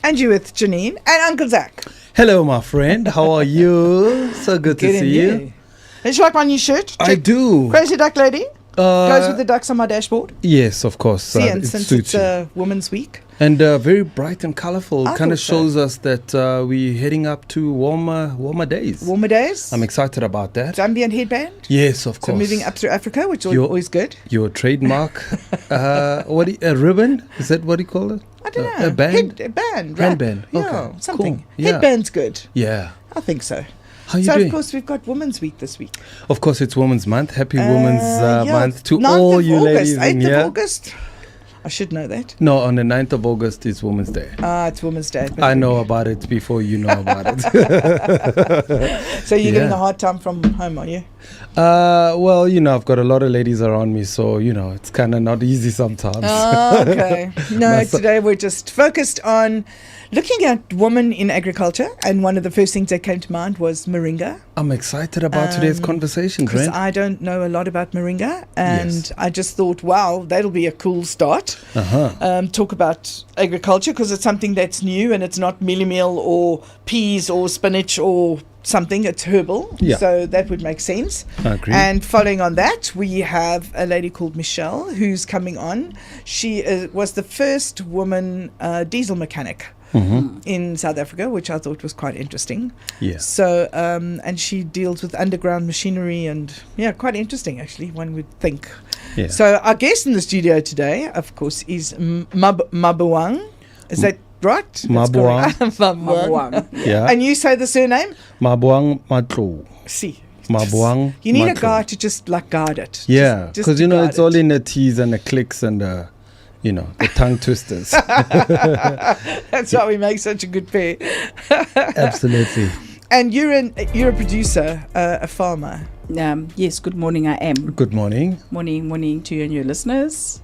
And you with Janine and Uncle Zach. Hello, my friend. How are you? So good to see you. Don't you like my new shirt? I do. Crazy Duck Lady. Goes with the ducks on my dashboard. Yes, of course. See, and since it's Women's Week. And very bright and colorful. Kind of shows us that we're heading up to warmer days. Warmer days. I'm excited about that. Zambian headband. Yes, of course. So moving up through Africa, which is always good. Your trademark. A ribbon? Is that what you call it? I don't know. A band? A band. Handband. Okay. Yeah, something. Cool. Yeah. Headband's good. Yeah. I think so. How are you doing? Of course, we've got Women's Week this week. Of course, it's Women's Month. Happy Women's Month to 9th all of you August, ladies in 8th here. of August. I should know that. No, on the 9th of August is Women's Day. It's Women's Day. I know about it before you know about it. So you're getting a hard time from home, are you? Well, I've got a lot of ladies around me, so, it's kind of not easy sometimes. Okay. No, today we're just focused on looking at women in agriculture, and one of the first things that came to mind was Moringa. I'm excited about today's conversation, because Brent. I don't know a lot about Moringa, and I just thought, wow, that'll be a cool start. Talk about agriculture, because it's something that's new, and it's not mealie meal or peas or spinach or something. It's herbal, so that would make sense. I agree. And following on that, we have a lady called Michelle who's coming on. She was the first woman diesel mechanic in South Africa, which I thought was quite interesting. Yeah. So, and she deals with underground machinery, and quite interesting actually, one would think. Yeah. So our guest in the studio today, of course, is Maboang. Is that right? Maboang. Maboang. Yeah. And you say the surname? Maboang Matlou. See. Maboang You need Matlou. a guy to just guard it. Yeah, because it's all it. in the T's and the clicks and the tongue twisters. That's why we make such a good pair. Absolutely. And you're a producer, a farmer. Yes, good morning, I am. Good morning. Morning to you and your listeners.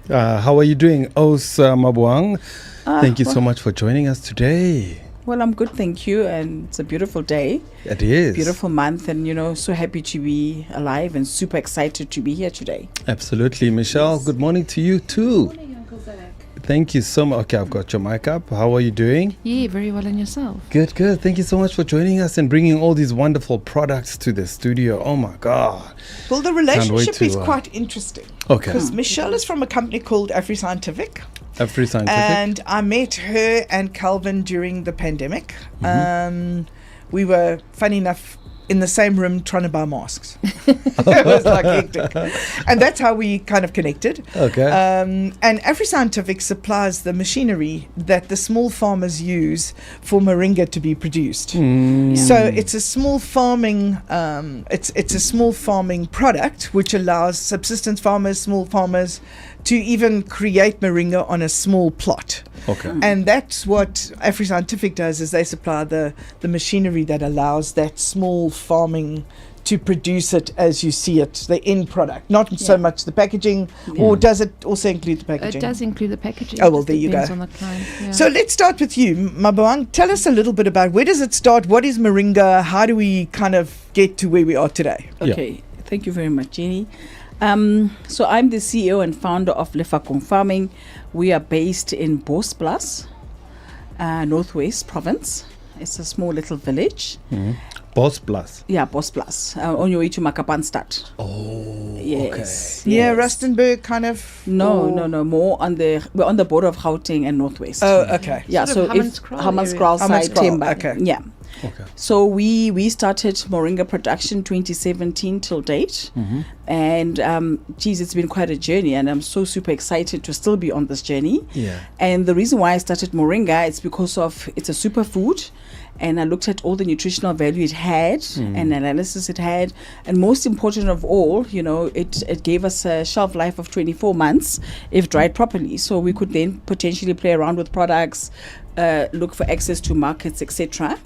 How are you doing, Maboang? Thank you so much for joining us today. Well, I'm good, thank you, and it's a beautiful day. It is. Beautiful month, and so happy to be alive and super excited to be here today. Absolutely. Michelle, good morning to you too. Good morning, Uncle Zach. Thank you so much. Okay, I've got your mic up. How are you doing? Yeah, very well, and yourself? Good. Thank you so much for joining us and bringing all these wonderful products to the studio. Oh my God. Well, the relationship is quite interesting. Okay. Because Michelle is from a company called AfriScientific. AfriScientific. And I met her and Calvin during the pandemic. We were, funny enough, in the same room trying to buy masks. It was like hectic. And that's how we kind of connected. Okay. And AfriScientific supplies the machinery that the small farmers use for moringa to be produced. So it's a small farming it's a small farming product which allows subsistence farmers, small farmers, to even create moringa on a small plot. Okay. And that's what AfriScientific does, is they supply the machinery that allows that small farming to produce it as you see it, the end product, not so much the packaging. Or does it also include the packaging? It does include the packaging. Oh, well, there you go. On the client, So let's start with you, Maboang. Tell us a little bit about where does it start? What is moringa? How do we kind of get to where we are today? Okay, thank you very much, Jenny. So I'm the CEO and founder of Lefakong Farming. We are based in Bosblas, Northwest Province. It's a small little village. Bosblas. Yeah, Bosblas. On your way to Makapanstad. Oh, yes. okay. Yeah, Rustenburg kind of? No. More we're on the border of Gauteng and Northwest. Oh, okay. Yeah, Sort so of if Hammanskraal side, Timber. Okay. Yeah. Okay. So we started Moringa production 2017 till date, and it's been quite a journey, and I'm so super excited to still be on this journey. Yeah. And the reason why I started Moringa is because it's a superfood, and I looked at all the nutritional value it had and analysis it had, and most important of all, it gave us a shelf life of 24 months if dried properly. So we could then potentially play around with products, look for access to markets, etc.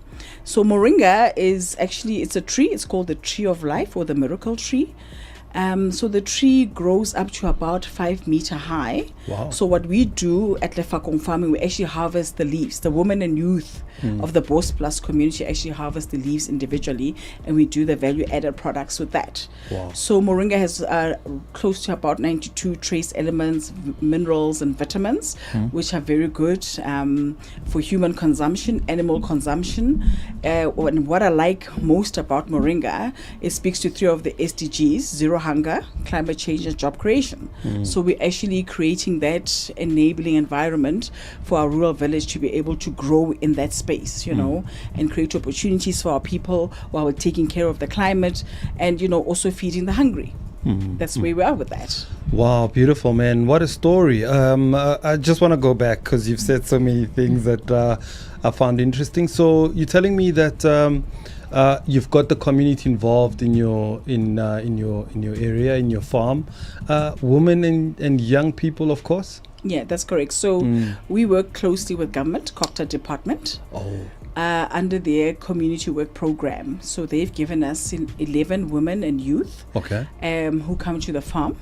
So Moringa is actually, it's a tree. It's called the tree of life, or the miracle tree. So the tree grows up to about 5 meter high. Wow. So what we do at Lefakong farming, we actually harvest the leaves. The women and youth of the Boss Plus community actually harvest the leaves individually, and we do the value added products with that. Wow. So Moringa has close to about 92 trace elements, minerals and vitamins, which are very good for human consumption, animal consumption. And what I like most about Moringa, it speaks to 3 of the SDGs: zero hunger, climate change, and job creation. So we're actually creating that enabling environment for our rural village to be able to grow in that space, and create opportunities for our people while we're taking care of the climate and, also feeding the hungry. That's where we are with that. Wow, beautiful, man. What a story. I just want to go back because you've said so many things that I found interesting. So you're telling me that you've got the community involved in your area, in your farm, women and young people, of course. Yeah, that's correct. So we work closely with government, Cocta Department. Under their community work program. So they've given us 11 women and youth who come to the farm,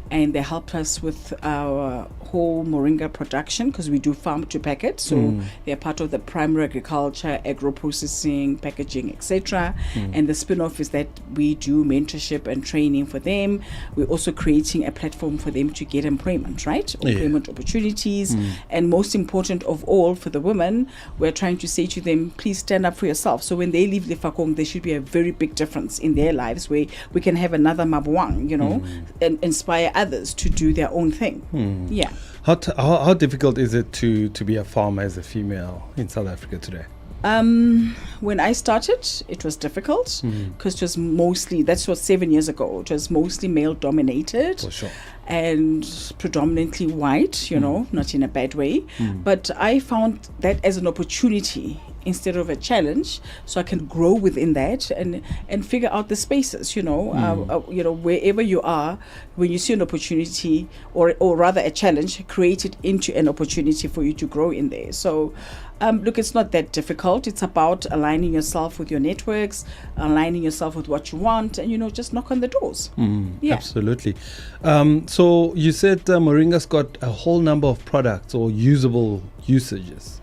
and they help us with our whole Moringa production, because we do farm to packet. So they're part of the primary agriculture, agro-processing, packaging, etc. And the spin-off is that we do mentorship and training for them. We're also creating a platform for them to get employment, right? Employment opportunities. And most important of all, for the women, we're trying to say to them, please stand up for yourself. So when they leave Lefakong, there should be a very big difference in their lives, where we can have another Maboang, and inspire others to do their own thing. Yeah. How difficult is it to be a farmer as a female in South Africa today? When I started, it was difficult because it was mostly, that was 7 years ago, it was mostly male dominated. For sure. And predominantly white, not in a bad way. But I found that as an opportunity instead of a challenge, so I can grow within that and figure out the spaces, wherever you are, when you see an opportunity or rather a challenge, create it into an opportunity for you to grow in there. So look, it's not that difficult. It's about aligning yourself with your networks, aligning yourself with what you want, and just knock on the doors. Absolutely. So you said Moringa's got a whole number of products or usable usages.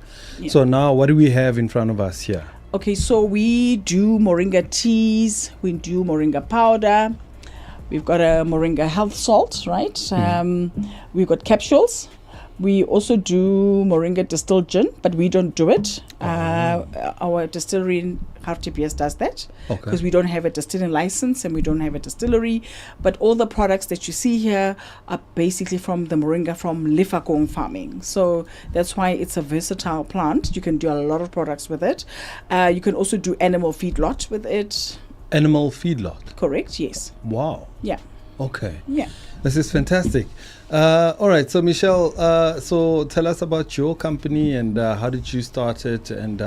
So now what do we have in front of us here? Okay, so we do Moringa teas, we do Moringa powder, we've got a Moringa health salt, right? We've got capsules. We also do Moringa distilled gin, but we don't do it. Our distillery in RTPS does that because we don't have a distilling license and we don't have a distillery. But all the products that you see here are basically from the Moringa from Lefakong farming. So that's why it's a versatile plant. You can do a lot of products with it. You can also do animal feedlot with it. Animal feedlot? Correct, yes. Wow. Yeah. Okay. Yeah. This is fantastic. All right, so Michelle, so tell us about your company and how did you start it and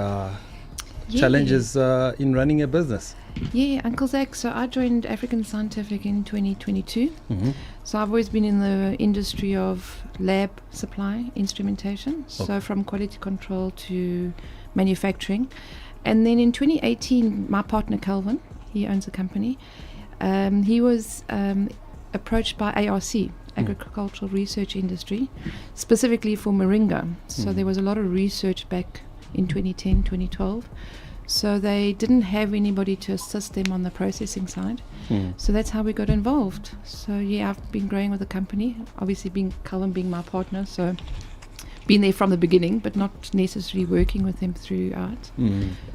challenges in running a business. Yeah, Uncle Zach. So I joined AfriScientific in 2022. So I've always been in the industry of lab supply, instrumentation. So from quality control to manufacturing. And then in 2018, my partner Calvin, he owns a company, he was approached by ARC, Agricultural Research Industry, specifically for Moringa. So there was a lot of research back in 2010, 2012. So they didn't have anybody to assist them on the processing side. So that's how we got involved. So yeah, I've been growing with the company, obviously Calvin being my partner, so been there from the beginning, but not necessarily working with them throughout.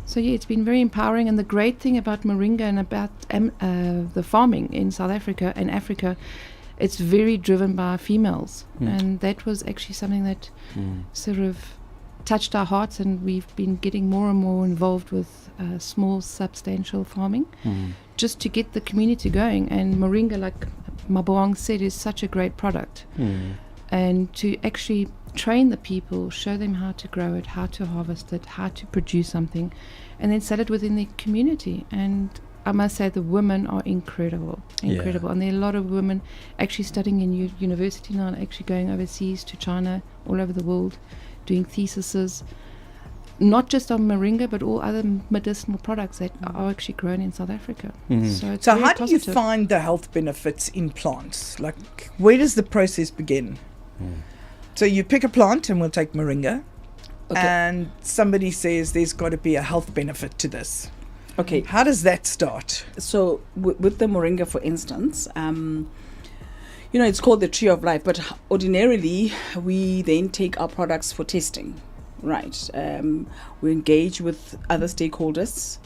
So yeah, it's been very empowering. And the great thing about Moringa and about the farming in South Africa and Africa, it's very driven by females. And that was actually something that sort of touched our hearts, and we've been getting more and more involved with small, substantial farming just to get the community going. And Moringa, like Maboang said, is such a great product. And to actually train the people, show them how to grow it, how to harvest it, how to produce something, and then sell it within the community. And I must say the women are incredible. And there are a lot of women actually studying in university now and actually going overseas to China, all over the world, doing theses. not just on moringa, but all other medicinal products that are actually grown in South Africa. So it's So very how do you positive. find the health benefits in plants? Like, where does the process begin? So you pick a plant, and we'll take moringa, and somebody says there's got to be a health benefit to this. Okay. How does that start? So with the moringa, for instance, it's called the tree of life, but ordinarily we then take our products for testing, right? We engage with other stakeholders,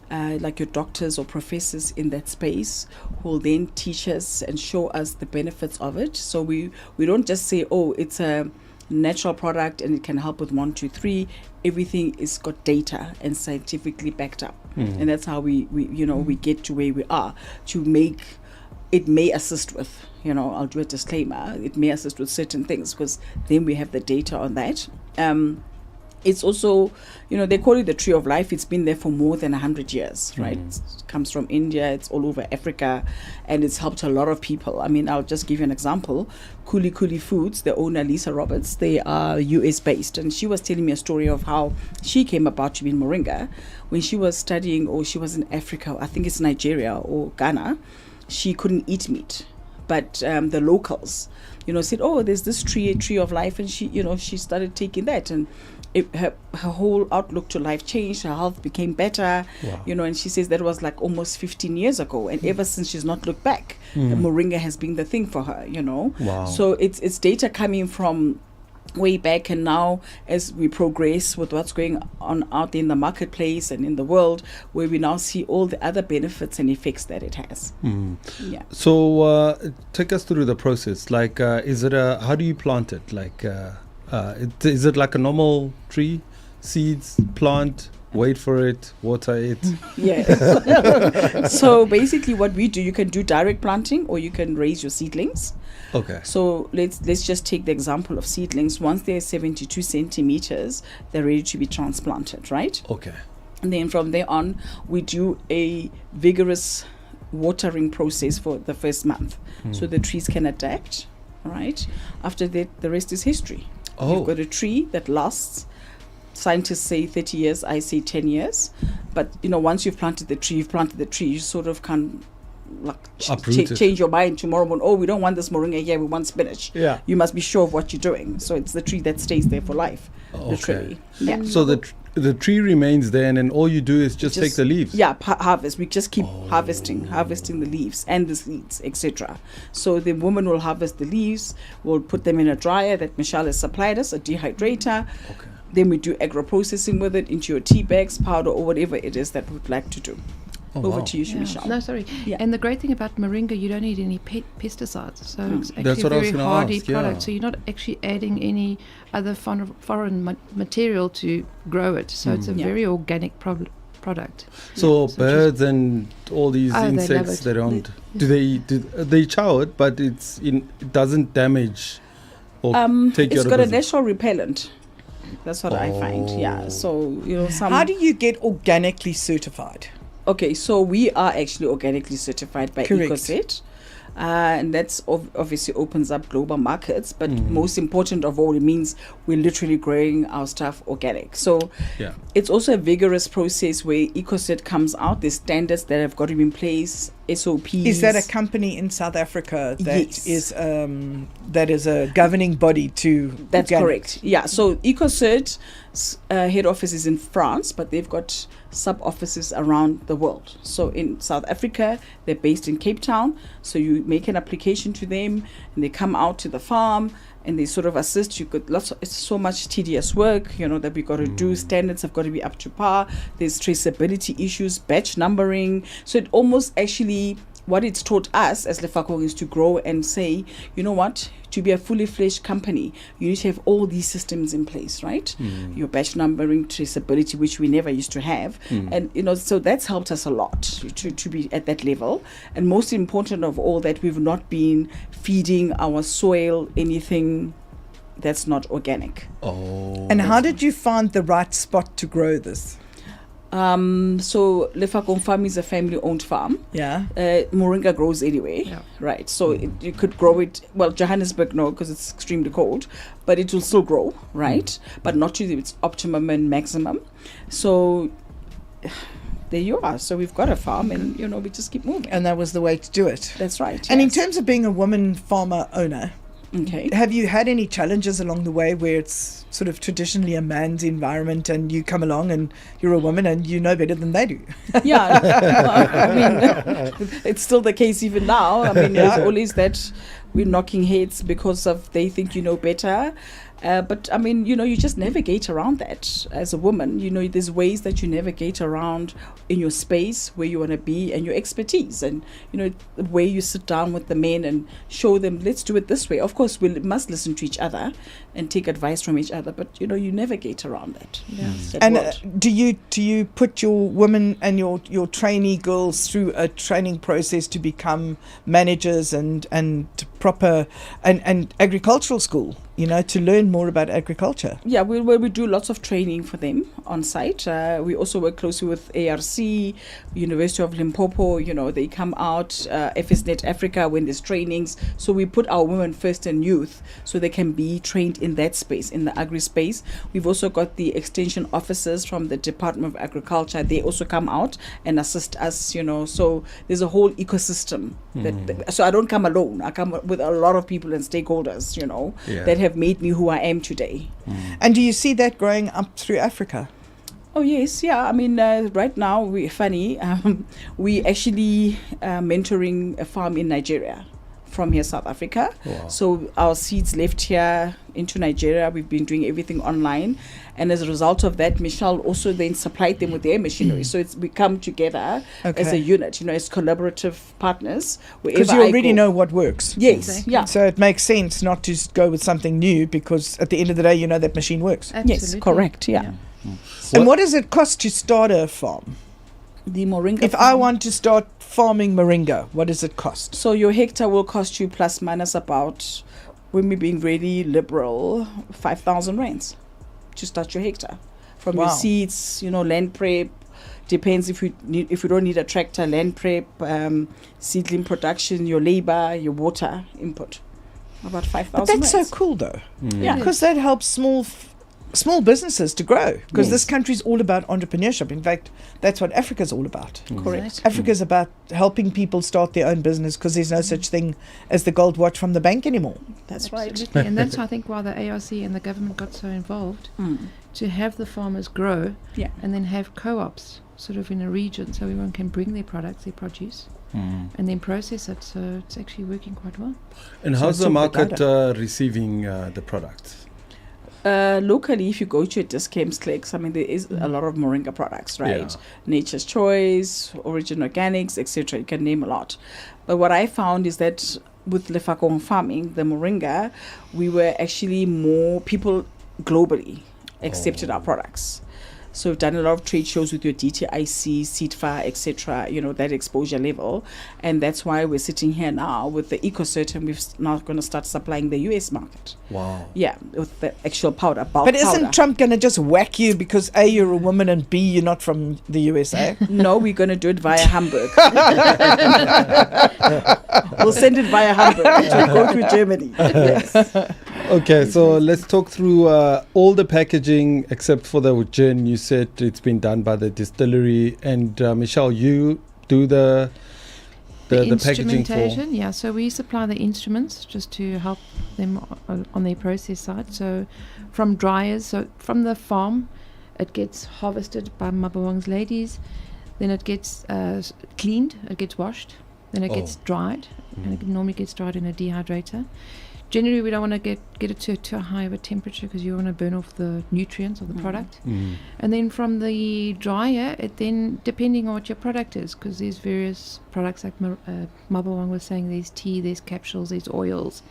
like your doctors or professors in that space, who will then teach us and show us the benefits of it. So we don't just say, oh, it's a natural product and it can help with 1, 2, 3. Everything is got data and scientifically backed up, and that's how we get to where we are. To make it may assist with, I'll do a disclaimer, it may assist with certain things, because then we have the data on that. It's also, they call it the tree of life. It's been there for more than 100 years, right? It comes from India, it's all over Africa, and it's helped a lot of people. I mean, I'll just give you an example. Kuli Kuli Foods, the owner, Lisa Roberts, they are US based, and she was telling me a story of how she came about to be in moringa. When she was studying, or she was in Africa, I think it's Nigeria or Ghana, she couldn't eat meat. But the locals, said, oh, there's this tree of life, and she started taking that, and her whole outlook to life changed. Her health became better. Wow. And she says that was like almost 15 years ago, and ever since she's not looked back. Moringa has been the thing for her. Wow. So it's data coming from way back, and now as we progress with what's going on out in the marketplace and in the world, where we now see all the other benefits and effects that it has. Yeah. So take us through the process. Like, how do you plant it? Like, is it like a normal tree? Seeds, plant, wait for it, water it? Yeah. So basically what we do, you can do direct planting, or you can raise your seedlings. Okay. So let's just take the example of seedlings. Once they're 72 centimeters, they're ready to be transplanted, right? Okay. And then from there on, we do a vigorous watering process for the first month, so the trees can adapt, right? After that, the rest is history. You've got a tree that lasts. Scientists say 30 years, I say 10 years. But, once you've planted the tree, you sort of can change your mind tomorrow morning. Oh, we don't want this moringa here, we want spinach. Yeah. You must be sure of what you're doing. So it's the tree that stays there for life. The tree. Yeah. So the tree remains there, and then all you do is just take the leaves. Yeah, harvest. We just keep harvesting the leaves and the seeds, etc. So the woman will harvest the leaves, we'll put them in a dryer that Michele has supplied us, a dehydrator. Okay. Then we do agro-processing with it into your tea bags, powder, or whatever it is that we'd like to do. Over to you, Michele. No, sorry. Yeah. And the great thing about moringa, you don't need any pesticides. So it's actually That's a what I was very gonna hardy ask, product. yeah. So you're not actually adding any other foreign material to grow it. So it's a very organic product. So birds and all these they love insects, it. they don't. Do they chow it? But it doesn't damage or take you It's out got of a business. natural repellent. That's what I find. Yeah. So How do you get organically certified? Okay, so we are actually organically certified by Correct. EcoCert. And that's obviously opens up global markets, but most important of all, it means we're literally growing our stuff organic. So it's also a vigorous process where EcoCert comes out. There's standards that have got to be in place, SOPs. Is that a company in South Africa that Yes. is a governing body to? That's organic? correct. Yeah. So EcoCert head office is in France, but they've got sub offices around the world. So in South Africa, they're based in Cape Town. So you make an application to them, and they come out to the farm, and they sort of assist you. It's so much tedious work, that we got to do. Standards have got to be up to par. There's traceability issues, batch numbering. So it almost actually, what it's taught us as Lefakong is to grow and say, you know what, to be a fully fledged company, you need to have all these systems in place, right? Your batch numbering, traceability, which we never used to have. And, so that's helped us a lot to be at that level. And most important of all, that we've not been feeding our soil anything that's not organic. And how did you find the right spot to grow this? So Lefakong farm is a family-owned farm. Yeah. Moringa grows anyway, Yeah. right? So you could grow it. Well, Johannesburg no, because it's extremely cold, but it will still grow, right? But not to its optimum and maximum. So there you are. So we've got a farm, and we just keep moving. And that was the way to do it. That's right. And in yes. terms of being a woman farmer owner, Okay. have you had any challenges along the way where it's sort of traditionally a man's environment and you come along and you're a woman and you know better than they do? Yeah. I mean, it's still the case even now. I mean, there's always that we're knocking heads because of they think you know better. But I mean, you just navigate around that as a woman. There's ways that you navigate around in your space where you want to be and your expertise, and the way you sit down with the men and show them, let's do it this way. Of course, we must listen to each other and take advice from each other, but you navigate around that. Yeah. that And world. do you put your women and your trainee girls through a training process to become managers and proper and agricultural school, to learn more about agriculture? Yeah, we do lots of training for them on site. We also work closely with ARC, University of Limpopo. They come out, FSNet Africa when there's trainings. So we put our women first and youth so they can be trained in that space, in the agri space. We've also got the extension officers from the Department of Agriculture. They also come out and assist us, So there's a whole ecosystem. So I don't come alone. I come with a lot of people and stakeholders, that have made me who I am today. And do you see that growing up through Africa? Oh yes, yeah. I mean, right now we actually mentoring a farm in Nigeria from here, South Africa. Wow. So our seeds left here into Nigeria. We've been doing everything online, and as a result of that, Michelle also then supplied them with their machinery. So we come together as a unit, as collaborative partners. Because you already know what works. Yes, Exactly. yeah. So it makes sense not to go with something new, because at the end of the day, you know that machine works. Yes, correct. Yeah. And what does it cost to start a farm? The Moringa. If I want to start farming moringa, what does it cost? So your hectare will cost you plus minus about, when we're being really liberal, 5,000 rands to start your hectare. From your seeds, land prep. Depends if you don't need a tractor, land prep, seedling production, your labor, your water input. About 5,000. But that's rands. so cool, though. Yeah. Because that helps small businesses to grow, because this Yes. country's all about entrepreneurship. In fact, that's what Africa's all about. Correct. Africa's about helping people start their own business, because there's no such thing as the gold watch from the bank anymore. That's right. Absolutely. And that's, I think, why the ARC and the government got so involved, to have the farmers grow and then have co-ops sort of in a region, so everyone can bring their products, their produce, and then process it. So it's actually working quite well. And So how's it's the all market data. receiving the product? Locally, if you go to Discamps Clicks, I mean, there is a lot of Moringa products, right? Yeah. Nature's Choice, Origin Organics, etc. You can name a lot. But what I found is that with Lefakong farming, the Moringa, we were actually more people globally accepted our products. So we've done a lot of trade shows with your DTIC, CITFA, etc., that exposure level. And that's why we're sitting here now with the EcoCert, and we're now going to start supplying the US market. Wow. Yeah, with the actual powder, bulk But isn't powder. Trump going to just whack you because A, you're a woman, and B, you're not from the USA? No, we're going to do it via Hamburg. We'll send it via Hamburg. It will go through Germany. Yes. Okay, so let's talk through all the packaging except for the gin. You said it's been done by the distillery, and Michelle, you do the packaging for. Instrumentation, yeah. So we supply the instruments just to help them on their process side. So from dryers, so from the farm, it gets harvested by Maboang's ladies, then it gets cleaned, it gets washed, then it gets dried, and it normally gets dried in a dehydrator. Generally, we don't want to get it to too high of a temperature, because you want to burn off the nutrients of the product. And then from the dryer, it then, depending on what your product is, because there's various products, like Maboang was saying, there's tea, there's capsules, there's oils,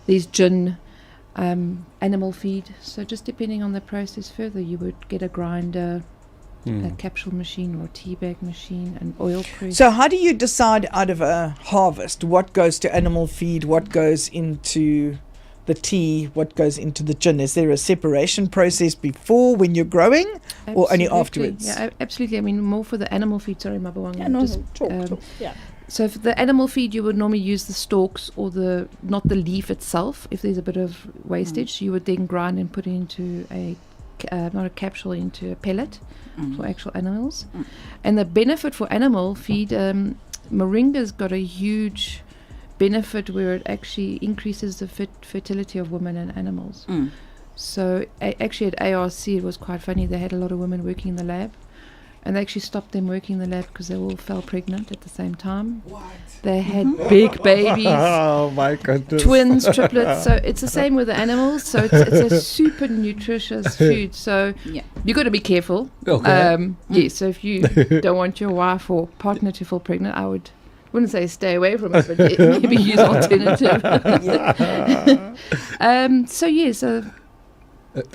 there's gin, animal feed. So just depending on the process further, you would get a grinder, a capsule machine or a tea bag machine, an oil press. So how do you decide out of a harvest what goes to animal feed, what goes into the tea, what goes into the gin? Is there a separation process before when you're growing, or only Absolutely. afterwards? Yeah, absolutely. I mean, more for the animal feed. Sorry, Maboang. Yeah, no, Just, talk. um, So for the animal feed, you would normally use the stalks or not the leaf itself. If there's a bit of wastage, you would then grind and put it into not a capsule, into a pellet for actual animals. And the benefit for animal feed, Moringa's got a huge benefit where it actually increases the fertility of women and animals. So actually at ARC it was quite funny. They had a lot of women working in the lab, and they actually stopped them working in the lab because they all fell pregnant at the same time. What? They had big babies. Oh my goodness. Twins, triplets. So it's the same with the animals. So it's a super nutritious food. So you got to be careful. Okay. So if you don't want your wife or partner to fall pregnant, wouldn't say stay away from it, but maybe use alternative. So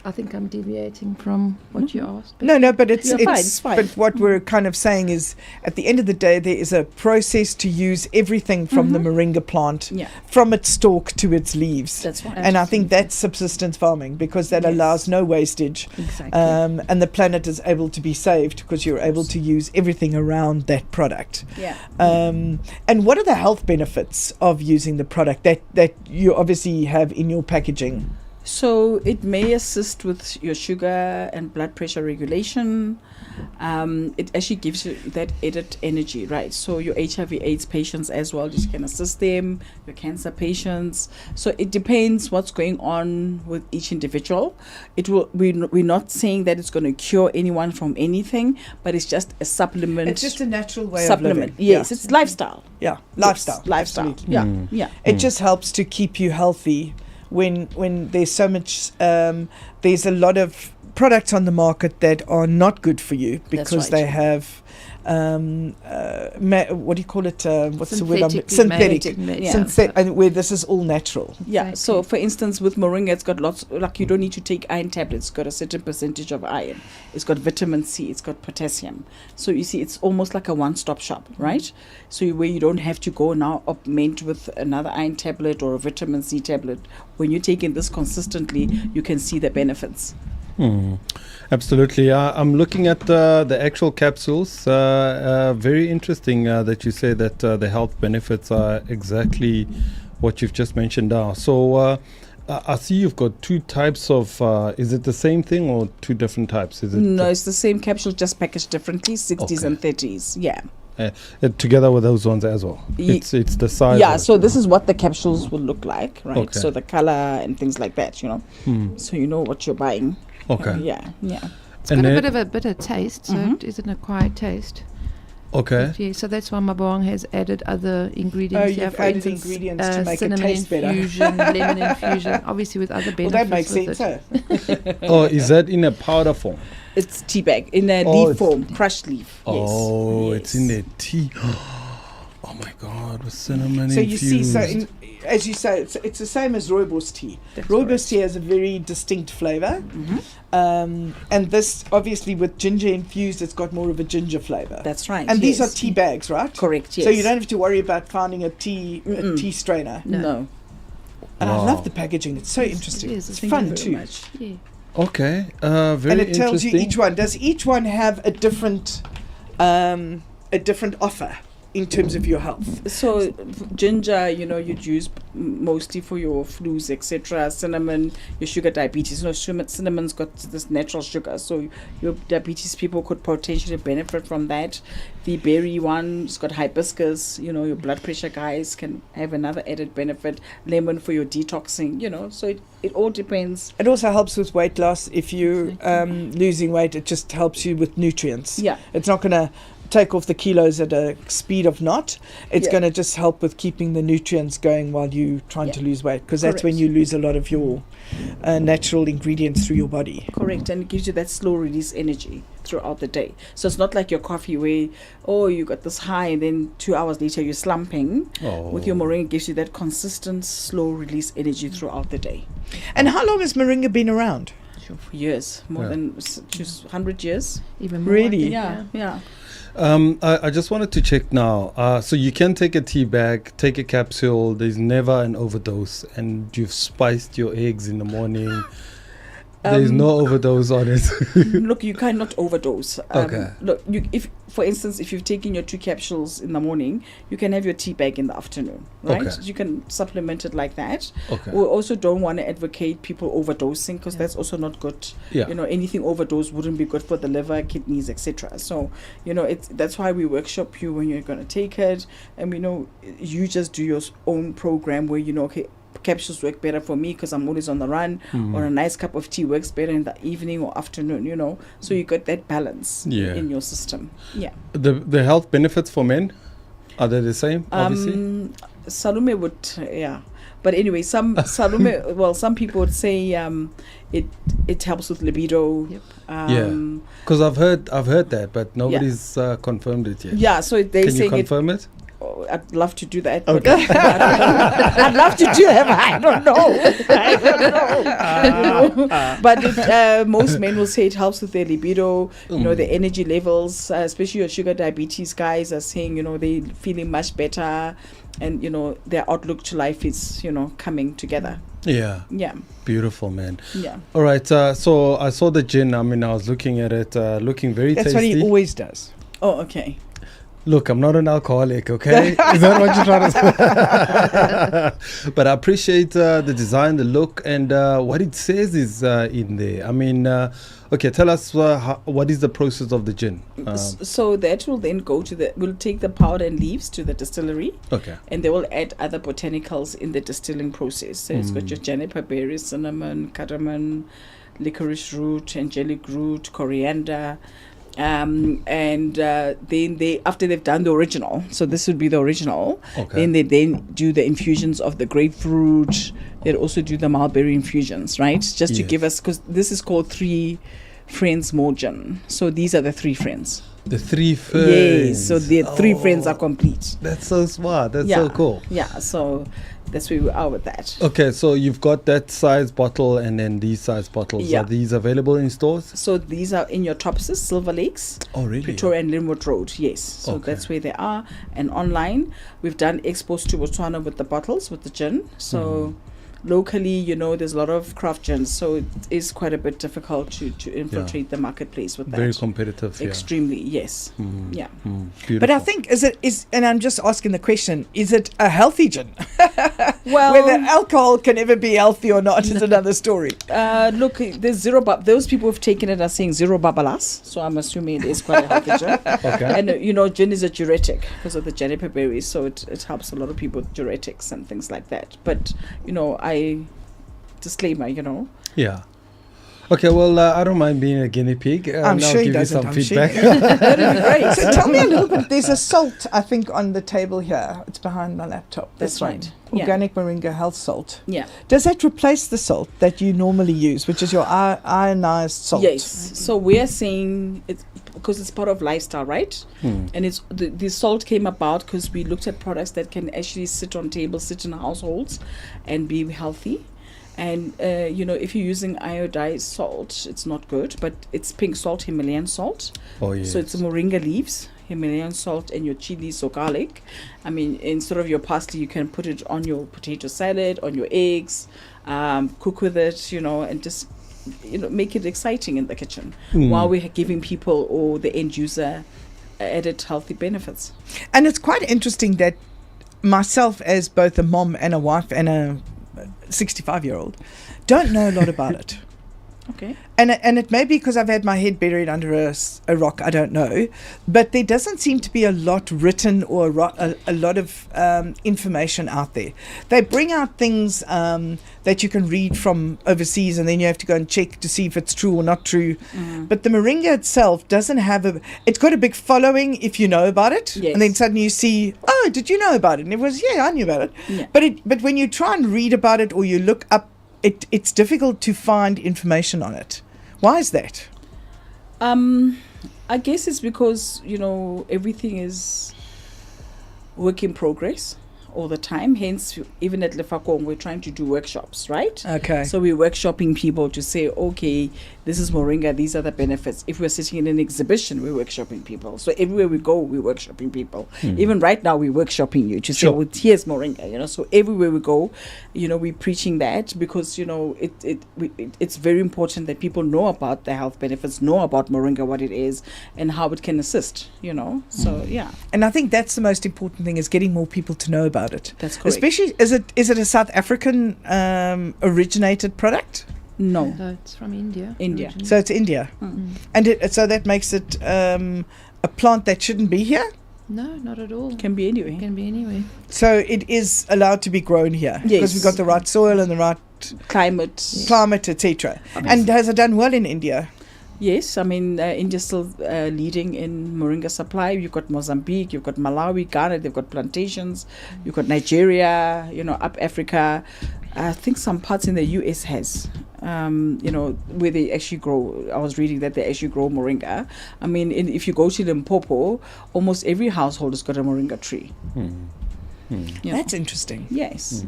I think I'm deviating from what you asked. but- No, but it's fine. But what we're kind of saying is, at the end of the day, there is a process to use everything from the moringa plant, from its stalk to its leaves. That's right. And I think that's subsistence farming, because that allows no wastage, Exactly. and the planet is able to be saved because you're able to use everything around that product. And what are the health benefits of using the product that you obviously have in your packaging? So it may assist with your sugar and blood pressure regulation. It actually gives you that added energy, right? So your HIV/AIDS patients as well, you can assist them, your cancer patients. So it depends what's going on with each individual. We're not saying that it's going to cure anyone from anything, but it's just a supplement. It's just a natural way supplement. of living. Yes, it's lifestyle. Yeah, lifestyle. Yes, lifestyle. Absolutely. Yeah. It just helps to keep you healthy when there's so much, there's a lot of products on the market that are not good for you because they have, what do you call it? What's the word? Synthetic. And where this is all natural. Yeah. So, for instance, with moringa, it's got lots. Like you don't need to take iron tablets. It's got a certain percentage of iron. It's got vitamin C. It's got potassium. So you see, it's almost like a one-stop shop, right? So where you don't have to go now augment with another iron tablet or a vitamin C tablet. When you're taking this consistently, you can see the benefits. Absolutely. I'm looking at the actual capsules. Very interesting that you say that the health benefits are exactly what you've just mentioned now. So I see you've got two types of, is it the same thing or two different types? Is it No, it's the same capsule, just packaged differently, 60s and 30s. Yeah. Together with those ones as well. It's the size. Yeah, so this is what the capsules will look like, right? Okay. So the color and things like that, So you know what you're buying. Okay. Yeah. It's got a bit of a bitter taste, so it is an acquired taste. Okay. Yeah, so that's why Maboang has added other ingredients. Oh, you've added ingredients to make it cinnamon taste better. infusion, lemon infusion, obviously with other benefits. Well, that makes with sense. it. Oh, is that in a powder form? It's tea bag in a leaf form, crushed leaf. Oh, Yes. it's in the tea. Oh my God, with cinnamon So infused. you see, as you say, it's the same as rooibos tea. Rooibos tea has a very distinct flavour, and this obviously with ginger infused, it's got more of a ginger flavour. That's right. And these are tea bags, right? Correct. Yes. So you don't have to worry about finding a tea strainer. No. And I Wow. love the packaging; it's so interesting. It is. It's Thank fun you too. Very much. Yeah. Okay, very And it tells you interesting. each one. Does each one have a different offer in terms of your health? So ginger, you'd use mostly for your flus, etc. Cinnamon, your sugar diabetes. Cinnamon's got this natural sugar, so your diabetes people could potentially benefit from that. The berry one's got hibiscus. Your blood pressure guys can have another added benefit. Lemon for your detoxing. So it all depends. It also helps with weight loss. If you're losing weight, it just helps you with nutrients. Yeah. It's not going to take off the kilos at a speed of naught. It's going to just help with keeping the nutrients going while you're trying to lose weight, because that's when you lose a lot of your natural ingredients through your body. Correct, and it gives you that slow release energy throughout the day. So it's not like your coffee where, you got this high and then 2 hours later you're slumping. With your moringa, it gives you that consistent slow release energy throughout the day. And how long has moringa been around? For years, more than 100 years. Even more. Really? Yeah. I just wanted to check now. So you can take a tea bag, take a capsule. There's never an overdose, and you've spiced your eggs in the morning. There's no overdose on it. Look, you cannot overdose. Okay. Look, if for instance, if you've taken your 2 capsules in the morning, you can have your tea bag in the afternoon, right? Okay. You can supplement it like that. Okay. We also don't want to advocate people overdosing, because that's also not good. Yeah. You know, anything overdose wouldn't be good for the liver, kidneys, etc. So, you know, that's why we workshop you when you're going to take it, and we know you just do your own program where you know, okay, capsules work better for me because I'm always on the run, or a nice cup of tea works better in the evening or afternoon, you know. So you got that balance in your system. Yeah. The health benefits for men, are they the same, obviously? Salome would, but anyway, some Salome, well, some people would say it helps with libido. Yep. Because I've heard that, but nobody's confirmed it yet. Yeah, so they Can say you confirm it? I'd love to do that. Okay. But I'd love to do that. I don't know. But most men will say it helps with their libido, you know, the energy levels, especially your sugar diabetes guys are saying, you know, they're feeling much better, and, you know, their outlook to life is, you know, coming together. Yeah. Yeah. Beautiful, man. Yeah. All right. So I saw the gin. I mean, I was looking at it, looking very That's tasty. what he always does. Oh, okay. Look, I'm not an alcoholic, okay? Is that what you're trying to say? But I appreciate the design, the look, and what it says is in there. I mean, okay, tell us what is the process of the gin? So that will then go to we'll take the powder and leaves to the distillery. Okay. And they will add other botanicals in the distilling process. So it's got your juniper berries, cinnamon, cardamom, licorice root, angelic root, coriander. And then they, after they've done the original, so this would be the original, then they do the infusions of the grapefruit. They'd also do the mulberry infusions, right? Just to give us, because this is called 3 Friends More Gin. So these are the 3 friends. The 3 friends. Yes, so the 3 friends are complete. That's so smart. That's so cool. Yeah, so that's where we are with that. Okay, so you've got that size bottle and then these size bottles. Yeah. Are these available in stores? So these are in your Topses, Silver Lakes, Oh, really? Pretoria and Linwood Road, yes. So that's where they are. And online, we've done expos to Botswana with the bottles, with the gin. So locally, you know, there's a lot of craft gins, so it is quite a bit difficult to infiltrate the marketplace with that. Very competitive, Extremely, yes. Yeah. Beautiful. But I think and I'm just asking the question, is it a healthy gin? Well, whether alcohol can ever be healthy or not is another story. look, there's zero. Those people who've taken it are saying zero babalas, so I'm assuming it is quite a healthy gin. Okay. And you know, gin is a diuretic because of the juniper berries, so it helps a lot of people with diuretics and things like that. But you know, disclaimer, you know. Yeah. Okay, well, I don't mind being a guinea pig. I'm sure he doesn't. Some feedback. That'd be great. So tell me a little bit. There's a salt, I think, on the table here. It's behind my laptop. That's This one. right. Yeah. Organic Moringa Health Salt. Yeah. Does that replace the salt that you normally use, which is your ionized salt? Yes. So we're saying it's because it's part of lifestyle, right? And it's the salt came about because we looked at products that can actually sit on tables, sit in households, and be healthy. And you know, if you're using iodized salt, it's not good. But it's pink salt, Himalayan salt. Oh yes. So it's moringa leaves, Himalayan salt, and your chilies or garlic. I mean, instead of your parsley, you can put it on your potato salad, on your eggs, cook with it, you know, and just, you know, make it exciting in the kitchen while we're giving people or the end user added healthy benefits. And it's quite interesting that myself, as both a mom and a wife and a 65-year-old, don't know a lot about it. Okay. And it may be because I've had my head buried under a rock, I don't know. But there doesn't seem to be a lot written or a lot of information out there. They bring out things that you can read from overseas, and then you have to go and check to see if it's true or not true. But the Moringa itself doesn't have it's got a big following if you know about it. Yes. And then suddenly you see, oh, did you know about it? And it was, yeah, I knew about it. Yeah. But when you try and read about it or you look up, it's difficult to find information on it. Why is that? I guess it's because, you know, everything is work in progress. all the time. Hence, even at Lefakong, we're trying to do workshops, right? Okay. So we're workshopping people to say, okay, this is Moringa, these are the benefits. If we're sitting in an exhibition, we're workshopping people. So everywhere we go, we're workshopping people. Even right now, we're workshopping you to say, Sure. well, here's Moringa, you know. So everywhere we go, you know, we're preaching that because, you know, it's very important that people know about the health benefits, know about Moringa, what it is, and how it can assist, you know. So, yeah. And I think that's the most important thing, is getting more people to know about it. That's correct. Especially, is it a South African originated product? No. So it's from India. India. originally. So it's India. Mm. And so that makes it a plant that shouldn't be here? No, not at all. Can be anyway. Can be anywhere. So it is allowed to be grown here? Yes. Because we've got the right soil and the right Climate. climate, etc. And has it done well in India? Yes, I mean, India's still leading in Moringa supply. You've got Mozambique, you've got Malawi, Ghana, they've got plantations. You've got Nigeria, you know, up Africa. I think some parts in the US has, you know, where they actually grow. I was reading that they actually grow Moringa. I mean, if you go to Limpopo, almost every household has got a Moringa tree. You know. That's interesting. Yes.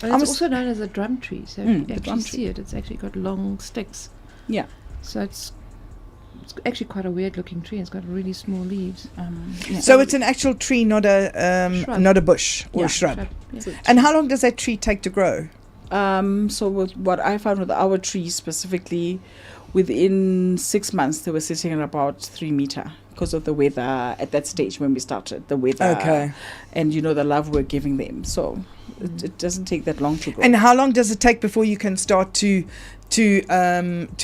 But it's also known as a drum tree. So if you the actually drum see it, it's actually got long sticks. Yeah. So it's actually quite a weird looking tree. It's got really small leaves. Yeah. So it's an actual tree, not a Shrub. not a bush or Yeah, a shrub. Yeah. And how long does that tree take to grow? So with what I found with our trees specifically, within 6 months they were sitting at about 3 meter because of the weather at that stage when we started. The weather, Okay. and you know the love we're giving them. So it doesn't take that long to grow. And how long does it take before you can start to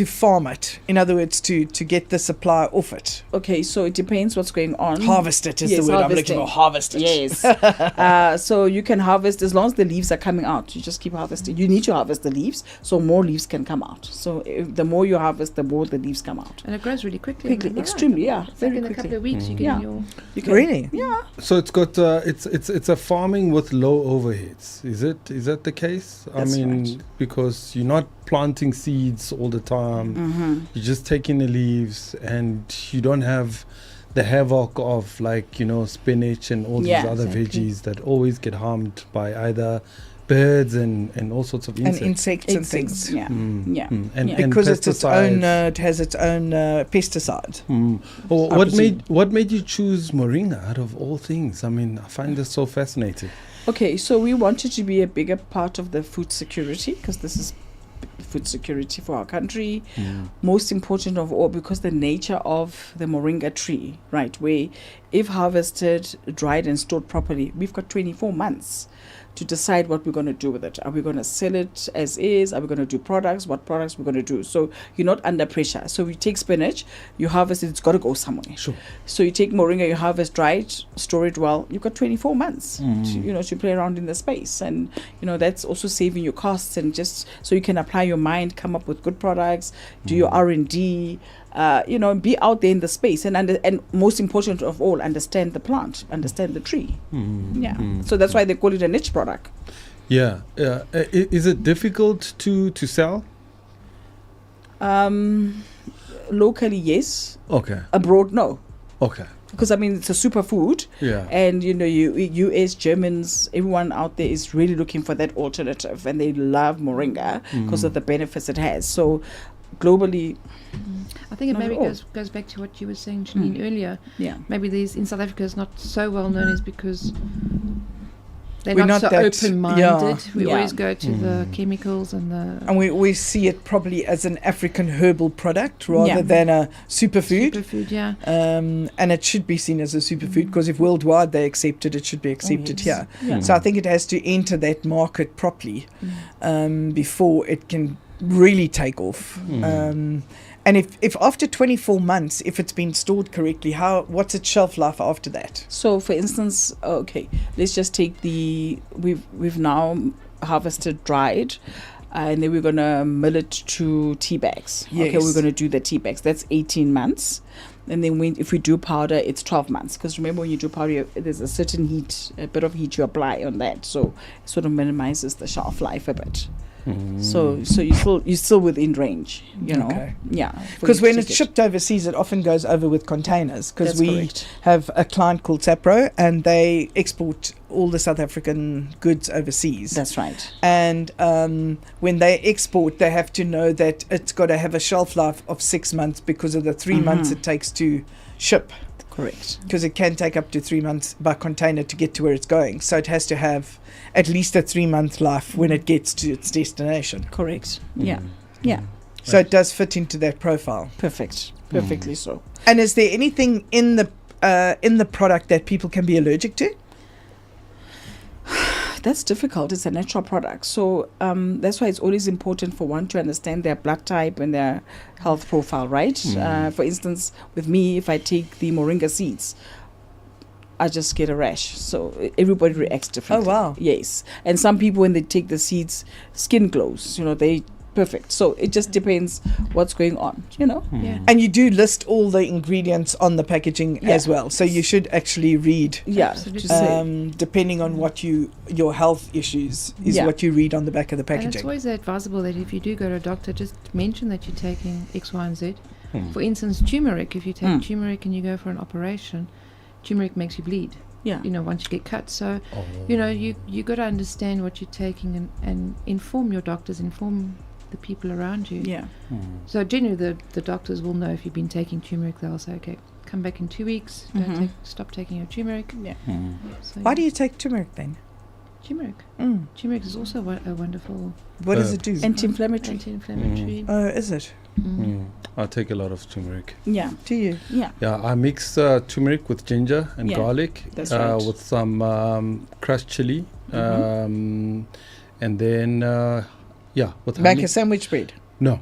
farm it? In other words, to get the supply off it. Okay, so it depends what's going on. Harvest it is Yes, the word I'm looking for. harvesting. Harvest it. Yes. So you can harvest as long as the leaves are coming out. You just keep harvesting. You need to harvest the leaves so more leaves can come out. So the more you harvest, the more the leaves come out. And it grows really quickly. Quickly, am I right? extremely, yeah, It's very like in a couple quickly. of weeks you get Yeah. your... You can, Really? Yeah. So it's got it's a farming with low overheads. Is that the case? That's I mean, right. because you're not planting seeds all the time. You're just taking the leaves, and you don't have the havoc of, like, you know, spinach and all Yeah, these other exactly. veggies that always get harmed by either birds and all sorts of And insects. insects and things. Yeah. Yeah. And, Yeah. and Because it's its own, pesticides. it has its own pesticide. Oh, I presume. what made you choose Moringa out of all things? I mean, I find this so fascinating. Okay, so we wanted to be a bigger part of the food security because this is food security for our country. Most important of all, because the nature of the Moringa tree, right, where if harvested, dried and stored properly, we've got 24 months to decide what we're going to do with it. Are we going to sell it as is? Are we going to do products? What products we're going to do? So you're not under pressure. So you take spinach, you harvest it, it's got to go somewhere. Sure. So you take Moringa, you harvest, dry it, store it well. You've got 24 months, to play around in the space. And, that's also saving your costs, and just so you can apply your mind, come up with good products, do your R&D, be out there in the space, and most important of all, understand the plant, understand the tree. So that's why they call it a niche product. Yeah. Is it difficult to sell? Locally, yes. Okay. Abroad, no. Okay. Because it's a superfood. Yeah. And US, Germans, everyone out there is really looking for that alternative, and they love Moringa because of the benefits it has. So globally, I think it Not maybe at all. goes back to what you were saying, Janine, earlier. yeah. Maybe these in South Africa is not so well known is because they're We're not so not that- open-minded. yeah. We Yeah. always go to the chemicals and the And we see it probably as an African herbal product rather Yeah. than a superfood. superfood, yeah. And it should be seen as a superfood because if worldwide they accept it, it should be accepted yes. here. Yeah. So I think it has to enter that market properly before it can really take off. And if after 24 months, if it's been stored correctly, what's its shelf life after that? So, for instance, let's just take we've now harvested, dried, and then we're gonna mill it to tea bags. Okay, Yes. we're gonna do the tea bags. That's 18 months, and then if we do powder, it's 12 months. Because remember, when you do powder, there's a certain heat, a bit of heat you apply on that, so it sort of minimizes the shelf life a bit. So you're still within range, you know. Okay. Yeah. Because when it's shipped, shipped overseas, it often goes over with containers. Because That's we correct. have a client called Sapro, and they export all the South African goods overseas. That's right. And when they export, they have to know that it's got to have a shelf life of 6 months because of the 3 months it takes to ship. Correct. Because it can take up to 3 months by container to get to where it's going. So it has to have at least a 3-month life when it gets to its destination. Correct. Yeah. Yeah. So it does fit into that profile. Perfect. Perfectly so. And is there anything in the product that people can be allergic to? That's difficult. It's a natural product. So that's why it's always important for one to understand their blood type and their health profile, right? For instance, with me, if I take the moringa seeds, I just get a rash. So everybody reacts differently. Oh, wow. Yes. And some people, when they take the seeds, skin glows. You know, they perfect. So it just depends what's going on, you know? Yeah. And you do list all the ingredients on the packaging Yeah. as well. So you should actually read, Yeah. Absolutely. To say. depending on what your health issues is Yeah. what you read on the back of the And it's packaging. always advisable that if you do go to a doctor, just mention that you're taking X, Y, and Z. For instance, turmeric. If you take turmeric and you go for an operation, turmeric makes you bleed. Yeah. You know, once you get cut. So, you know, you got to understand what you're taking and inform your doctors, inform the people around you. Yeah. So generally, the doctors will know if you've been taking turmeric. They'll say, okay, come back in 2 weeks. Stop taking your turmeric. Yeah. So, Why do you take turmeric then? turmeric? Turmeric is also a wonderful What does it do? Anti-inflammatory. anti-inflammatory. Oh, is it? I take a lot of turmeric. Yeah. Do you? Yeah. Yeah, I mix turmeric with ginger and Yeah, garlic, that's right. with some crushed chili, and then with Make honey. a sandwich bread. No,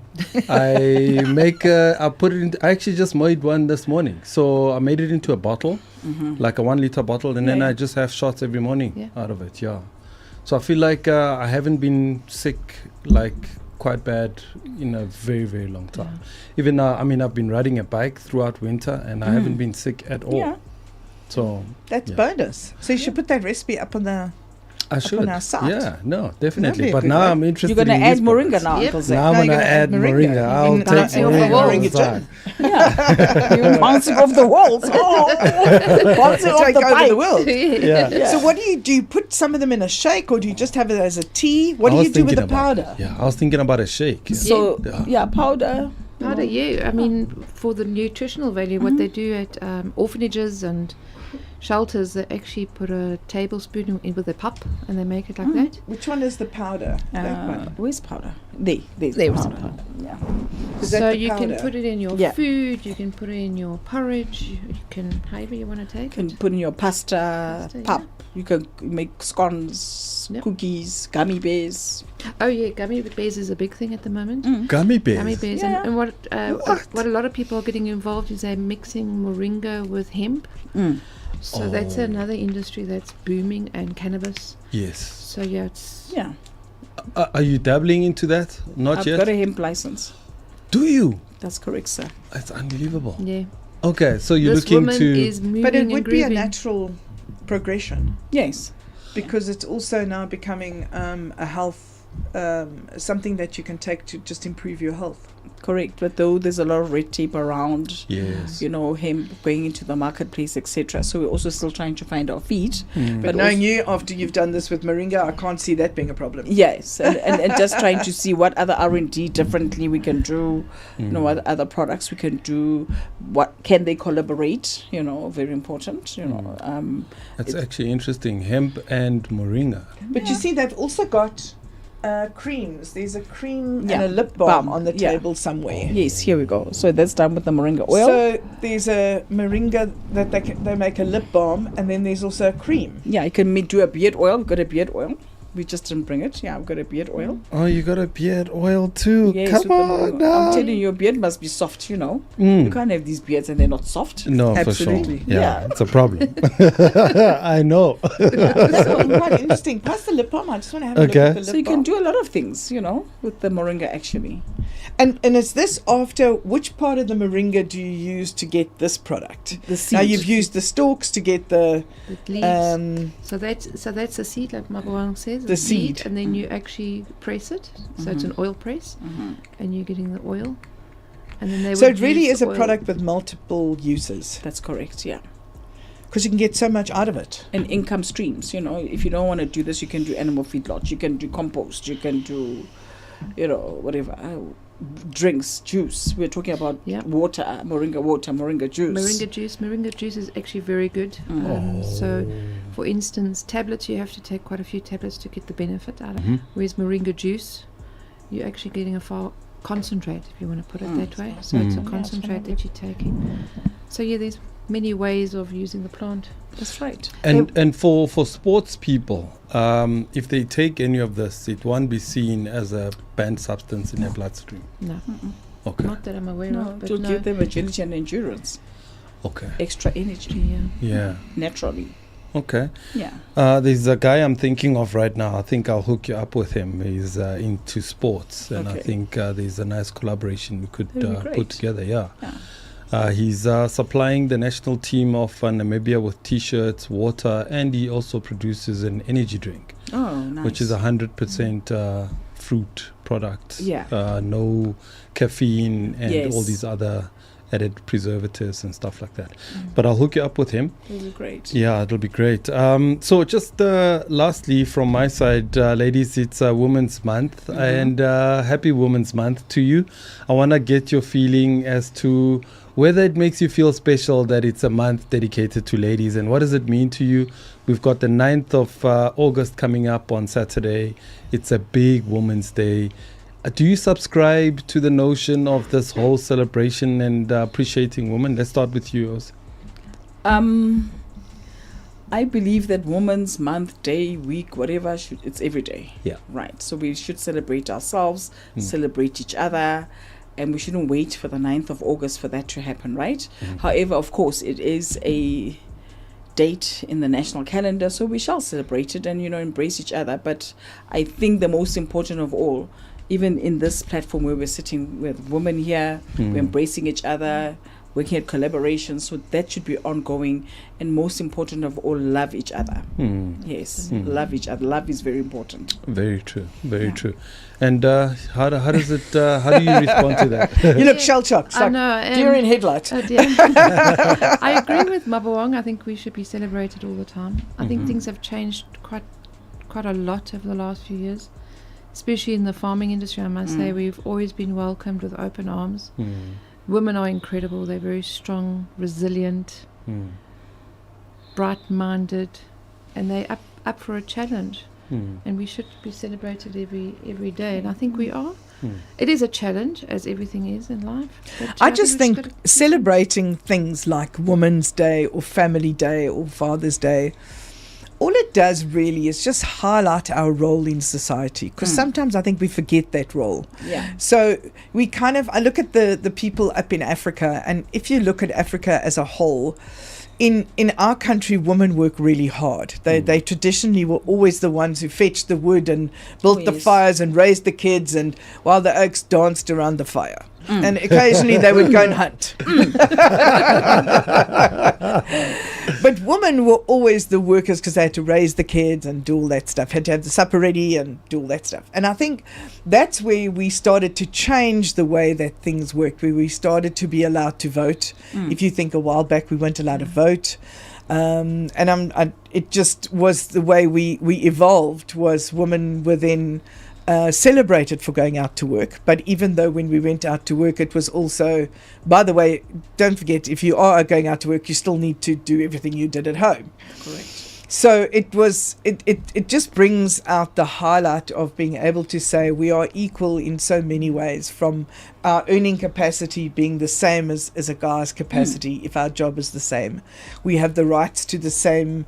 I make. I put it in. I actually just made one this morning. So I made it into a bottle, like a 1 liter bottle, and then Yeah. I just have shots every morning Yeah. out of it. Yeah. So I feel like I haven't been sick like quite bad in a very, very long time. Even now, I mean, I've been riding a bike throughout winter, and I haven't been sick at all. Yeah. So That's Yeah. bonus. So you should put that recipe up on the. I should. our site. Yeah, no, That'd definitely. be a But good now one. I'm interested. You're going to in add these moringa products. now, Yep. Uncle Zach. Now I'm Now going you're to gonna add add moringa. moringa. I'll In take bouncing off the moringa. walls. on the Moringa side. Yeah. You're bouncing off the walls. Oh. Bouncing off Take the over pipe. the world. Yeah. So what do? You put some of them in a shake, or do you just have it as a tea? What I do was you do with the thinking about- powder? Yeah, I was thinking about a shake. Yeah. So, Yeah. powder. Powder, yeah. I mean, for the nutritional value, what they do at orphanages and shelters, they actually put a tablespoon in with a pup and they make it like that. Which one is the powder? That one. Where's powder? There's There was powder. the powder. Yeah. Is that So the you powder? can put it in your Yeah. food, you can put it in your porridge, you can, however you want to take You can it. put in your pasta, Pasta, pap. You can make scones, Yep. cookies, gummy bears. Oh yeah, gummy bears is a big thing at the moment. Gummy bears. Gummy bears, Yeah. and what a lot of people are getting involved is they're mixing moringa with hemp. So that's another industry that's booming, and cannabis. Yes. So yeah, it's Yeah. Are you dabbling into that? Not I've yet. got a hemp license. Do you? That's correct, sir. That's unbelievable. yeah. Okay, so you're This looking woman to. is moving But it and would be a grooving. natural progression Yes. because it's also now becoming a health something that you can take to just improve your health. Correct. But though there's a lot of red tape around, Yes. you know, hemp going into the marketplace, etc. So we're also still trying to find our feet. But knowing you, after you've done this with Moringa, I can't see that being a problem. Yes, and just trying to see what other R&D differently we can do, you know, what other products we can do, what can they collaborate, you know, very important, you know. That's actually interesting. Hemp and moringa. But you see, they've also got creams. There's a cream Yeah. and a lip balm Balm, on the yeah. table somewhere. Yes, here we go. So that's done with the moringa oil. So there's a moringa that they make a lip balm, and then there's also a cream. Yeah, you can do a beard oil. We've got a beard oil. We just didn't bring it. Yeah, I've got a beard oil. Oh, you got a beard oil too. Yes, Come with the on moringa. now. I'm telling you, your beard must be soft, you know. You Mm. can't have these beards and they're not soft. No, Absolutely. for sure. Yeah, Yeah. it's a problem. I know. So quite interesting. Plus the lip balm. I just want to have a look Okay. at the lip So you balm. can do a lot of things, you know, with the moringa actually. And is this after which part of the moringa do you use to get this product? The seed. Now you've used the stalks to get the The leaves. So that's a seed, like Maboang says. is The seed. and then you actually press it. So it's an oil press, and you're getting the oil. And then they So would it really use is a oil. product with multiple uses, That's correct, yeah. because you can get so much out of it. And income streams, if you don't want to do this, you can do animal feedlot, you can do compost, you can do, whatever, drinks, juice. We're talking about water, moringa juice. Moringa juice is actually very good. So, for instance, tablets, you have to take quite a few tablets to get the benefit out of it. Whereas moringa juice, you're actually getting a far concentrate, if you want to put it that way. So it's a concentrate that you're taking. So there's many ways of using the plant. That's right. And for sports people, if they take any of this, it won't be seen as a banned substance in their bloodstream. No. Okay. Not that I'm aware of. But to give them agility and endurance. Okay. Extra energy. Yeah. Naturally. Okay. Yeah. There's a guy I'm thinking of right now. I think I'll hook you up with him. He's into sports, and I think there's a nice collaboration we could put together. Yeah. He's supplying the national team of Namibia with T-shirts, water, and he also produces an energy drink, which is 100% fruit product. Yeah. No caffeine and all these other added preservatives and stuff like that. But I'll hook you up with him. It'll be great. Yeah, it'll be great. So just lastly from my side, ladies, it's Women's Month, and happy Women's Month to you. I want to get your feeling as to whether it makes you feel special that it's a month dedicated to ladies, and what does it mean to you? We've got the 9th of August coming up on Saturday. It's a big Women's Day. Do you subscribe to the notion of this whole celebration and appreciating women? Let's start with you, Ose. I believe that Women's Month, day, week, whatever, it's every day. Yeah. Right. So we should celebrate ourselves, celebrate each other, and we shouldn't wait for the 9th of August for that to happen, right? However, of course, it is a date in the national calendar, so we shall celebrate it and, embrace each other. But I think the most important of all, even in this platform where we're sitting with women here, we're embracing each other, working at collaboration, so that should be ongoing. And most important of all, love each other. Yes, love each other. Love is very important. Very true, very true. And how does it? How do you respond to that? You look shell-shocked. I know. Deer in headlight. I agree with Maboang. I think we should be celebrated all the time. I think things have changed quite a lot over the last few years. Especially in the farming industry, I must say, we've always been welcomed with open arms. Women are incredible. They're very strong, resilient, bright-minded, and they're up for a challenge. And we should be celebrated every day. And I think we are. It is a challenge, as everything is in life. But I just think celebrating things like Women's Day or Family Day or Father's Day, all it does really is just highlight our role in society, because sometimes I think we forget that role. Yeah. So I look at the people up in Africa, and if you look at Africa as a whole, in our country, women work really hard. They traditionally were always the ones who fetched the wood and built the fires and raised the kids, and while the oaks danced around the fire. And occasionally they would go and hunt. But women were always the workers, because they had to raise the kids and do all that stuff, had to have the supper ready and do all that stuff. And I think that's where we started to change the way that things worked, where we started to be allowed to vote. If you think a while back, we weren't allowed to vote. It just was the way we evolved, was women were then celebrated for going out to work. But even though when we went out to work, it was also, by the way, don't forget, if you are going out to work, you still need to do everything you did at home. Correct. So it just brings out the highlight of being able to say we are equal in so many ways, from our earning capacity being the same as a guy's capacity. If our job is the same, we have the rights to the same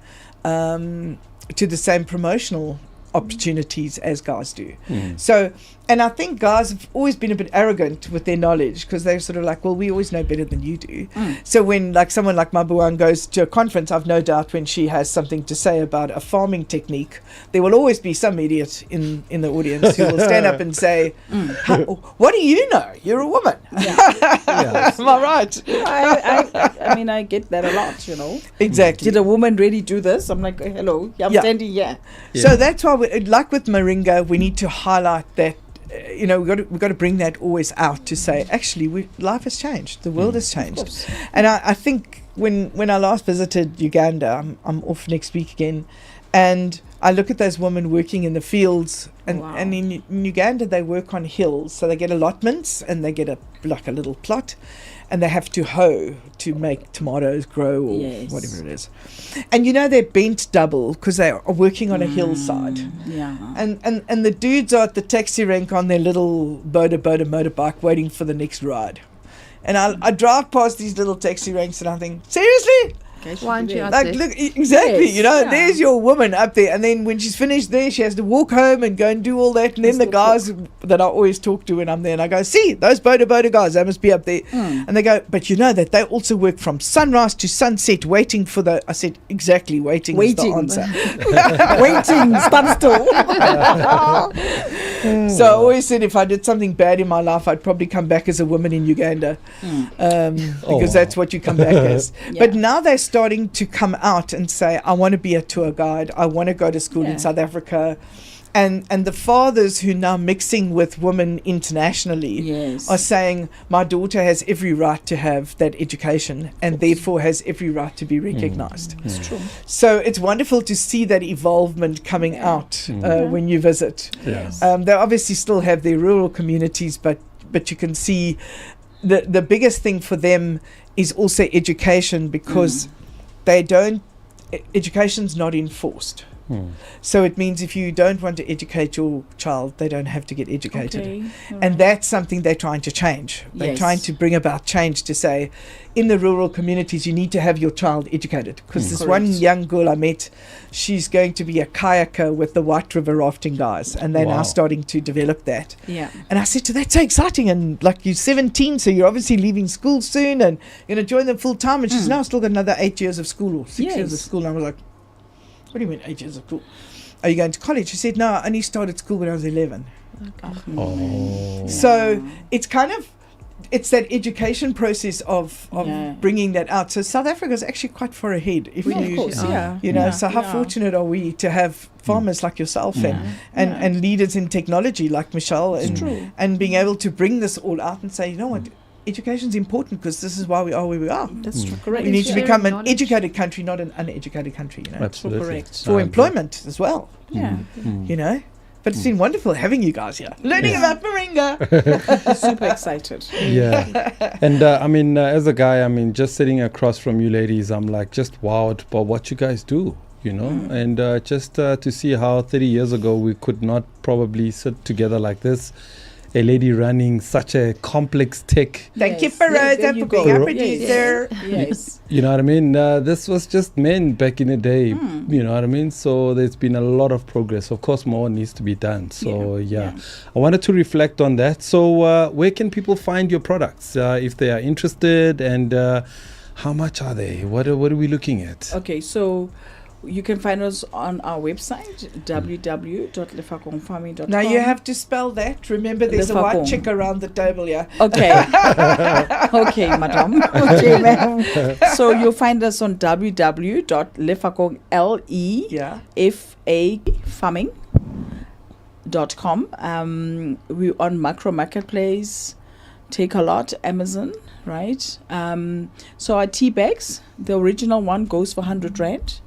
promotional opportunities as guys do. So, and I think guys have always been a bit arrogant with their knowledge, because they're sort of like, well, we always know better than you do. So when someone like Maboang goes to a conference, I've no doubt when she has something to say about a farming technique, there will always be some idiot in the audience who will stand up and say, what do you know? You're a woman. Am I right? I mean, I get that a lot, Exactly. Did a woman really do this? I'm like, hello, I'm standing here. So that's why like with Moringa, we need to highlight that. We've got to bring that always out to say, actually, life has changed. The world has changed. And I think when I last visited Uganda, I'm off next week again, and I look at those women working in the fields, and in Uganda they work on hills, so they get allotments and they get a little plot, and they have to hoe to make tomatoes grow or whatever it is. And they're bent double because they are working on a hillside. Yeah. And the dudes are at the taxi rank on their little boda motorbike waiting for the next ride. And I drive past these little taxi ranks and I think, seriously? Why aren't you out Like, there? look, exactly, Yes, there's your woman up there. And then when she's finished there, she has to walk home and go and do all that. And then the guys that I always talk to when I'm there, and I go, see, those boda guys, they must be up there. And they go, but that they also work from sunrise to sunset waiting for I said, exactly, waiting is the answer. Waiting, stand still. So I always said if I did something bad in my life, I'd probably come back as a woman in Uganda, because that's what you come back as. But now they're starting to come out and say, I want to be a tour guide. I want to go to school in South Africa. And the fathers who are now mixing with women internationally are saying, my daughter has every right to have that education and therefore has every right to be recognized. It's true. So it's wonderful to see that evolvement coming out when you visit. Yes. They obviously still have their rural communities, but you can see the biggest thing for them is also education, because education's not enforced. So it means if you don't want to educate your child, they don't have to get educated. Okay. And that's something they're trying to change. They're trying to bring about change to say, in the rural communities, you need to have your child educated. Because this one young girl I met, she's going to be a kayaker with the White River rafting guys. And they're now starting to develop that. Yeah. And I said to her, that's so exciting. And like, you're 17, so you're obviously leaving school soon and you're going to join them full time. And she's now still got another 8 years of school or 6 years of school. And I was like, what do you mean 8 years of school? Are you going to college? She said, no, I only started school when I was 11. Okay. So it's kind of, it's that education process of bringing that out. So South Africa is actually quite far ahead. If so how fortunate are we to have farmers like yourself and leaders in technology like Michelle and being able to bring this all out and say, you know what, education is important because this is why we are where we are. That's true. Correct. We need to become an educated country, not an uneducated country. Absolutely. Correct. For employment as well. Yeah. But it's been wonderful having you guys here, learning about Moringa. Super excited. Yeah. And as a guy, just sitting across from you ladies, I'm like just wowed by what you guys do. And just to see how 30 years ago we could not probably sit together like this. A lady running such a complex tech. Thank you, Rosa, for being our producer. Yes. You know what I mean? This was just men back in the day. You know what I mean? So there's been a lot of progress. Of course, more needs to be done. So I wanted to reflect on that. So where can people find your products if they are interested, and how much are they? What are we looking at? Okay, so you can find us on our website, www.lefakongfarming.com. Now you have to spell that. Remember, there's a white chick around the table, yeah. Okay. Okay, madam. Okay, ma'am. So you'll find us on www.lefakong, farming.com. We're on Macro Marketplace, Take a Lot, Amazon, right? So our tea bags, the original one goes for 100 Rand.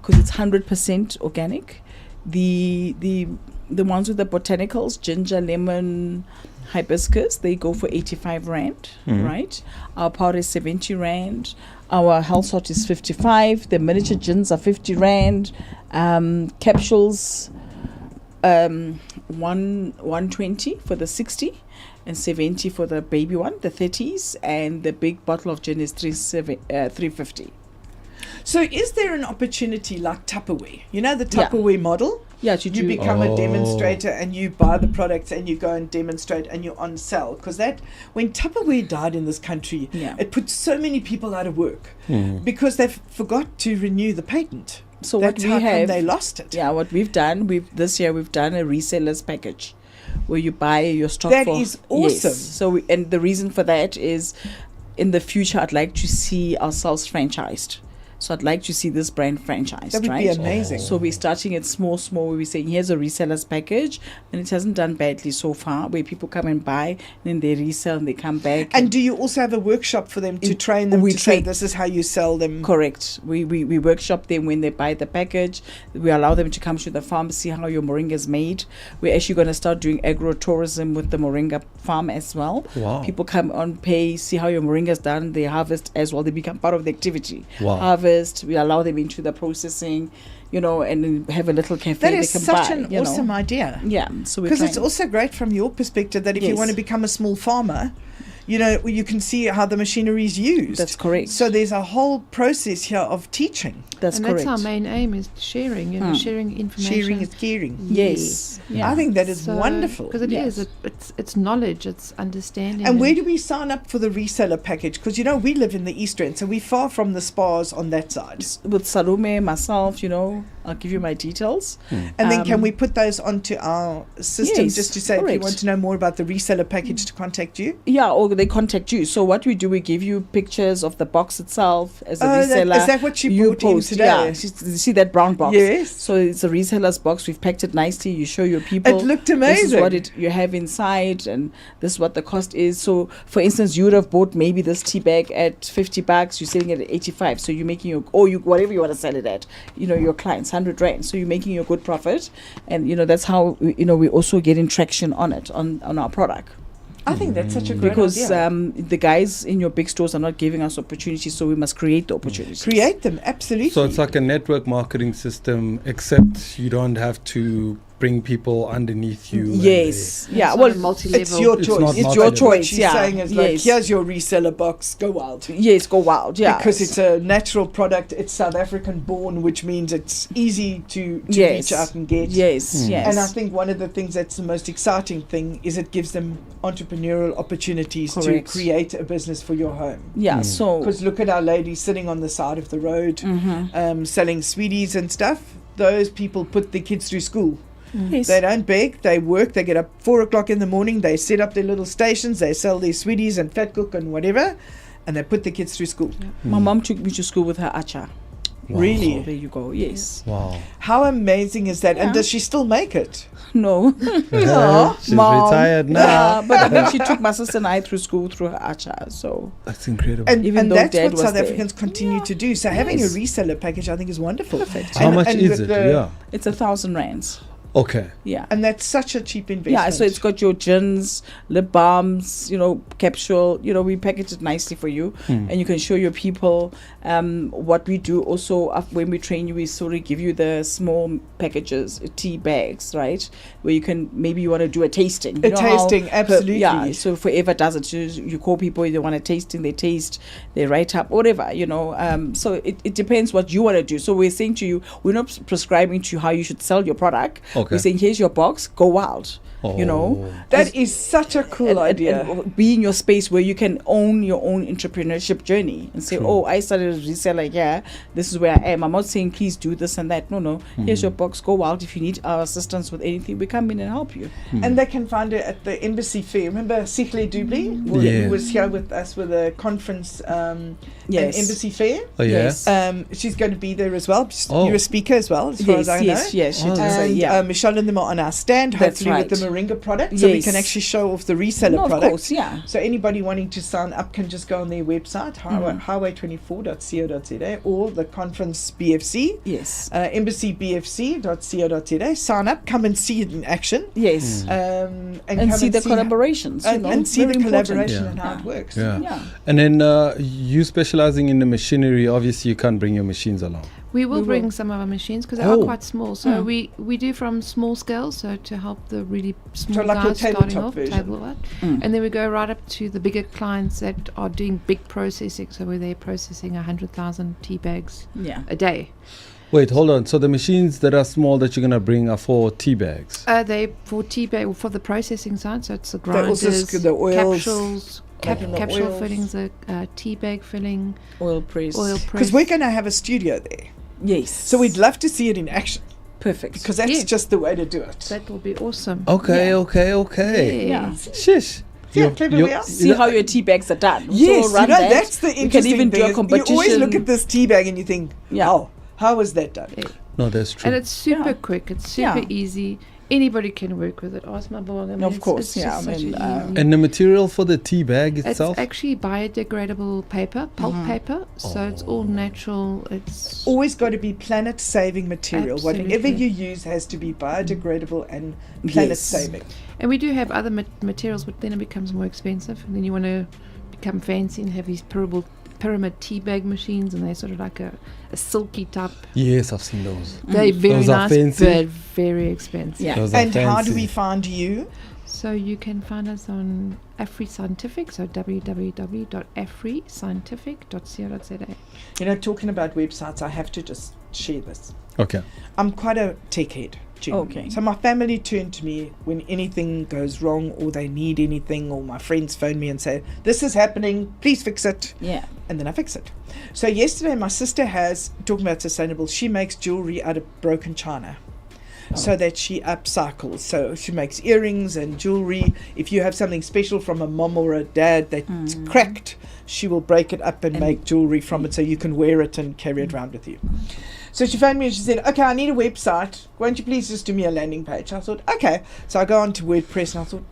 Because it's 100% organic. The ones with the botanicals, ginger, lemon, hibiscus, they go for 85 Rand, right? Our powder is 70 Rand. Our health salt is 55. The miniature gins are 50 Rand. Capsules, 120 for the 60 and 70 for the baby one, the 30s. And the big bottle of gin is 350. So is there an opportunity like Tupperware? You know the Tupperware model? Yeah, you become a demonstrator and you buy the products and you go and demonstrate and you're on sale. Because when Tupperware died in this country, it put so many people out of work because they forgot to renew the patent. So that's what we have, they lost it. Yeah, what we've done, this year we've done a resellers package where you buy your stock. That is awesome. Yes. So and the reason for that is in the future I'd like to see ourselves franchised. So I'd like to see this brand franchised. That would right? be amazing. So we're starting it small. We're saying here's a reseller's package, and it hasn't done badly so far. Where people come and buy, and then they resell and they come back. And do you also have a workshop for them to train them to say this is how you sell them? Correct. We workshop them when they buy the package. We allow them to come to the farm, see how your moringa is made. We're actually going to start doing agro-tourism with the moringa farm as well. Wow. People come on, pay, see how your moringa is done. They harvest as well. They become part of the activity. Wow. Harvest. We allow them into the processing, and then have a little cafe. That is they can such buy, an awesome idea. Yeah. So Because it's also great from your perspective that if you want to become a small farmer, you can see how the machinery is used. That's correct. So there's a whole process here of teaching. That's and correct. That's our main aim, is sharing, sharing information. Sharing is caring. Yes. Yeah. I think that is wonderful. Because it's knowledge, it's understanding. And where do we sign up for the reseller package? Because, we live in the East End, so we're far from the spas on that side. With Salome, myself, I'll give you my details. And then can we put those onto our system just to say if you want to know more about the reseller package to contact you? Yeah, or they contact you. So what we do, we give you pictures of the box itself as a reseller. Is that what you brought in today? Yeah, you see that brown box? Yes. So it's a reseller's box. We've packed it nicely. You show your people. It looked amazing. This is what you have inside, and this is what the cost is. So, for instance, you would have bought maybe this tea bag at $50. You're selling it at 85. So you're making whatever you want to sell it at. Your clients 100 rand. So you're making your good profit, and that's how we also getting traction on it on our product. I think that's such a great because idea. The guys in your big stores are not giving us opportunities, so we must create the opportunities. Create them, absolutely. So it's like a network marketing system, except you don't have to bring people underneath you. Yes. Yeah. It's Well, not multi-level. it's your It's choice. not It's your multi-level. choice. What she's Yeah. saying is here's your reseller box, go wild. Yes, go wild. Yeah. Because it's a natural product, it's South African born, which means it's easy to reach out and get. Yes. Yes. And I think one of the things that's the most exciting thing is it gives them entrepreneurial opportunities to create a business for your home. Yeah. So. Because look at our lady sitting on the side of the road, selling sweeties and stuff. Those people put their kids through school. Yes. They don't beg, they work, they get up 4 o'clock in the morning, they set up their little stations, they sell their sweeties and fat cook and whatever, and they put the kids through school. Yeah. My mom took me to school with her acha. Wow. Really? So there you go. Yes. Wow. How amazing is that? And does she still make it? No. She's retired now. But she took my sister and I through school through her acha. So That's incredible. And, Even and though that's Dad what was South there. Africans continue to do. So having a reseller package, I think, is wonderful. Perfect. How much and is with it? the- it's 1,000 rands. Okay. Yeah. And that's such a cheap investment. Yeah, so it's got your gins, lip balms, capsule. We package it nicely for you, and you can show your people what we do. Also, when we train you, we sort of give you the small packages, tea bags, right? Where you want to do a tasting. Absolutely. Yeah. So Forever does it. You call people, they want a tasting, they taste, they write up, whatever. So it depends what you want to do. So we're saying to you, we're not prescribing to you how you should sell your product. Okay. We're saying, here's your box, go wild. That is such a cool idea. And be in your space where you can own your own entrepreneurship journey and say, I started as a reseller here. This is where I am. I'm not saying please do this and that. No. Here's your box. Go wild. If you need our assistance with anything, we come in and help you. And they can find it at the Embassy Fair. Remember Sihle Dubli? Yeah. Who was here with us with a conference Yes. at Embassy Fair. Oh, yeah. Yes. She's going to be there as well. Oh. You're a speaker as well, as far as I know. Yes, she Oh, does. And Yeah. Michelle and them are on our stand, That's hopefully right. with the Moringa product, so we Yes. can actually show off the reseller No, of product. course, yeah. So anybody wanting to sign up can just go on their website, highway24.co.za, or the conference BFC, Yes. embassybfc.co.za. Sign up, come and see it in action. Yes. And And come see the see collaborations. and see the Very important. collaboration Yeah. and how it works. Yeah. Yeah. And then you specializing in the machinery, obviously you can't bring your machines along. We will We bring will. some of our machines because they Oh. are quite small. So we do from small scale, so to help the really small like a guys starting tabletop off, version. tabletop. And then we go right up to the bigger clients that are doing big processing, so where they're processing 100,000 tea bags Yeah. a day. Wait, hold on. So the machines that are small that you're going to bring are for tea bags? They for tea bag for the processing side, so it's the They also grinders, the oils, capsules, making the capsule oils. fillings, tea bag filling, Oil press. oil press. Because we're going to have a studio there. Yes. So we'd love to see it in action, perfect. because that's Yeah. just the way to do it. That will be awesome. Okay, Yeah. okay. Yeah. Shish. See how clever we are? See how your tea bags are done. Yes, so run you know, that. that's the You can interesting even thing. do a is competition. You always look at this tea bag and you think, how was that done? No, that's true. And it's super quick. It's super Yeah. easy. Anybody can work with it. Ask Maboang. I mean, Of course, it's yeah, just I such mean, a easy- And the material for the tea bag itself? It's actually biodegradable paper, pulp paper. So it's all natural. It's Always got to be planet-saving material. Whatever Absolutely. you use has to be biodegradable and planet-saving. And we do have other materials, but then it becomes more expensive. And then you want to become fancy and have these pyramid tea bag machines, and they're sort of like a silky type. Yes, I've seen those. They're very Those are nice, fancy. but very expensive. Yeah. Those are And how do fancy. we find you? So you can find us on AfriScientific, so www.afriscientific.co.za. You know, talking about websites, I have to just share this. Okay. I'm quite a tech head. genuinely. Okay. So my family turn to me when anything goes wrong or they need anything, or my friends phone me and say, this is happening, please fix it. Yeah. And then I fix it. So yesterday my sister has, talking about sustainable, she makes jewelry out of broken china. So that she upcycles. So she makes earrings and jewelry. If you have something special from a mom or a dad that's cracked, she will break it up and make jewelry from it so you can wear it and carry it around with you. So she phoned me and she said, okay, I need a website. Won't you please just do me a landing page? I thought, okay. So I go on to WordPress and I thought,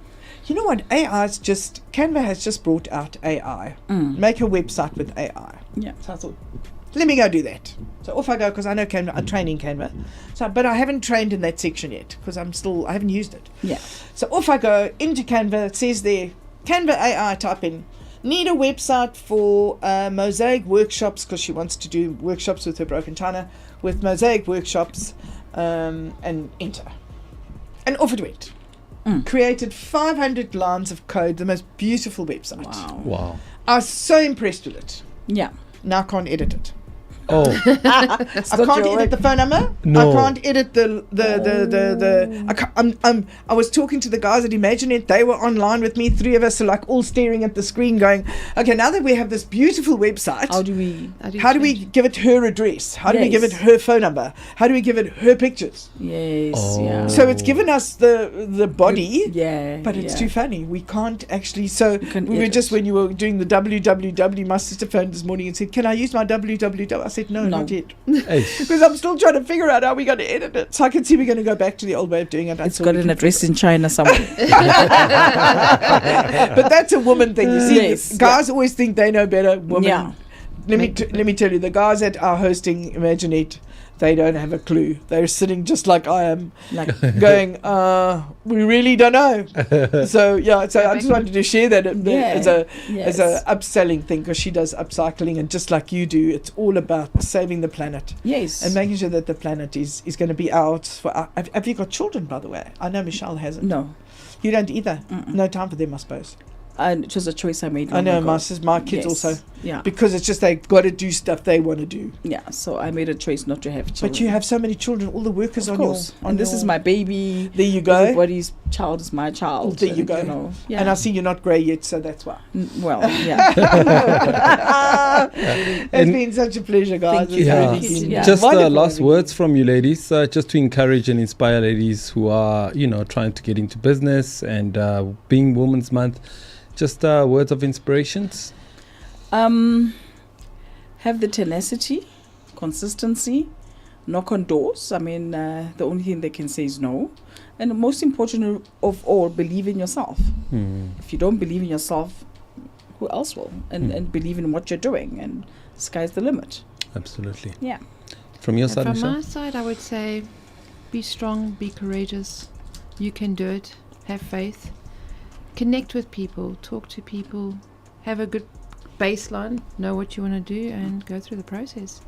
you know what? Canva has just brought out AI. Make a website with AI. Yeah. So I thought, let me go do that. So off I go, because I know Canva, I train in Canva. So, but I haven't trained in that section yet because I haven't used it. Yeah. So off I go into Canva. It says there, Canva AI, type in, need a website for mosaic workshops, because she wants to do workshops with her broken china, with mosaic workshops, and enter. And off it went. Created 500 lines of code, the most beautiful website. Wow. I was so impressed with it. Yeah. Now I can't edit it. Oh, I can't edit the phone number. No. I can't edit the I was talking to the guys at ImagineIt. They were online with me. 3 of us are like all staring at the screen going, okay, now that we have this beautiful website, How do we? how do we give it her address? How do we give it Yes. her phone number? How do we give it her pictures? Yes. Oh. Yeah. So it's given us the body, Yeah. but it's yeah. too funny. We can't actually. So can't we were edit. just, when you were doing the www, my sister phoned this morning and said, can I use my www? I said, no, not yet. hey. Because I'm still trying to figure out how we're going to edit it. So I can see we're going to go back to the old way of doing it. It's until got we an can address fix in China somewhere. it. But that's a woman thing. You see, Yes, guys always think they know better. Women. Yeah. Let me tell you, the guys that are hosting ImagineIt, they don't have a clue. They're sitting just like I am, Like, going, we really don't know. So I just wanted to share that as a upselling thing, because she does upcycling, and just like you do, it's all about saving the planet yes. and making sure that the planet is going to be ours for. Have you got children, by the way? I know Michelle hasn't. No. You don't either. No time for them, I suppose. And it was a choice I made. I know long ago. my kids Yes. also, Yeah. because it's just they've got to do stuff they want to do. Yeah. So I made a choice not to have children. But you have so many children, all the workers Of on course. your. And this is my baby. There you go. Everybody's child is my child. There you and, go. know, yeah. And I see you're not grey yet, so that's why. Well, yeah. It's been such a pleasure, guys. Thank you. Yeah. Thank you. Yeah. Just Wonderful last having words from you ladies, just to encourage and inspire ladies who are, trying to get into business and being Women's Month. Just words of inspirations. Have the tenacity, consistency, knock on doors. I mean, the only thing they can say is no. And most important of all, believe in yourself. If you don't believe in yourself, who else will? And believe in what you're doing, and sky's the limit. Absolutely. Yeah. From your And side, from Michelle? my side, I would say, be strong, be courageous. You can do it. Have faith. Connect with people. Talk to people. Have a good baseline. Know what you want to do, and go through the process.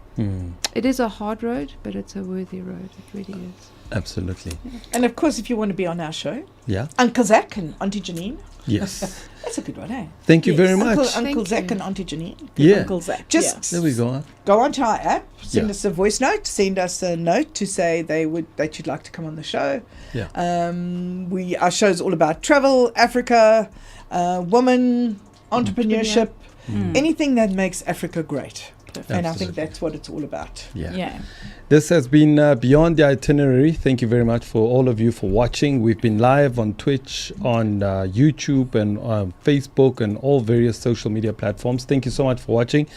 It is a hard road, but it's a worthy road. It really is. Absolutely. And of course, if you want to be on our show, Yeah. Uncle Zach and Auntie Janine. Yes. That's a good one, eh? Thank you Yes. very much. Uncle Thank Zach you. and Auntie Janine. Yeah. Uncle Zach. Just There we go. go onto our app, send Yeah. us a voice note, send us a note to say that you'd like to come on the show. Yeah. Our show's all about travel, Africa, women, entrepreneurship, anything that makes Africa great. And I think that's what it's all about. Yeah. This has been Beyond the Itinerary. Thank you very much for all of you for watching. We've been live on Twitch, on YouTube, and Facebook, and all various social media platforms. Thank you so much for watching.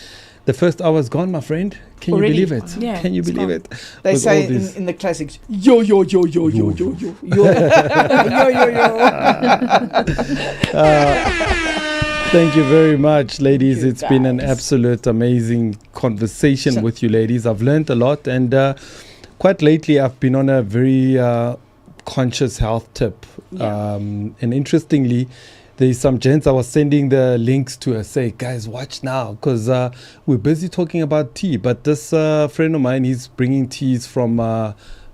The first hour's gone, my friend. Can Already? you believe it? Yeah, Can you it's believe gone. it? They With say all these- in the classics, yo, yo, yo, yo, yo, yo, yo, yo, yo, yo. Thank you very much, ladies. you, It's been an guys. absolute amazing conversation with you, ladies. I've learned a lot, and quite lately I've been on a very conscious health tip. And interestingly, there's some gents I was sending the links to. I say, guys, watch now, because we're busy talking about tea. But this friend of mine, he's bringing teas from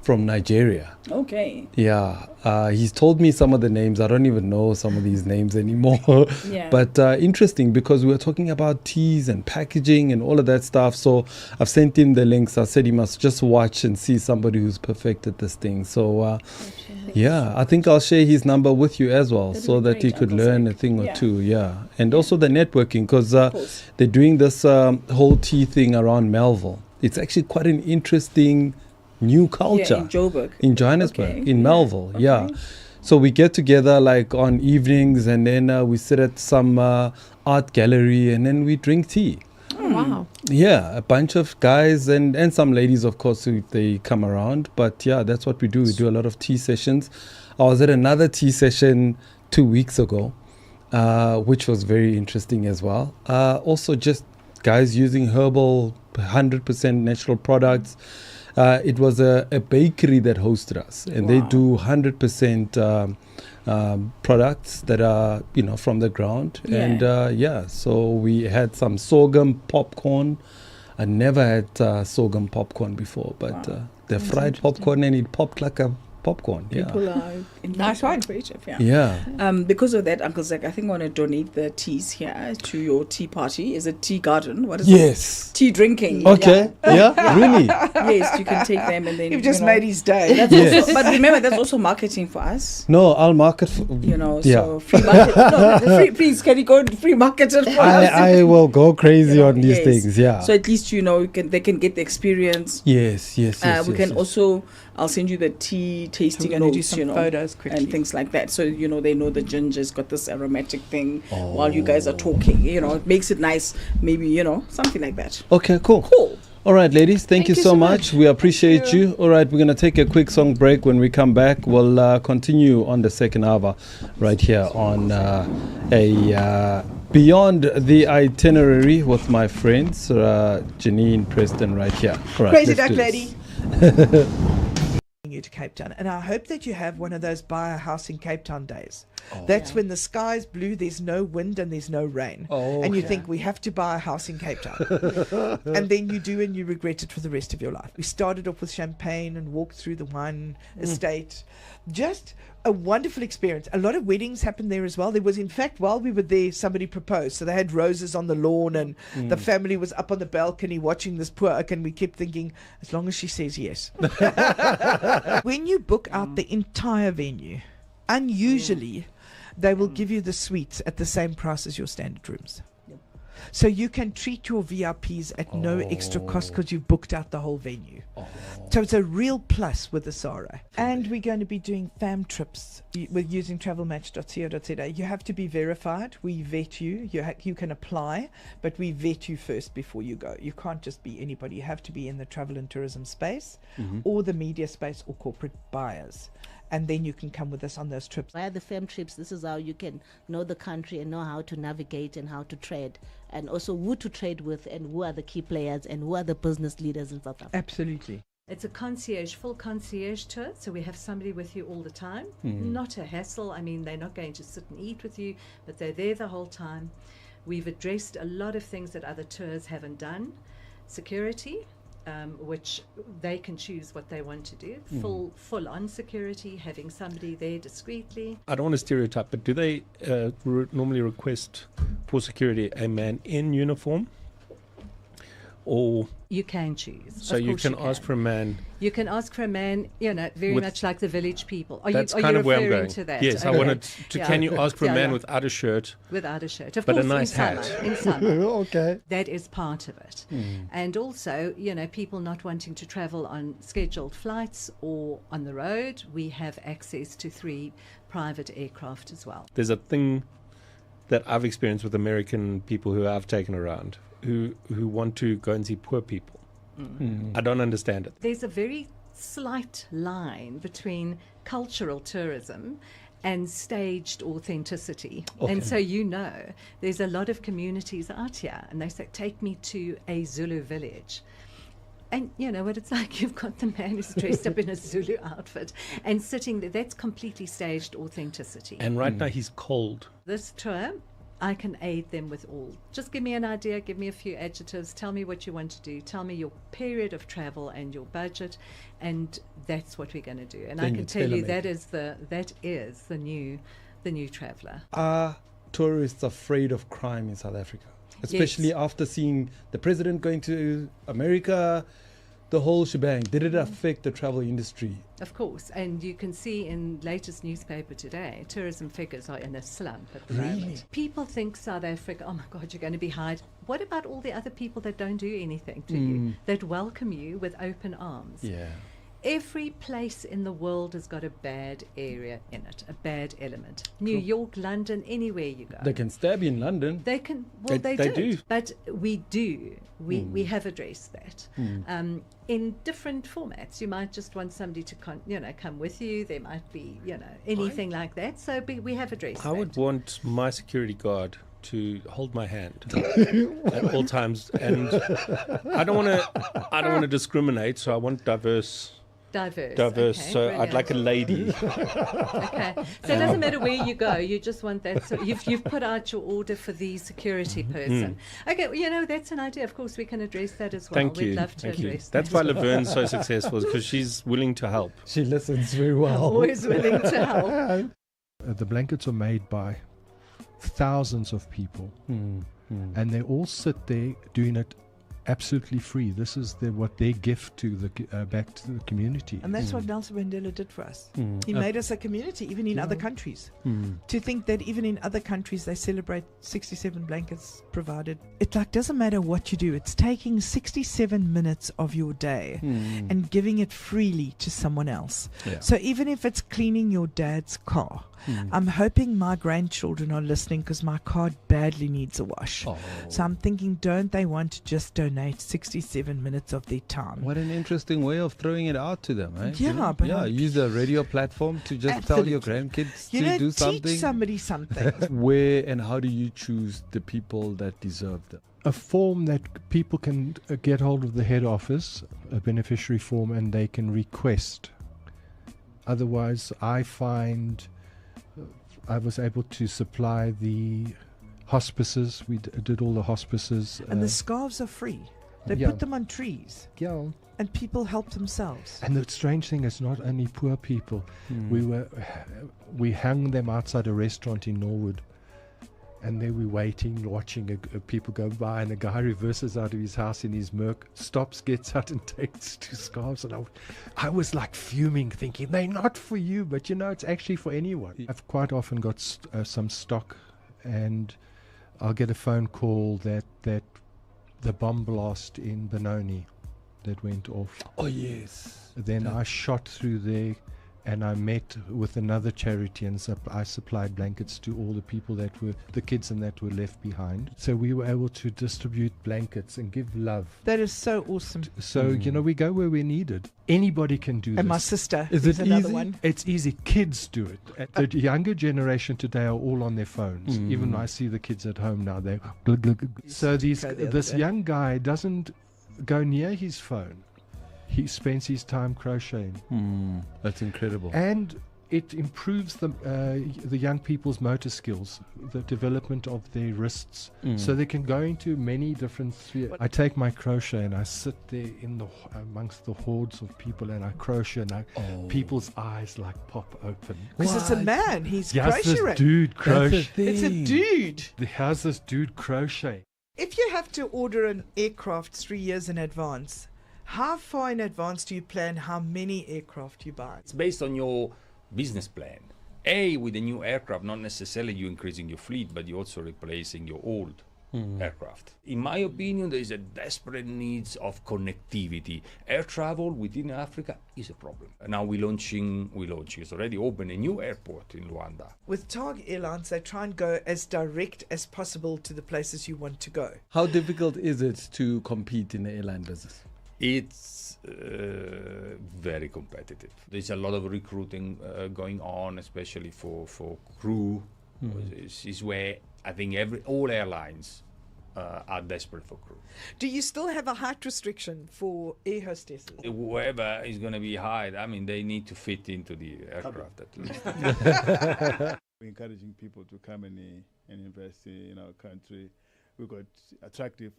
Nigeria. Okay. Yeah, he's told me some of the names. I don't even know some of these names anymore. Yeah. But interesting, because we were talking about teas and packaging and all of that stuff. So I've sent him the links. I said he must just watch and see somebody who's perfected this thing. So yeah, I think I'll share his number with you as well, That'd so be that great, you could Uncle learn Zach. a thing or Yeah. two. Yeah, and also the networking, because course. they're doing this whole tea thing around Melville. It's actually quite an interesting new culture. Yeah, in Joburg. In Johannesburg, Okay. in Yeah. Melville, yeah. Okay. So we get together like on evenings, and then we sit at some art gallery, and then we drink tea. Oh, wow. Yeah, a bunch of guys and some ladies, of course, if they come around. But yeah, that's what we do. We do a lot of tea sessions. I was at another tea session 2 weeks ago, which was very interesting as well. Also, just guys using herbal, 100% natural products. It was a bakery that hosted us, and they Wow. do 100% products that are, from the ground. Yeah. And so we had some sorghum popcorn. I never had sorghum popcorn before, but Wow. they That's fried interesting. popcorn, and it popped like a popcorn. Yeah. People are Nice one. creative. Yeah. Yeah. Because of that, Uncle Zach, I think I want to donate the teas here to your tea party. Is it tea garden? What is it? Yes. Tea drinking. Okay. Yeah. Really? Yes, you can take them and then You've just made his day. That's Yes. also, but remember, that's also marketing for us. No, I'll market. Yeah. So free market. No, free, please, can you go and free market it for us? I will go crazy on these Yes. things. Yeah. So at least they can get the experience. Yes. We yes, can yes. also, I'll send you the tea tasting We're going to do notes, some photos quickly. and things like that. So they know the ginger's got this aromatic thing while you guys are talking. It makes it nice. Maybe something like that. Okay, cool. Cool. All right, ladies, thank you you so so much. much. We appreciate you. All right, we're going to take a quick song break. When we come back, we'll continue on the second hour right here on a Beyond the Itinerary with my friends, Janine, Preston, right here. All right, Crazy let's duck do lady. this. You to Cape Town, and I hope that you have one of those buy a house in Cape Town days. That's when the sky's blue, there's no wind and there's no rain, and you think we have to buy a house in Cape Town, and then you do, and you regret it for the rest of your life. We started off with champagne and walked through the wine estate. Just a wonderful experience. A lot of weddings happened there as well. There was, in fact, while we were there, somebody proposed, so they had roses on the lawn, and the family was up on the balcony watching this poor oak, and we kept thinking, as long as she says yes. When you book out the entire venue, unusually they will give you the suites at the same price as your standard rooms. So you can treat your VIPs at no extra cost because you've booked out the whole venue. So it's a real plus with the Sara. And we're going to be doing fam trips with using travelmatch.co.za. You have to be verified. We vet you. You can apply, but we vet you first before you go. You can't just be anybody. You have to be in the travel and tourism space or the media space or corporate buyers. And then you can come with us on those trips. Via the fam trips, this is how you can know the country and know how to navigate and how to trade, and also who to trade with and who are the key players and who are the business leaders in South Africa. Absolutely. It's a full concierge tour, so we have somebody with you all the time. Not a hassle. I mean, they're not going to sit and eat with you, but they're there the whole time. We've addressed a lot of things that other tours haven't done. Security, which they can choose what they want to do. Full on security, having somebody there discreetly. I don't want to stereotype, but do they normally request for security a man in uniform Or You can choose. so Of you course can ask for a man. You can ask for a man, very With- much like the village people. That's are kind you of where I'm referring going. to that? Yes, I Okay. wanted to. Yeah. Can you ask for a Yeah, man yeah. without a shirt? Without a shirt, of But a course, nice in summer, hat. in summer. Okay. That is part of it. And also, people not wanting to travel on scheduled flights or on the road, we have access to 3 private aircraft as well. There's a thing that I've experienced with American people who I've taken around who want to go and see poor people. I don't understand it. There's a very slight line between cultural tourism and staged authenticity. Okay. And so, there's a lot of communities out here, and they say, take me to a Zulu village. And you know what it's like? You've got the man who's dressed up in a Zulu outfit and sitting there. That's completely staged authenticity. And right now he's cold. This tour, I can aid them with all. Just give me an idea, give me a few adjectives, tell me what you want to do, tell me your period of travel and your budget, and that's what we're going to do. And Then I you can tell you tailor-make. that is the new traveller. Are tourists afraid of crime in South Africa? Especially after seeing the president going to America, the whole shebang. Did it affect the travel industry? Of course, and you can see in latest newspaper today, tourism figures are in a slump at the Really? moment. People think South Africa, oh my God, you're going to be hide. What about all the other people that don't do anything to you, that welcome you with open arms? Yeah. Every place in the world has got a bad area in it, a bad element. New York, London, anywhere you go. They can stab you in London. They can, well, They they do. do. But we do. We have addressed that in different formats. You might just want somebody to come with you. There might be anything like that. So we have addressed I that. would want my security guard to hold my hand at all times, and I don't want to discriminate. So I want diverse. Diverse. Okay, so brilliant. I'd like a lady. Okay, so it doesn't matter where you go. You just want that. So you've put out your order for the security person. Okay, well, that's an idea. Of course, we can address that as well. Thank We'd you. love to Thank you. address That's that. why Laverne's so successful, because she's willing to help. She listens very well. Always willing to help. The blankets are made by thousands of people, and they all sit there doing it absolutely free. This is what their gift to the back to the community. And that's what Nelson Mandela did for us. He made us a community, even in other countries. To think that even in other countries they celebrate 67 blankets provided. It doesn't matter what you do. It's taking 67 minutes of your day and giving it freely to someone else. Yeah. So even if it's cleaning your dad's car, I'm hoping my grandchildren are listening because my car badly needs a wash. Oh. So I'm thinking, don't they want to just donate 67 minutes of their time? What an interesting way of throwing it out to them, eh? Yeah, but use a radio platform to just tell your grandkids to do teach something. somebody something. Where and how do you choose the people that deserve them? A form that people can get hold of the head office, a beneficiary form, and they can request. Otherwise, I find I was able to supply the hospices. We did all the hospices. And the scarves are free. They Yeah. put them on trees, yeah. and people help themselves. And the strange thing is, not only poor people. We hung them outside a restaurant in Norwood, and there we waiting, watching people go by, and a guy reverses out of his house in his Merc, stops, gets out, and takes 2 scarves. And I was like fuming, thinking they're not for you, but it's actually for anyone. I've quite often got some stock, and I'll get a phone call that the bomb blast in Benoni that went off. Oh, yes. Then I shot through there, and I met with another charity, and I supplied blankets to all the people the kids that were left behind. So we were able to distribute blankets and give love. That is so awesome. So, we go where we're needed. Anybody can do And my this. sister Is is it another easy? one. It's easy. Kids do it. The younger generation today are all on their phones. Even I see the kids at home now. They glug, glug, glug. So this young guy doesn't go near his phone. He spends his time crocheting. That's incredible. And it improves the young people's motor skills, the development of their wrists, so they can go into many different spheres. I take my crochet and I sit there amongst the hordes of people, and I crochet, and people's eyes pop open. Because it's a man. He's Yes, this crocheting. dude crochet. It's a dude. How's this dude crochet? If you have to order an aircraft 3 years in advance, how far in advance do you plan how many aircraft you buy? It's based on your business plan. With a new aircraft, not necessarily you increasing your fleet, but you're also replacing your old aircraft. In my opinion, there is a desperate needs of connectivity. Air travel within Africa is a problem. Now we're launching, it's already open a new airport in Luanda. With Targ Airlines, they try and go as direct as possible to the places you want to go. How difficult is it to compete in the airline business? It's very competitive. There's a lot of recruiting going on, especially for crew. Is where I think all airlines are desperate for crew. Do you still have a height restriction for air hostesses? Whoever is going to be hired, I mean, they need to fit into the aircraft at least. We're encouraging people to come and invest in our country. We've got attractive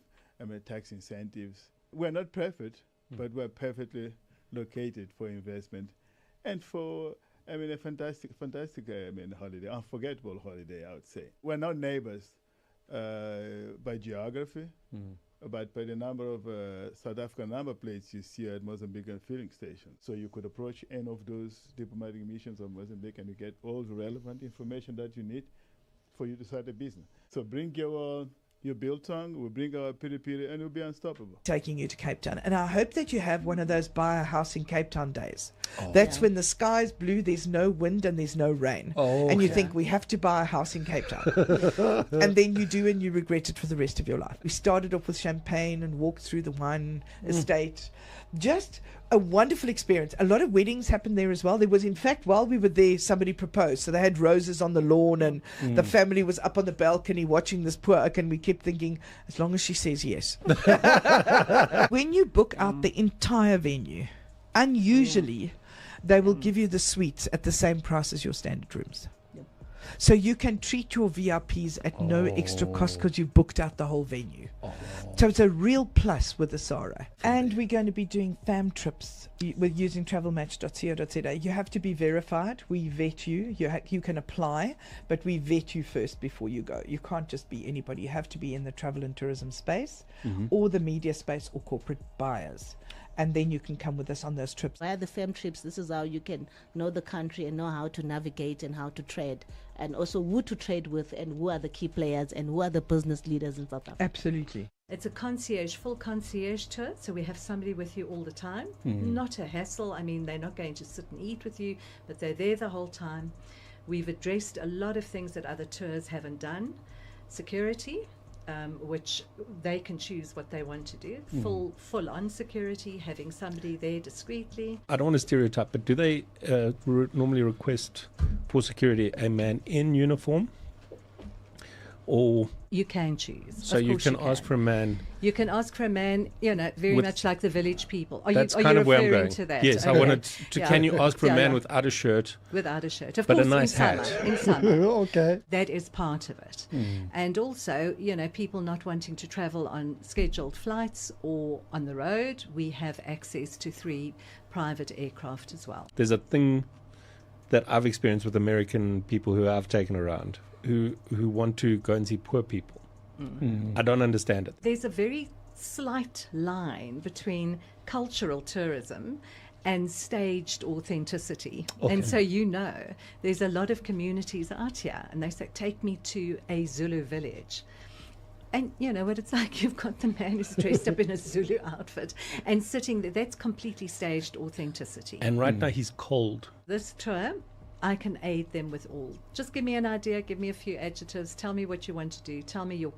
tax incentives. We're not perfect, but we're perfectly located for investment and for a fantastic holiday, unforgettable holiday, I would say. We're not neighbors by geography, but by the number of South African number plates you see at Mozambican filling stations. So you could approach any of those diplomatic missions of Mozambique and you get all the relevant information that you need for you to start a business. So bring your biltong, we'll bring our piri-piri, and we'll be unstoppable. Taking you to Cape Town. And I hope that you have one of those buy a house in Cape Town days. That's when the sky's blue, there's no wind and there's no rain. And you think, we have to buy a house in Cape Town. And then you do, and you regret it for the rest of your life. We started off with champagne and walked through the wine estate. Just a wonderful experience. A lot of weddings happened there as well. There was, in fact, while we were there, somebody proposed. So they had roses on the lawn and the family was up on the balcony watching this poor oak, and we kept thinking, as long as she says yes. When you book out the entire venue, unusually, they will give you the suites at the same price as your standard rooms. So you can treat your VIPs at no extra cost because you've booked out the whole venue. So it's a real plus with the Sara. And we're going to be doing fam trips with using travelmatch.co.za. You have to be verified. We vet you. You can apply, but we vet you first before you go. You can't just be anybody. You have to be in the travel and tourism space or the media space or corporate buyers. And then you can come with us on those trips. Via the FEM trips, this is how you can know the country and know how to navigate and how to trade, and also who to trade with and who are the key players and who are the business leaders in South Africa. Absolutely. It's a full concierge tour, so we have somebody with you all the time. Not a hassle. I mean, they're not going to sit and eat with you, but they're there the whole time. We've addressed a lot of things that other tours haven't done. Security, which they can choose what they want to do. Full on security, having somebody there discreetly. I don't want to stereotype, but do they normally request for security a man in uniform? Or you can choose. So you can ask for a man. You can ask for a man, very much like the village people. Are that's you kind of where I'm going. To that? Yes, okay. I wanted to. Yeah. Can you ask for a man without a shirt? Without a shirt, of but course, a nice hat. In summer. Okay. That is part of it. And also, people not wanting to travel on scheduled flights or on the road, we have access to 3 private aircraft as well. There's a thing that I've experienced with American people who I've taken around who want to go and see poor people. I don't understand it. There's a very slight line between cultural tourism and staged authenticity. Okay. And so there's a lot of communities out here and they say, take me to a Zulu village. And you know what it's like, you've got the man who's dressed up in a Zulu outfit and sitting there. That's completely staged authenticity. And right now he's cold. This tour, I can aid them with all. Just give me an idea, give me a few adjectives, tell me what you want to do, tell me your...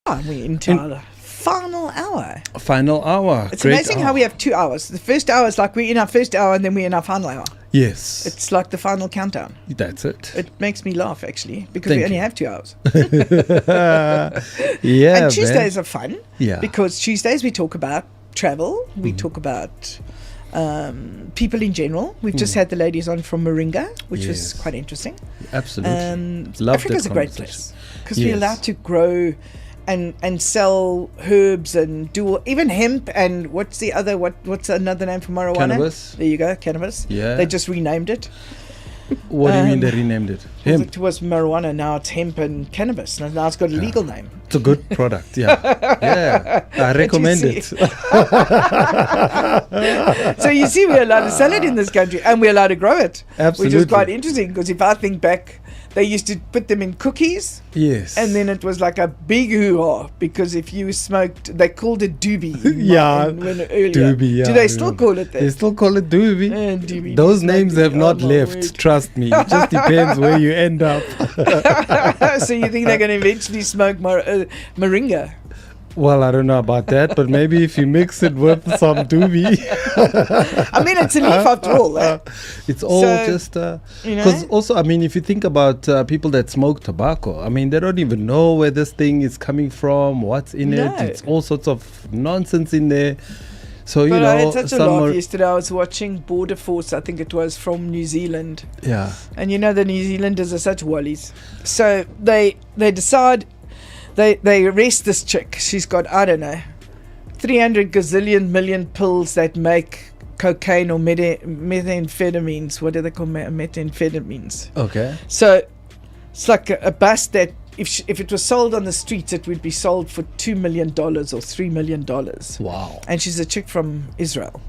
We're into our final hour. Final hour. It's amazing how we have 2 hours. The first hour is like we're in our first hour and then we're in our final hour. Yes. It's like the final countdown. That's it. It makes me laugh, actually, because we only have 2 hours. Yeah. And Tuesdays are fun. Yeah. Because Tuesdays we talk about travel. We talk about people in general. We've just had the ladies on from Moringa, which was quite interesting. Absolutely. Africa's a great place because we're allowed to grow and sell herbs and do even hemp and what's another name for marijuana? Cannabis. There you go, cannabis. Yeah. They just renamed it. What do you mean they renamed it? Well, Hemp. it was marijuana, now it's hemp and cannabis. Now it's got a legal name. It's a good product, yeah. Yeah, I recommend see? it. So you see, we're allowed to sell it in this country, and we're allowed to grow it. Absolutely. Which is quite interesting, because if I think back, they used to put them in cookies, Yes. and then it was like a big hoo-ha, because if you smoked, they called it doobie. Yeah, Earlier. doobie, yeah, Do I they still remember. call it that? They still call it doobie. Doobie. Those It's names like have the- not oh my left, word. trust me. It just depends where you end up. So you think they're going to eventually smoke Moringa? Well, I don't know about that, but maybe if you mix it with some doobie. I mean, it's a leaf after all. It's all So, just you know? because also, I mean, if you think about people that smoke tobacco, I mean, they don't even know where this thing is coming from, what's in No. it. It's all sorts of nonsense in there. So you But know, I had such a some laugh are- yesterday. I was watching Border Force, I think it was, from New Zealand. yeah, And you know the New Zealanders are such wallies. So they decide, they arrest this chick. She's got, I don't know, 300 gazillion million pills that make cocaine or methamphetamines. What do they call methamphetamines? okay, So it's like a bus that if it was sold on the streets, it would be sold for $2 million or $3 million. wow, And she's a chick from Israel.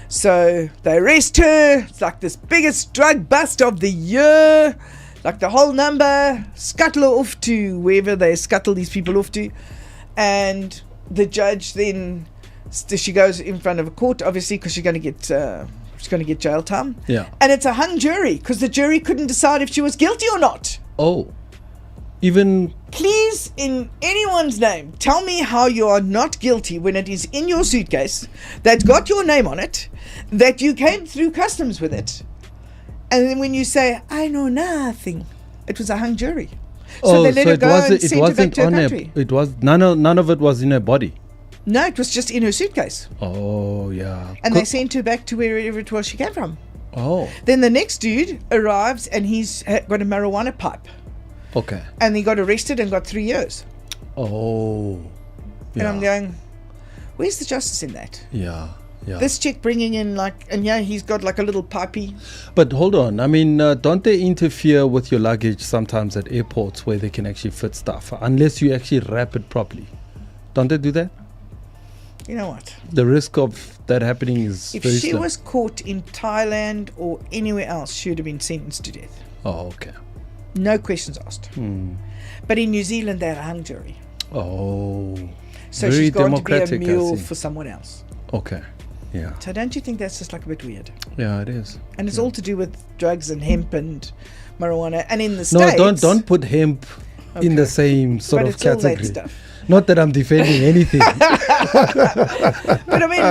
So they arrest her. It's like this biggest drug bust of the year. Like the whole number. Scuttle her off to wherever they scuttle these people off to. And the judge then, she goes in front of a court, obviously, because she's going to get jail time. yeah. And it's a hung jury, because the jury couldn't decide if she was guilty or not. Oh, even Please, in anyone's name, tell me how you are not guilty when it is in your suitcase, that's got your name on it, that you came through customs with it. And then when you say, I know nothing, it was a hung jury. So they let her go and sent her back to her country. It was none of it was in her body. No, it was just in her suitcase. Oh yeah. And they sent her back to wherever it was she came from. Oh, Then the next dude arrives and he's got a marijuana pipe. okay. And he got arrested and got 3 years. Oh, yeah. And I'm going, where's the justice in that? yeah. Yeah. This chick bringing in he's got like a little pipey. But hold on, I mean, don't they interfere with your luggage sometimes at airports where they can actually fit stuff, unless you actually wrap it properly? Don't they do that? You know what? The risk of that happening is If very she slim. was caught in Thailand or anywhere else, she would have been sentenced to death. Oh, okay. No questions asked. Hmm. But in New Zealand, they had a hung jury. Oh, So very she's gone to be a democratic, I mule see. for someone else. okay. Yeah. So don't you think that's just like a bit weird? Yeah, it is. And it's all to do with drugs and hemp and marijuana. And in the No, States... don't put hemp in the same sort but of it's all category. that stuff. Not that I'm defending anything. But I mean,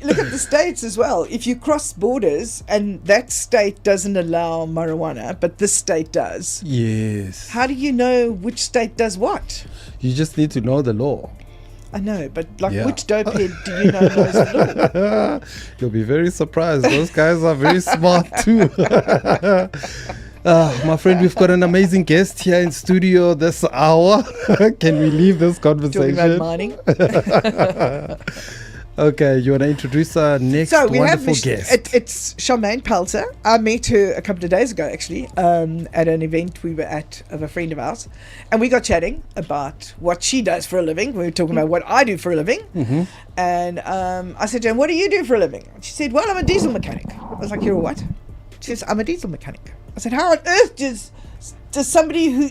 look at the States as well. If you cross borders and that state doesn't allow marijuana, but this state does, Yes. how do you know which state does what? You just need to know the law. I know, but like, Yeah. which dopehead do you know knows the law? You'll be very surprised. Those guys are very smart too. My friend, we've got an amazing guest here in studio this hour. Can we leave this Talking conversation? about mining. Okay, you want to introduce our next So we have wonderful guest? it's Charmaine Pelser. I met her a couple of days ago, actually, at an event we were at of a friend of ours, and we got chatting about what she does for a living. We were talking about what I do for a living, and I said to her, "What do you do for a living?" And she said, "Well, I'm a diesel mechanic." I was like, "You're a what?" She says, "I'm a diesel mechanic." I said, "How on earth does somebody who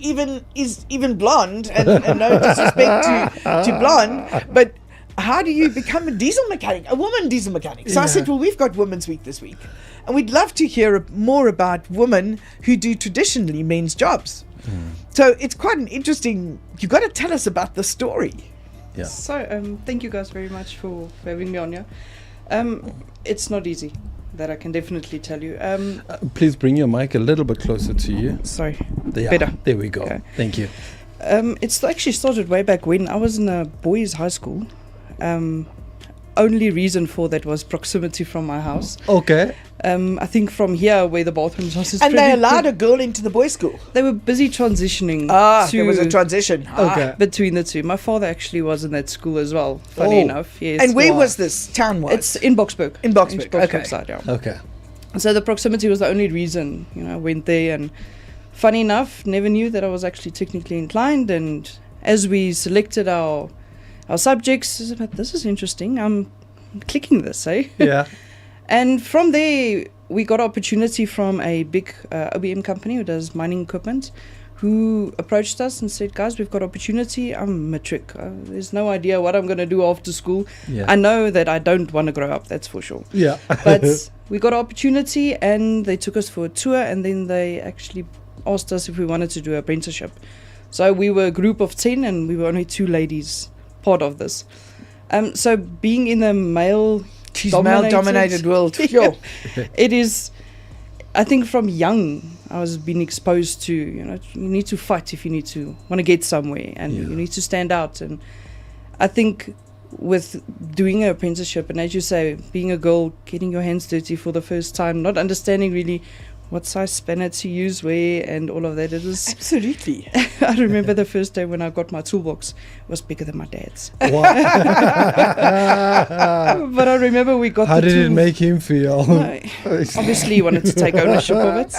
is blonde, and no disrespect to blonde, but how do you become a diesel mechanic, a woman diesel mechanic?" So I said, well, we've got Women's Week this week, and we'd love to hear more about women who do traditionally men's jobs. So it's quite an interesting, you've got to tell us about the story. Yeah. So, thank you guys very much for having me on here. It's not easy, that I can definitely tell you. Please bring your mic a little bit closer to you. Sorry. Yeah, Better. There we go. Okay. Thank you. It's actually started way back when I was in a boys' high school. Only reason for that was proximity from my house. Okay. I think from here where the bathrooms was. And they allowed a girl into the boys' school. They were busy transitioning. There was a transition. Okay. Between the two. My father actually was in that school as well, funny enough. Yes. And where Wow. was this town? It's in Boksburg. In Boksburg. Okay. side, yeah. Okay. So the proximity was the only reason, I went there. And funny enough, never knew that I was actually technically inclined. And as we selected our subjects, I said, but this is interesting. I'm clicking this, eh? Yeah. And from there, we got opportunity from a big OBM company who does mining equipment, who approached us and said, guys, we've got opportunity. I'm matric. There's no idea what I'm going to do after school. Yeah. I know that I don't want to grow up, that's for sure. Yeah. But we got opportunity, and they took us for a tour, and then they actually asked us if we wanted to do an apprenticeship. So we were a group of 10, and we were only 2 ladies part of this. So being in a male-dominated world, yeah, it is... I think from young, I was being exposed to, you need to fight if you want to get somewhere, and you need to stand out. And I think with doing an apprenticeship, and as you say, being a girl, getting your hands dirty for the first time, not understanding really what size spanner to use where and all of that. It was absolutely. I remember the first day when I got my toolbox, it was bigger than my dad's. Wow. But I remember we got How the did it tools. make him feel? No, obviously he wanted to take ownership of it.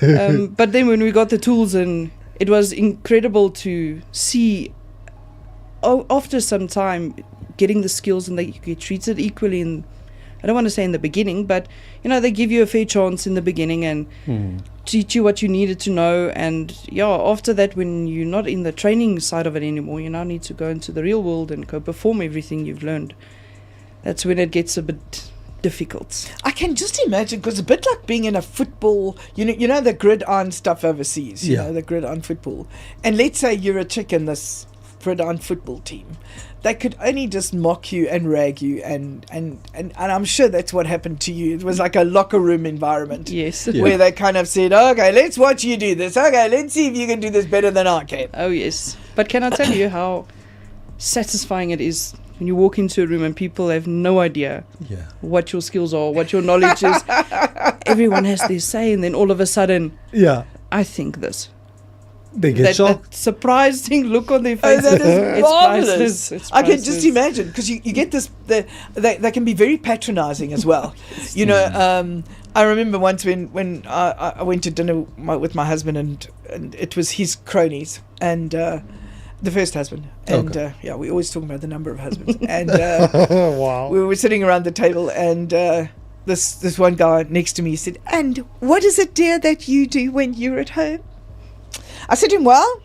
Okay. But then when we got the tools, and it was incredible to see after some time getting the skills, and they get treated equally in, I don't want to say in the beginning, but they give you a fair chance in the beginning and teach you what you needed to know. And after that, when you're not in the training side of it anymore, you now need to go into the real world and go perform everything you've learned. That's when it gets a bit difficult. I can just imagine, because a bit like being in a football, you know the gridiron stuff overseas, the gridiron football. And let's say you're a chick in this gridiron football team. They could only just mock you and rag you, and I'm sure that's what happened to you. It was like a locker room environment. Yes. Where they kind of said, okay, let's watch you do this. Okay, let's see if you can do this better than I can. Oh, yes. But can I tell you how satisfying it is when you walk into a room and people have no idea what your skills are, what your knowledge is. Everyone has their say, and then all of a sudden, I think this. They get shocked. That surprising look on their face. That is marvelous. It's I can just priceless. imagine, because you get this. They can be very patronizing as well. I remember once when I went to dinner with my husband, and it was his cronies and the first husband, and we always talk about the number of husbands. And wow. We were sitting around the table, and this one guy next to me said, "And what is it, dear, that you do when you're at home?" I said to him, well,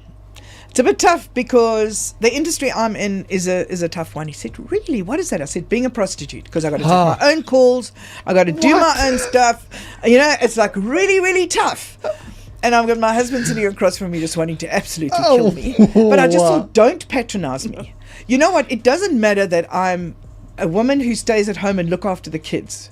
it's a bit tough because the industry I'm in is a tough one. He said, really? What is that? I said, being a prostitute, because I got to take my own calls. I got to do my own stuff. It's like really, really tough. And I've got my husband sitting across from me just wanting to absolutely kill me. But I just thought, don't patronize me. You know what? It doesn't matter that I'm a woman who stays at home and look after the kids.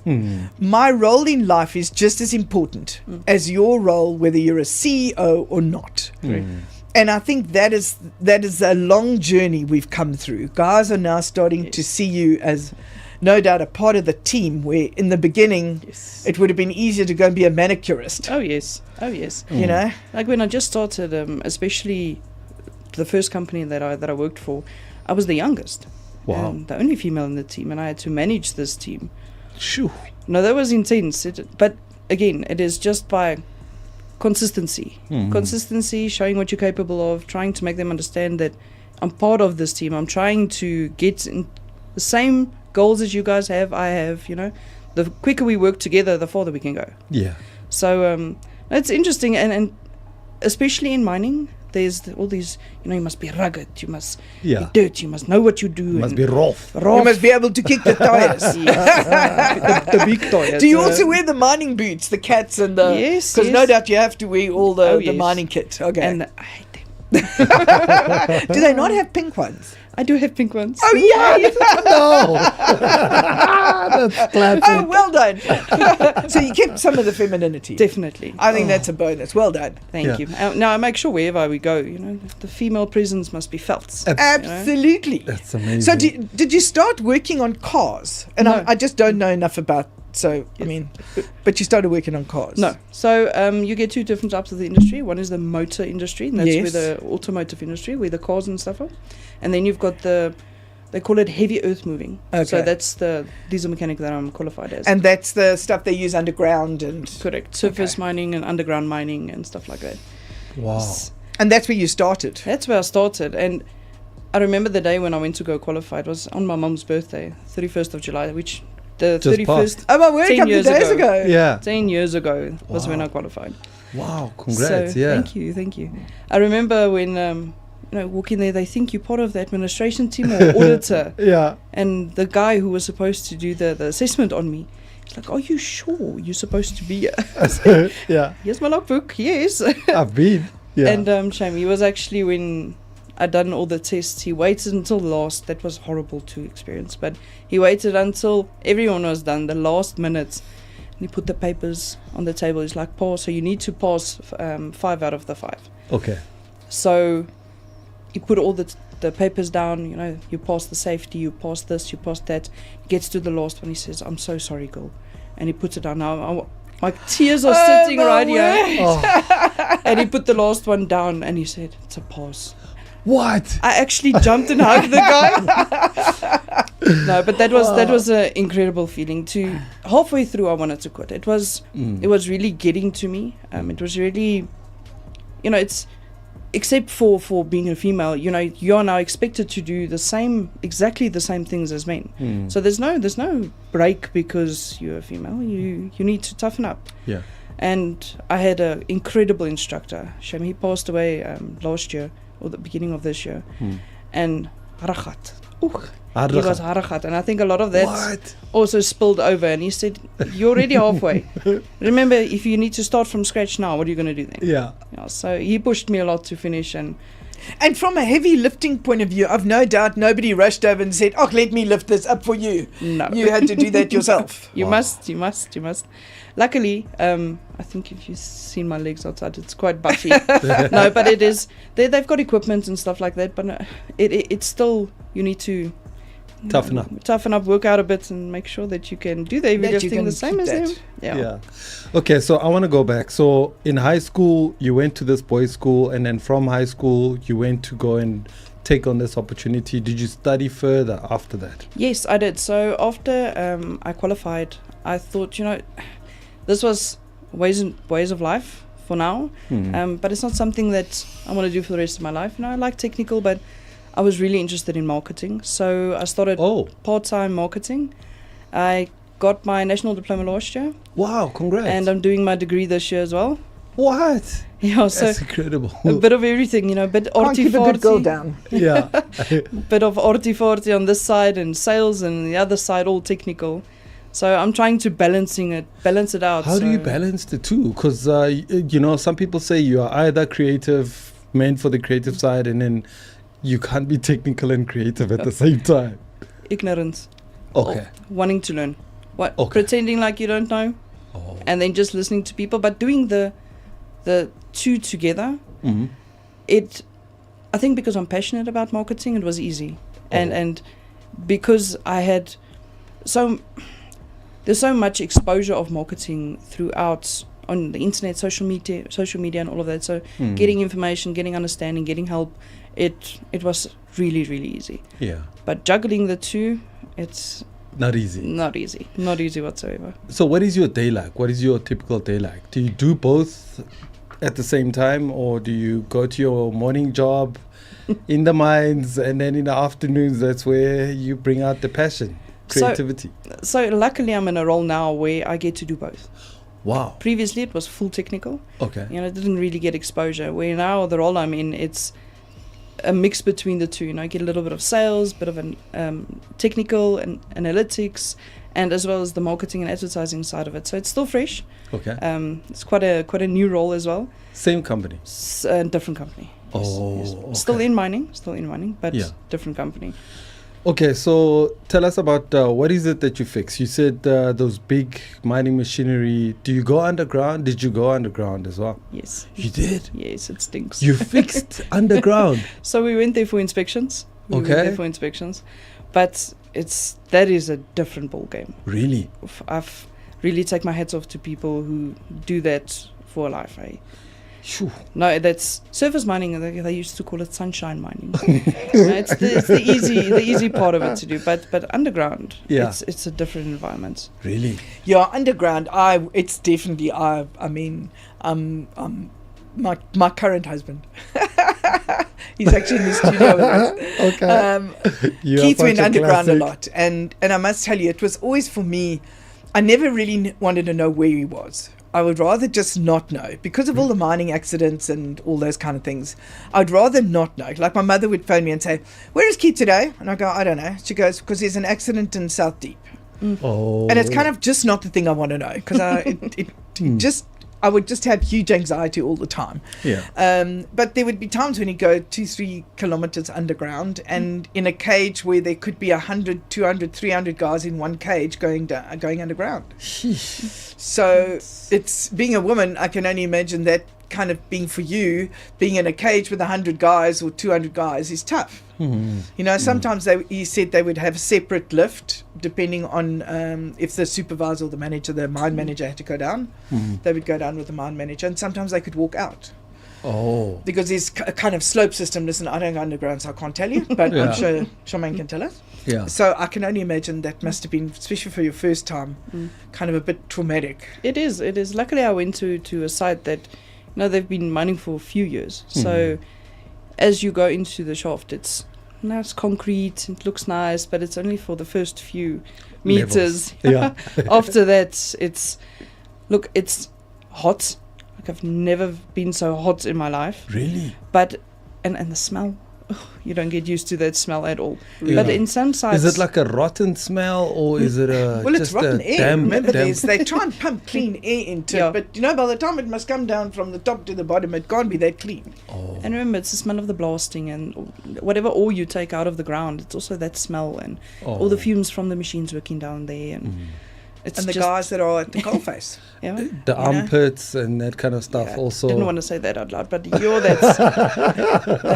My role in life is just as important as your role, whether you're a CEO or not. And I think that is a long journey we've come through. Guys are now starting to see you as, no doubt, a part of the team, where in the beginning it would have been easier to go and be a manicurist. Oh yes. Like when I just started, especially the first company that I worked for, I was the youngest. Wow. The only female in the team, and I had to manage this team. Shoo. No, that was intense. But again, it is just by consistency. Consistency, showing what you're capable of, trying to make them understand that I'm part of this team. I'm trying to get in the same goals as you guys have, I have, The quicker we work together, the farther we can go. Yeah. So it's interesting, and especially in mining, there's all these, you must be rugged, you must be dirty, you must know what you do. You must be rough. You must be able to kick the tires. the big tires. Do you also wear the mining boots, the cats and the... Yes, because no doubt you have to wear all the mining kit. Okay. And I hate them. Do they not have pink ones? I do have pink ones. Oh, yeah! No! That's classic. Oh, well done. So you kept some of the femininity. Definitely. I think that's a bonus. Well done. Thank you. Now I make sure wherever we go, the female presence must be felt. Absolutely. That's amazing. So did you start working on cars? And No. I just don't know enough about... So, I mean, but you started working on cars. No. So you get 2 different types of the industry. One is the motor industry, and that's Yes. where the automotive industry, where the cars and stuff are. And then you've got the they call it heavy earth moving. Okay. So that's the diesel mechanic that I'm qualified as. And that's the stuff they use underground and... Correct. Surface mining and underground mining and stuff like that. Wow. And that's where you started? That's where I started. And I remember the day when I went to go qualify. It was on my mum's birthday, 31st of July, which the Just 31st... passed. Oh, my word, a 10 couple of years days ago. ago. Yeah. 10 years ago was when Wow. I qualified. Wow. Congrats. So, yeah. Thank you. I remember when... walk in there, they think you're part of the administration team or auditor. Yeah. And the guy who was supposed to do the assessment on me, he's like, are you sure you're supposed to be here? Yeah. Here's my logbook, yes. I've been. Yeah. And shame, he was actually, when I'd done all the tests, he waited until last. That was horrible to experience, but he waited until everyone was done, the last minutes. And he put the papers on the table. He's like, pass, so you need to pass 5 out of the 5. Okay. So he put all the papers down, you pass the safety, you pass this, you pass that. He gets to the last one, he says, I'm so sorry, girl. And he puts it down. Now, my tears are sitting right here. Oh. And he put the last one down and he said, it's a pass. What? I actually jumped and hugged the guy. No, but that was an incredible feeling. Halfway through, I wanted to quit. It was really getting to me. It was really, it's... Except for being a female, you are now expected to do exactly the same things as men. So there's no break because you're a female. You need to toughen up. Yeah. And I had an incredible instructor. Shame, he passed away last year or the beginning of this year. And Harakat. He was Harakat, and I think a lot of that also spilled over. And he said, "You're already halfway. Remember, if you need to start from scratch now, what are you going to do then?" Yeah. So he pushed me a lot to finish, and from a heavy lifting point of view, I've no doubt nobody rushed over and said, "Oh, let me lift this up for you." No, you had to do that yourself. You must. Luckily, I think if you've seen my legs outside, it's quite buffy. No, but it is. They've got equipment and stuff like that, but it's still, you need to toughen up, work out a bit, and make sure that you can do the heavy lifting the same as them. Yeah. Okay, so I want to go back. So in high school, you went to this boys' school, and then from high school, you went to go and take on this opportunity. Did you study further after that? Yes, I did. So after I qualified, I thought, this was ways of life for now, but it's not something that I want to do for the rest of my life. I like technical, but I was really interested in marketing. So I started part-time marketing. I got my national diploma last year. Wow, congrats. And I'm doing my degree this year as well. What? Yeah, so that's incredible. A bit of everything, bit Can't keep a good girl down. Yeah. Bit of arty-farty on this side and sales, and the other side all technical. So I'm trying to balance it out. How do you balance the two? Because, some people say you are either creative, meant for the creative side, and then you can't be technical and creative at the same time. Ignorance. Okay. Wanting to learn. Pretending like you don't know. Oh. And then just listening to people. But doing the two together, I think because I'm passionate about marketing, it was easy. And because I had there's so much exposure of marketing throughout on the internet, social media and all of that. So getting information, getting understanding, getting help, it was really, really easy. Yeah. But juggling the two, it's not easy. Not easy whatsoever. So what is your day like? What is your typical day like? Do you do both at the same time, or do you go to your morning job in the mines, and then in the afternoons that's where you bring out the passion, creativity? So luckily I'm in a role now where I get to do both. Wow. Previously it was full technical. Okay. I didn't really get exposure. Where now the role I'm in, it's a mix between the two. I get a little bit of sales, bit of technical and analytics, and as well as the marketing and advertising side of it. So it's still fresh. Okay. It's quite a new role as well. Same company? Different company. Oh, yes. okay. Still in mining, but different company. Okay, so tell us about what is it that you fix? You said those big mining machinery. Do you go underground? Did you go underground as well? Yes. You did? Yes, it stinks. You fixed underground? So we went there for inspections. But that is a different ball game. Really? I've really take my hats off to people who do that for a life. Shoo. No, that's surface mining. They used to call it sunshine mining. It's the easy part of it to do. But underground, Yeah. it's a different environment. Really? Yeah, underground. It's definitely. I mean, my current husband. He's actually in the studio with us. Okay. Keith went underground a lot, and I must tell you, it was always for me. I never really wanted to know where he was. I would rather just not know because of all the mining accidents and all those kind of things. I'd rather not know. Like my mother would phone me and say, "Where is Keith today?" And I go, "I don't know." She goes, "Because there's an accident in South Deep." Oh. And it's kind of just not the thing I want to know because I would just have huge anxiety all the time. Yeah. But there would be times when you go 2-3 kilometers underground and in a cage where there could be 100, 200, 300 guys in one cage going underground. So it's being a woman, I can only imagine that kind of being for you, being in a cage with 100 guys or 200 guys is tough. You know, sometimes he said they would have a separate lift depending on if the supervisor or the manager, the mine manager had to go down. They would go down with the mine manager, and sometimes they could walk out. Oh. Because there's a kind of slope system. Listen, I don't go underground, so I can't tell you, but I'm sure Charmaine can tell us. Yeah. So I can only imagine that must have been, especially for your first time, kind of a bit traumatic. It is. Luckily, I went to a site that, they've been mining for a few years. So as you go into the shaft, it's concrete, it looks nice, but it's only for the first few meters. Yeah. After that, it's hot. Like I've never been so hot in my life. Really? But and the smell, you don't get used to that smell at all. Yeah. But in some sites, Is it like a rotten smell or is it a Well, it's just rotten a air. damp, Remember, damp? they try and pump clean air into Yeah. it, but by the time it must come down from the top to the bottom, it can't be that clean. Oh. and remember, it's the smell of the blasting and whatever ore you take out of the ground. It's also that smell and all the fumes from the machines working down there, and it's And the just, guys that are at the coalface. Yeah, The armpits and that kind of stuff yeah, also. Didn't want to say that out loud, but they're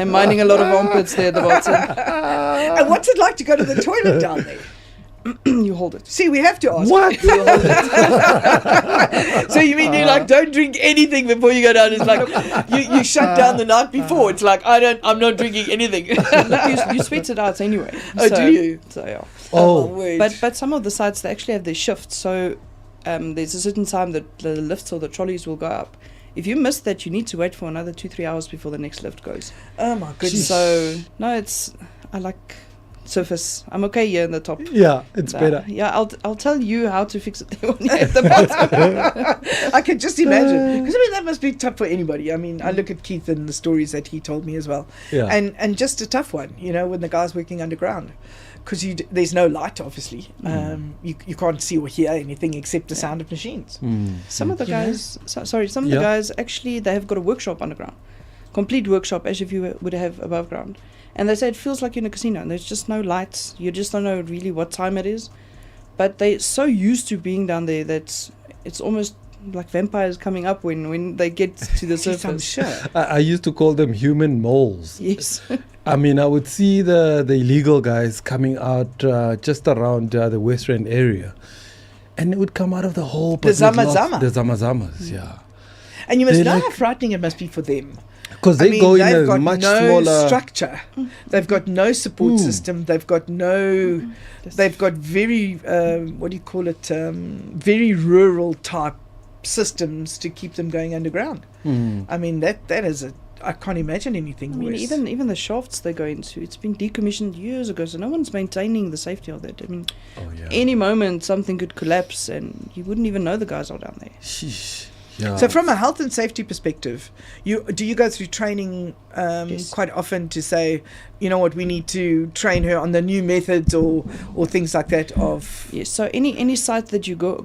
mining a lot of armpits there at the bottom. And what's it like to go to the toilet down there? You hold it. See, we have to ask. What? So you mean you don't drink anything before you go down? It's like you shut down the night before. It's like I'm not drinking anything. you sweat it out anyway. Oh, do you? So yeah. Oh. word. But some of the sites, they actually have their shifts. So there's a certain time that the lifts or the trolleys will go up. If you miss that, you need to wait for another 2-3 hours before the next lift goes. Oh my goodness. So no, I like surface. I'm okay here in the top. Yeah, it's better. Yeah, I'll tell you how to fix it when you're at the bottom. I can just imagine, because that must be tough for anybody. I mean, I look at Keith and the stories that he told me as well, Yeah. and just a tough one, when the guy's working underground, because there's no light, obviously. You can't see or hear anything except the sound of machines. Some of the guys, some of Yeah. the guys actually, they have got a workshop underground, complete workshop as if you would have above ground. And they say it feels like you're in a casino and there's just no lights. You just don't know really what time it is. But they're so used to being down there that it's almost like vampires coming up when they get to the surface. I'm sure. I used to call them human moles. Yes. I mean, I would see the illegal guys coming out just around the West Rand area. And it would come out of the hole. The Zamazama. The Zamazamas, yeah. And you must They're know like- how frightening it must be for them. Because they go in they've a got much no smaller structure. They've got no support system. They've got no. They've got very very rural type systems to keep them going underground. I mean that is I can't imagine anything I mean, worse. even the shafts they go into, it's been decommissioned years ago, so no one's maintaining the safety of that. I mean, any moment something could collapse and you wouldn't even know the guys are down there. Sheesh. Yeah. So from a health and safety perspective, do you go through training Yes. quite often to say, we need to train her on the new methods or things like that of... Yes, so any site that you go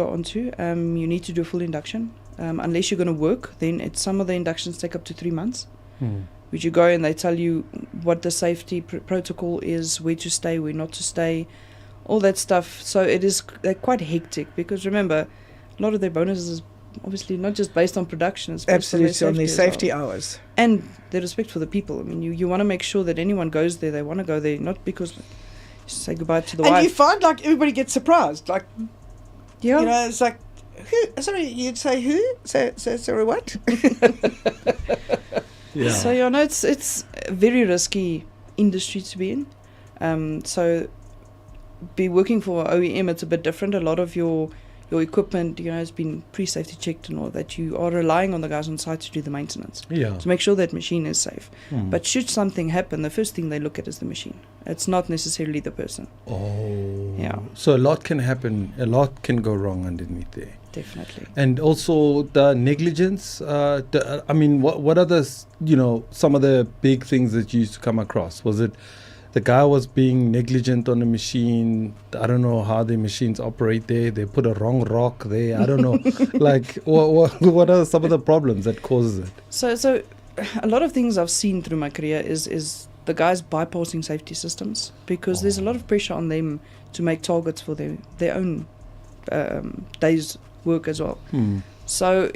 onto, you need to do a full induction. Unless you're going to work, then some of the inductions take up to 3 months. Which you go and they tell you what the safety protocol is, where to stay, where not to stay, all that stuff. So they're quite hectic because remember, a lot of their bonuses is obviously not just based on production, it's based Absolutely, on their as safety well. hours. And their respect for the people. I mean, you want to make sure that anyone goes there, they want to go there, not because say goodbye to the And wife. you find like everybody gets surprised. Like, Yeah. it's like, who? Sorry, you'd say who? Sorry, what? Yeah. So you know, it's a very risky industry to be in. So be working for OEM, it's a bit different. A lot of your equipment, you know, has been pre-safety checked and all that. You are relying on the guys on site to do the maintenance, Yeah. to make sure that machine is safe. Mm. But should something happen, the first thing they look at is the machine. It's not necessarily the person. Oh. Yeah. So a lot can happen. A lot can go wrong underneath there. Definitely. And also the negligence. I mean, what are the some of the big things that you used to come across? Was it the guy was being negligent on the machine? I don't know how the machines operate there. They put a wrong rock there. I don't know. Like, what are some of the problems that causes it? So a lot of things I've seen through my career is the guys bypassing safety systems, because there's a lot of pressure on them to make targets for their own day's work as well. So,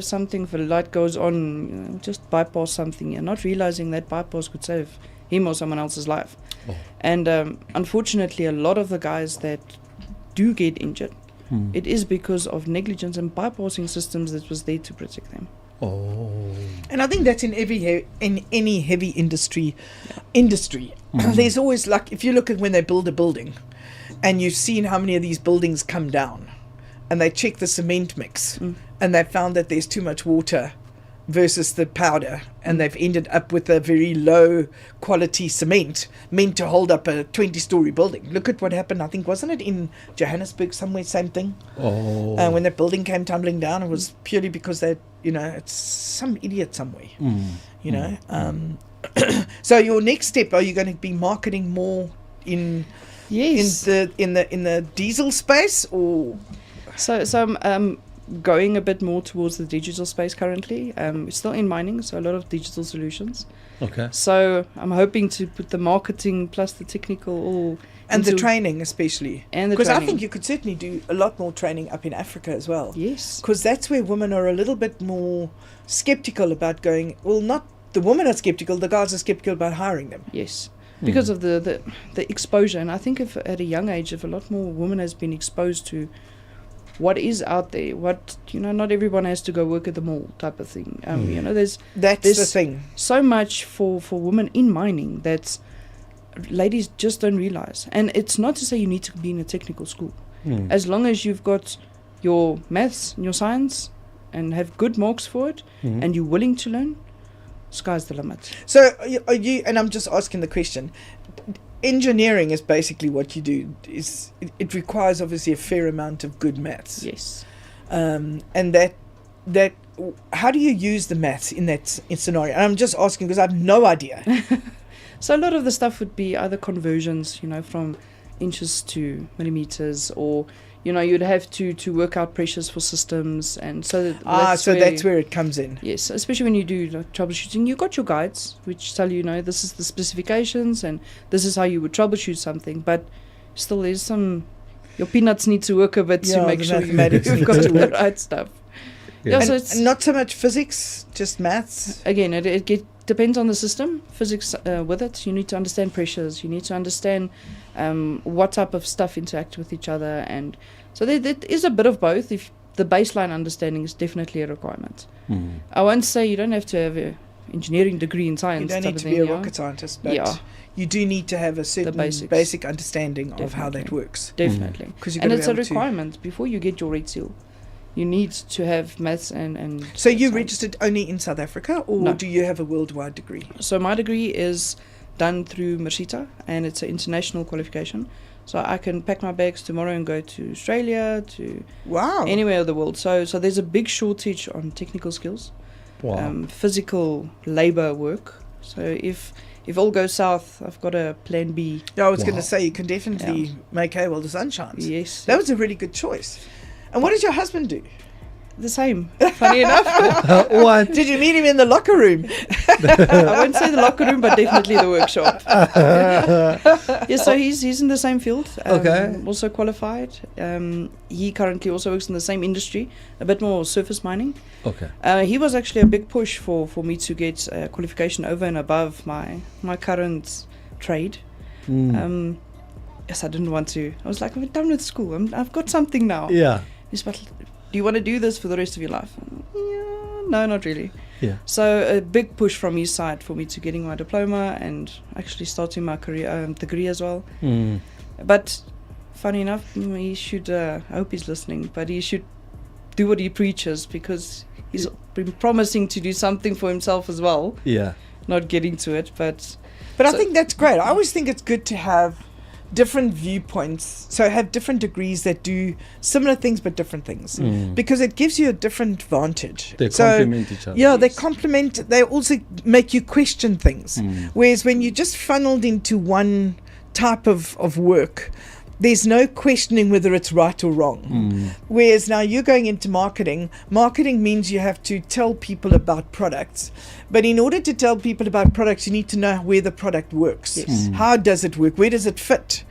something, if a light goes on, just bypass something. You're not realizing that bypass could save him or someone else's life. And unfortunately, a lot of the guys that do get injured, it is because of negligence and bypassing systems that was there to protect them. And I think that's in any heavy industry. There's always, like, if you look at when they build a building, and you've seen how many of these buildings come down, and they check the cement mix, and they found that there's too much water versus the powder, and they've ended up with a very low quality cement meant to hold up a 20-story building. Look at what happened, I think, wasn't it in Johannesburg somewhere, same thing? When that building came tumbling down, it was purely because they, it's some idiot somewhere, So your next step, are you going to be marketing more in the diesel space, or? So I'm going a bit more towards the digital space currently. We're still in mining, so a lot of digital solutions. Okay. So I'm hoping to put the marketing plus the technical all and the training especially. And because I think you could certainly do a lot more training up in Africa as well. Yes. Because that's where women are a little bit more skeptical about going. Well, not the women are skeptical, the guys are skeptical about hiring them. Yes. Because of the exposure. And I think if at a young age, if a lot more women has been exposed to what is out there, not everyone has to go work at the mall type of thing. There's the thing. So much for women in mining that ladies just don't realize. And it's not to say you need to be in a technical school. As long as you've got your maths and your science and have good marks for it, and you're willing to learn, sky's the limit. So are you, and I'm just asking the question, engineering is basically what you do. It requires obviously a fair amount of good maths. Yes. And that how do you use the maths in that scenario? And I'm just asking because I have no idea. So a lot of the stuff would be either conversions, from inches to millimeters, or you'd have to work out pressures for systems, and so that's where it comes in. Yes, especially when you do troubleshooting, you've got your guides which tell you, this is the specifications and this is how you would troubleshoot something, but still there's your peanuts need to work a bit to make sure you've got the right stuff. Yeah, so it's not so much physics, just maths. Again, it depends on the system. Physics with it, you need to understand pressures. You need to understand what type of stuff interact with each other, and so there is a bit of both. If the baseline understanding is definitely a requirement. I won't say you don't have to have an engineering degree in science. You don't need to be a rocket scientist, but you do need to have a certain basic understanding of how that works. Definitely, and it's a requirement before you get your red seal. You need to have maths and so you registered only in South Africa, or do you have a worldwide degree? So my degree is done through Mercita, and it's an international qualification. So I can pack my bags tomorrow and go to Australia, to anywhere of the world. So there's a big shortage on technical skills, physical labor work. So if all goes south, I've got a plan B. Yeah, I was going to say you can definitely make hay while the sun shines. Yes. That was a really good choice. And what does your husband do? The same, funny enough. What? Did you meet him in the locker room? I won't say the locker room, but definitely the workshop. So he's in the same field. Also qualified. He currently also works in the same industry, a bit more surface mining. He was actually a big push for me to get a qualification over and above my current trade. Yes, I didn't want to. I was like, I'm done with school. I've got something now. Yeah. Yes, but do you want to do this for the rest of your life? Yeah, no, not really. Yeah. So a big push from his side for me to getting my diploma and actually starting my career degree as well. But funny enough, he should, I hope he's listening, but he should do what he preaches, because he's been promising to do something for himself as well. Yeah. Not getting to it, but I think that's great. I always think it's good to have different viewpoints, so have different degrees that do similar things but different things, because it gives you a different vantage. They complement each other. Yeah, they complement. They also make you question things. Whereas when you're just funneled into one type of work, there's no questioning whether it's right or wrong. Whereas now you're going into marketing. Marketing means you have to tell people about products. But in order to tell people about products, you need to know where the product works. How does it work? Where does it fit?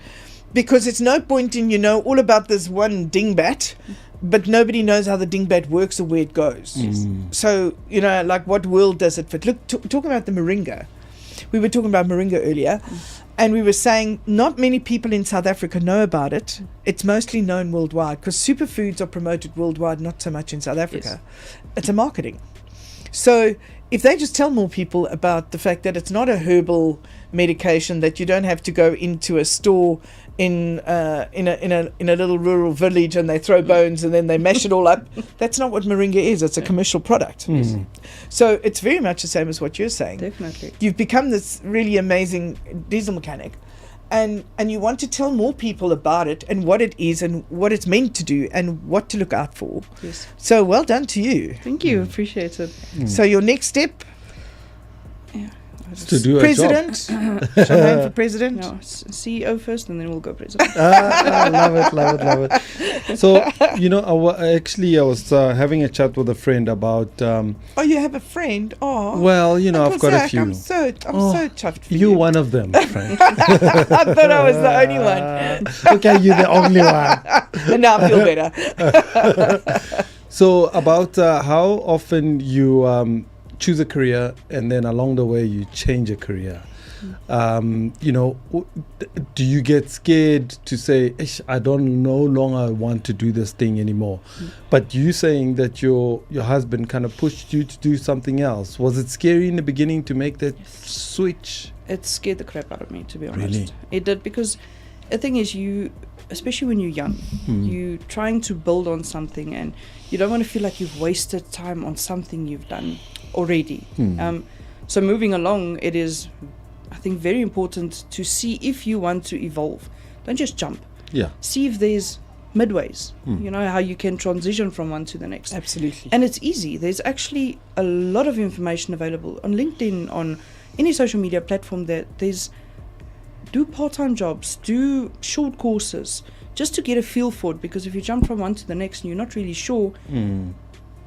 Because it's no point in, all all about this one dingbat, but nobody knows how the dingbat works or where it goes. So, like what world does it fit? Look, talking about the moringa. We were talking about moringa earlier. And we were saying not many people in South Africa know about it. It's mostly known worldwide because superfoods are promoted worldwide, not so much in South Africa. It's a marketing. So if they just tell more people about the fact that it's not a herbal medication, that you don't have to go into a store in a little rural village and they throw bones and then they mash it all up. That's not what moringa is. It's a commercial product. So it's very much the same as what you're saying. Definitely. You've become this really amazing diesel mechanic, and you want to tell more people about it and what it is and what it's meant to do and what to look out for. Yes. So well done to you. Thank you. Appreciate it. So your next step? To do president, Charmaine for president. No, CEO first, and then we'll go president. Love it. So I was having a chat with a friend about. Oh, you have a friend? Oh. Well, I've got a few. I'm so chuffed for you. You're one of them, Frank. I thought I was the only one. Okay, you're the only one. And now I feel better. So about how often you choose a career and then along the way you change a career. Do you get scared to say, I don't no longer want to do this thing anymore? But you saying that your husband kind of pushed you to do something else. Was it scary in the beginning to make that switch? It scared the crap out of me, to be honest. Really? It did, because the thing is, especially when you're young, you're trying to build on something and you don't want to feel like you've wasted time on something you've done already. So moving along, it is, I think, very important to see if you want to evolve. Don't just jump. Yeah. See if there's midways, how you can transition from one to the next. Absolutely. And it's easy. There's actually a lot of information available on LinkedIn, on any social media platform. Do part-time jobs, do short courses, just to get a feel for it, because if you jump from one to the next and you're not really sure,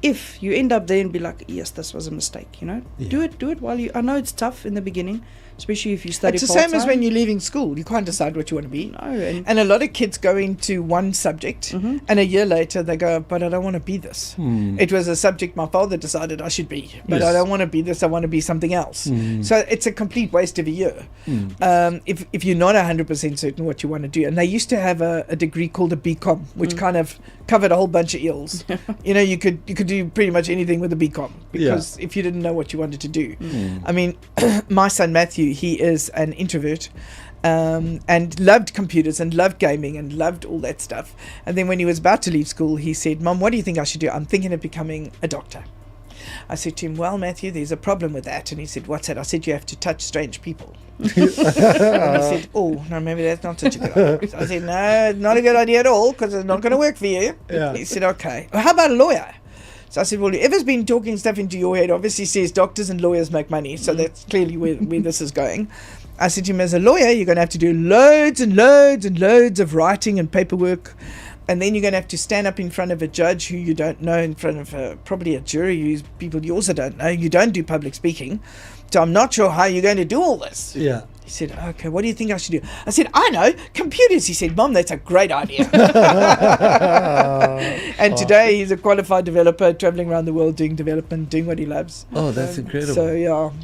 if you end up there and be like, yes, this was a mistake, do it while I know it's tough in the beginning, especially if you study part-time. It's the same as when you're leaving school. You can't decide what you want to be. No, and a lot of kids go into one subject and a year later they go, but I don't want to be this. It was a subject my father decided I should be, but I don't want to be this, I want to be something else. So it's a complete waste of a year if you're not 100% certain what you want to do. And they used to have a degree called a BCom, which kind of covered a whole bunch of ills. You could do pretty much anything with a BCom, because if you didn't know what you wanted to do. I mean, my son Matthew, he is an introvert and loved computers and loved gaming and loved all that stuff. And then when he was about to leave school, he said, Mom, what do you think I should do? I'm thinking of becoming a doctor. I said to him, well, Matthew, there's a problem with that. And he said, what's that? I said, you have to touch strange people. And he said, oh, no, maybe that's not such a good idea. So I said, no, it's not a good idea at all, because it's not going to work for you. He said, okay. Well, how about a lawyer? So I said, well, whoever's been talking stuff into your head obviously says doctors and lawyers make money. So that's clearly where this is going. I said to him, as a lawyer, you're going to have to do loads and loads and loads of writing and paperwork. And then you're going to have to stand up in front of a judge who you don't know, in front of probably a jury who's people you also don't know. You don't do public speaking. So I'm not sure how you're going to do all this. Yeah. He said, okay, what do you think I should do? I said, I know, computers. He said, Mom, that's a great idea. And today he's a qualified developer, traveling around the world doing development, doing what he loves. Oh, that's incredible.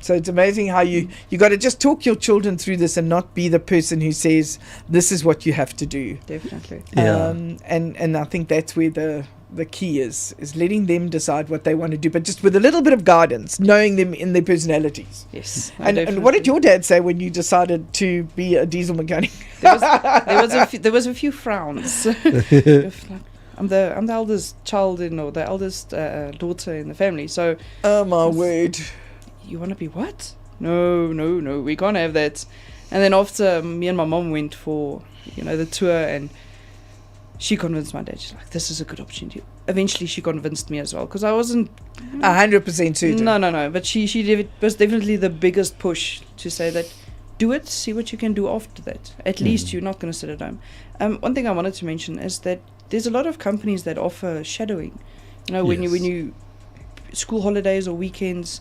So it's amazing how you got to just talk your children through this and not be the person who says, this is what you have to do. Definitely. And I think that's where the key is letting them decide what they want to do, but just with a little bit of guidance, knowing them in their personalities. Yes. And what did your dad say when you decided to be a diesel mechanic? There was a few frowns. I'm the eldest child the eldest daughter in the family. So, oh my word! You want to be what? No, we can't have that. And then after me and my mom went for the tour, and she convinced my dad. She's like, "This is a good opportunity." Eventually, she convinced me as well, because I wasn't 100% certain. No. But she was definitely the biggest push to say that. Do it, see what you can do after that. At least you're not going to sit at home. One thing I wanted to mention is that there's a lot of companies that offer shadowing. When you school holidays or weekends,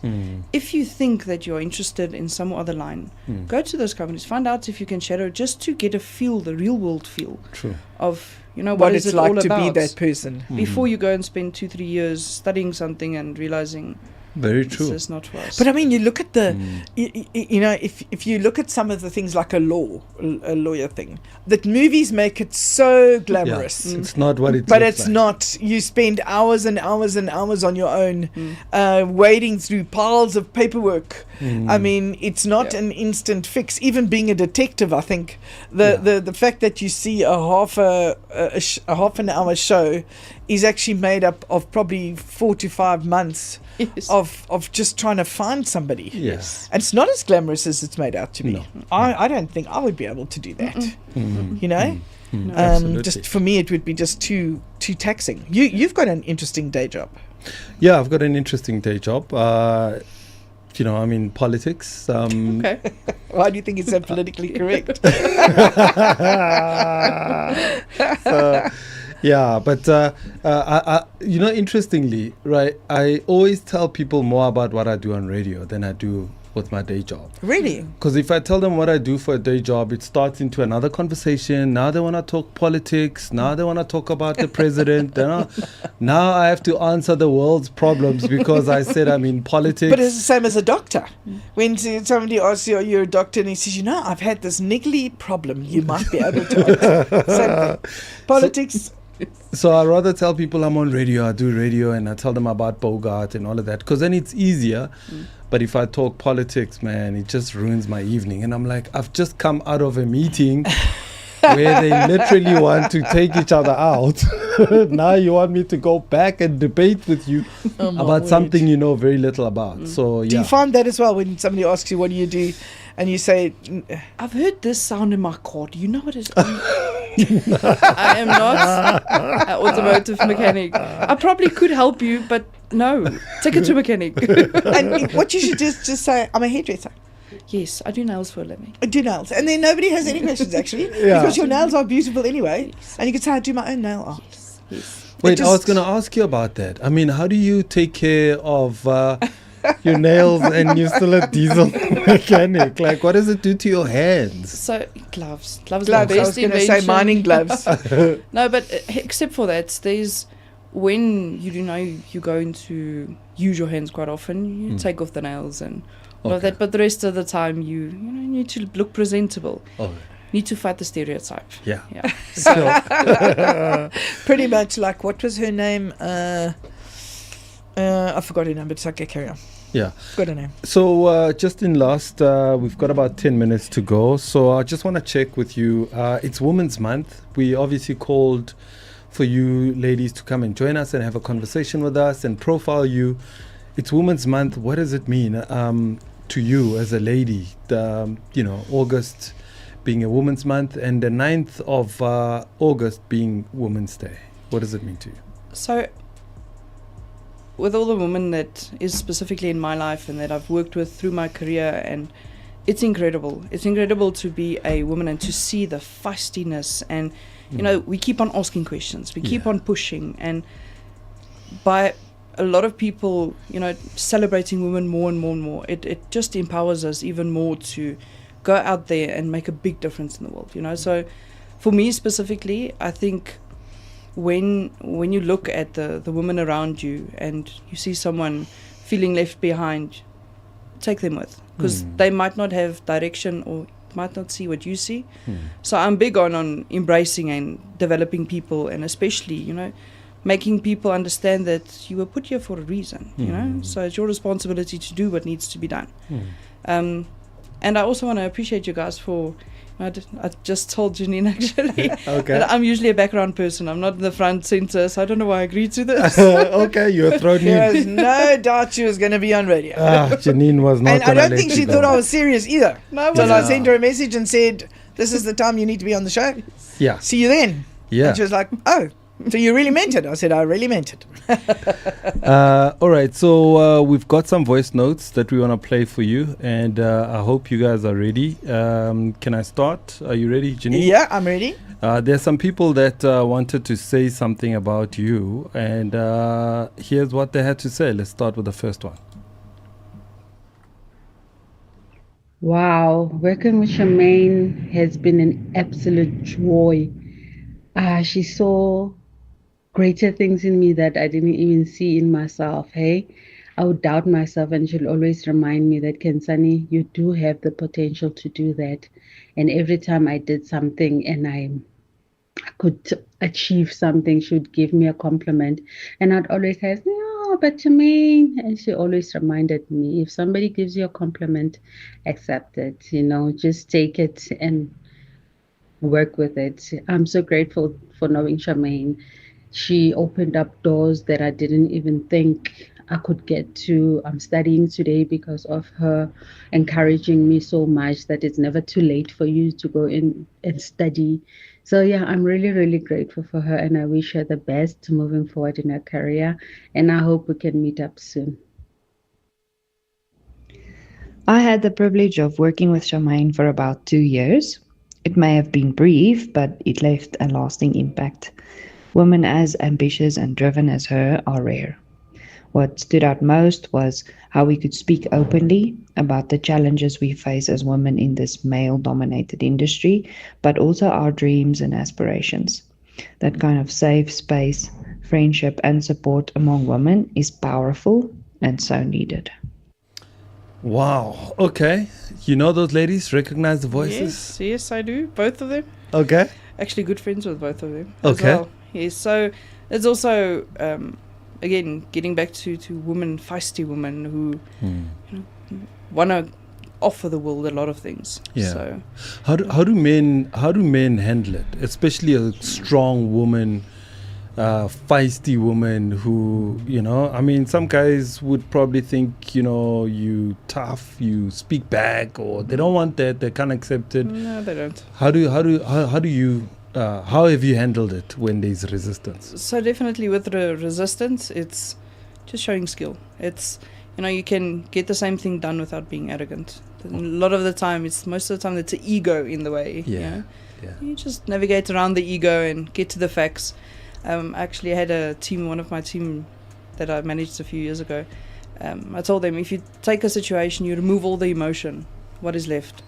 if you think that you're interested in some other line, go to those companies, find out if you can shadow, just to get the real world feel of what is it's it like all to about be that person before you go and spend 2-3 years studying something and realizing. Very true. This is not for us. But I mean, you look at the, if you look at some of the things like a lawyer thing, that movies make it so glamorous. Yeah, it's not what but it's not. You spend hours and hours and hours on your own, wading through piles of paperwork. I mean, it's not an instant fix. Even being a detective, I think the fact that you see a half an hour show is actually made up of probably 4 to 5 months. Yes. Of just trying to find somebody. Yes. And it's not as glamorous as it's made out to be. No. I don't think I would be able to do that. Absolutely. Just for me, it would be just too taxing. You've got an interesting day job. Yeah, I've got an interesting day job. I'm in politics. Okay. Why do you think it's so politically correct? Yeah, but interestingly, right, I always tell people more about what I do on radio than I do with my day job. Really? Because if I tell them what I do for a day job, it starts into another conversation. Now they want to talk politics. Now they want to talk about the president. Now I have to answer the world's problems because I said I'm in politics. But it's the same as a doctor. When somebody asks you, you're a doctor, and he says, I've had this niggly problem. You might be able to answer. Same thing. Politics. So I rather tell people I'm on radio, I do radio, and I tell them about Bogart and all of that, because then it's easier. But if I talk politics, man, it just ruins my evening. And I'm like, I've just come out of a meeting where they literally want to take each other out. Now you want me to go back and debate with you about something you know very little about. So yeah. Do you find that as well when somebody asks you, what do you do? And you say, I've heard this sound in my car. Do you know what it is? I am not an automotive mechanic. I probably could help you, but no. Take it to a mechanic. And what you should just say, I'm a hairdresser. Yes, I do nails for a living. I do nails. And then nobody has any questions, actually. Because your nails are beautiful anyway. Yes. And you can say, I do my own nail art. Yes. Wait, I was going to ask you about that. I mean, how do you take care of your nails and you're still a diesel mechanic? Like, what does it do to your hands? So, gloves. Gloves are the best. I was going to say mining gloves. No, but except for that, there's when you're going to use your hands quite often, you take off the nails and all of that. But the rest of the time, you need to look presentable. Oh. Need to fight the stereotype. Yeah. So pretty much like, what was her name? I forgot her name, but it's okay, carry on. Yeah. Got her name. So just in last, we've got about 10 minutes to go. So I just want to check with you. It's Women's Month. We obviously called for you ladies to come and join us and have a conversation with us and profile you. It's Women's Month. What does it mean to you as a lady? August being a Women's Month and the 9th of August being Women's Day. What does it mean to you? So, with all the women that is specifically in my life and that I've worked with through my career, and it's incredible. It's incredible to be a woman and to see the feistiness, and we keep on asking questions, we keep on pushing, and by a lot of people, celebrating women more and more and more, it just empowers us even more to go out there and make a big difference in the world, So for me specifically, I think when you look at the women around you and you see someone feeling left behind, take them with, because they might not have direction or might not see what you see. So I'm big on embracing and developing people, and especially, making people understand that you were put here for a reason, you know. So it's your responsibility to do what needs to be done. And I also want to appreciate you guys for. I just told Janine actually that I'm usually a background person. I'm not in the front center, so I don't know why I agreed to this. Okay, you were thrown in. There was no doubt she was going to be on radio. Janine was not. And I don't think she thought I was serious either. No, So I sent her a message and said, "This is the time you need to be on the show. Yeah. See you then." Yeah. And she was like, "Oh, so you really meant it?" I said, "I really meant it." All right, so we've got some voice notes that we want to play for you, and I hope you guys are ready. Can I start? Are you ready, Janine? Yeah, I'm ready. There's some people that wanted to say something about you, and here's what they had to say. Let's start with the first one. Wow, working with Charmaine has been an absolute joy. She saw greater things in me that I didn't even see in myself. Hey, I would doubt myself, and she'll always remind me that, Kensani, you do have the potential to do that. And every time I did something and I could achieve something, she would give me a compliment, and I'd always say, "No, but Charmaine," and she always reminded me, if somebody gives you a compliment, accept it, you know, just take it and work with it. I'm so grateful for knowing Charmaine. She opened up doors that I didn't even think I could get to. I'm studying today because of her encouraging me so much that it's never too late for you to go in and study. So yeah, I'm really, really grateful for her, and I wish her the best moving forward in her career, and I hope we can meet up soon. I had the privilege of working with Charmaine for about 2 years. It may have been brief, but it left a lasting impact. Women as ambitious and driven as her are rare. What stood out most was how we could speak openly about the challenges we face as women in this male-dominated industry, but also our dreams and aspirations. That kind of safe space, friendship, and support among women is powerful and so needed. Wow. Okay. You know those ladies? Recognize the voices? Yes, I do. Both of them. Okay. Actually, good friends with both of them. Okay. As well. Yes. So it's also, again, getting back to women, feisty women who want to offer the world a lot of things. Yeah. So How do men handle it? Especially a strong woman, feisty woman who, you know, I mean, some guys would probably think, you know, you tough, you speak back, or they don't want that, they can't accept it. No, they don't. How have you handled it when there's resistance? So definitely with the resistance, it's just showing skill. It's, you know, you can get the same thing done without being arrogant. A lot of the time, most of the time, it's an ego in the way. Yeah. You know? Yeah. You just navigate around the ego and get to the facts. Actually, I had a team, one of my team that I managed a few years ago. I told them, if you take a situation, you remove all the emotion, what is left?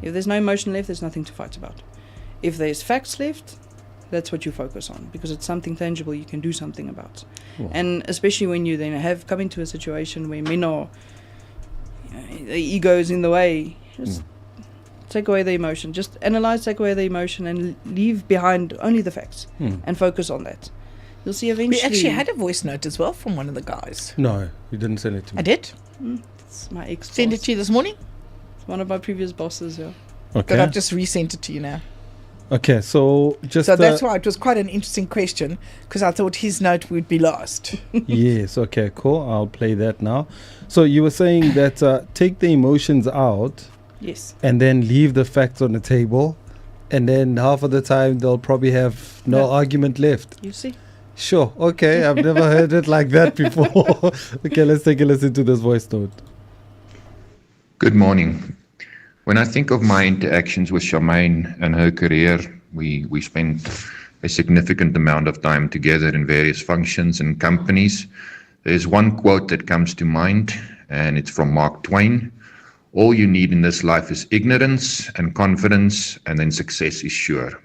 If there's no emotion left, there's nothing to fight about. If there's facts left, that's what you focus on, because it's something tangible you can do something about. Wow. And especially when you then have come into a situation where men are, the ego is in the way, just take away the emotion. Just analyze, take away the emotion, and leave behind only the facts and focus on that. You'll see eventually. We actually had a voice note as well from one of the guys. No, you didn't send it to me. I did. It's my ex. Send it to you this morning. It's one of my previous bosses, yeah. But Okay. I've just resent it to you now. Okay, so just So that's why it was quite an interesting question, because I thought his note would be last. Yes, okay, cool. I'll play that now. So you were saying that take the emotions out Yes. and then leave the facts on the table, and then half of the time they'll probably have no argument left. You see? Sure, okay. I've never heard it like that before. Okay, let's take a listen to this voice note. Good morning. When I think of my interactions with Charmaine and her career, we spent a significant amount of time together in various functions and companies. There's one quote that comes to mind, and it's from Mark Twain. All you need in this life is ignorance and confidence, and then success is sure.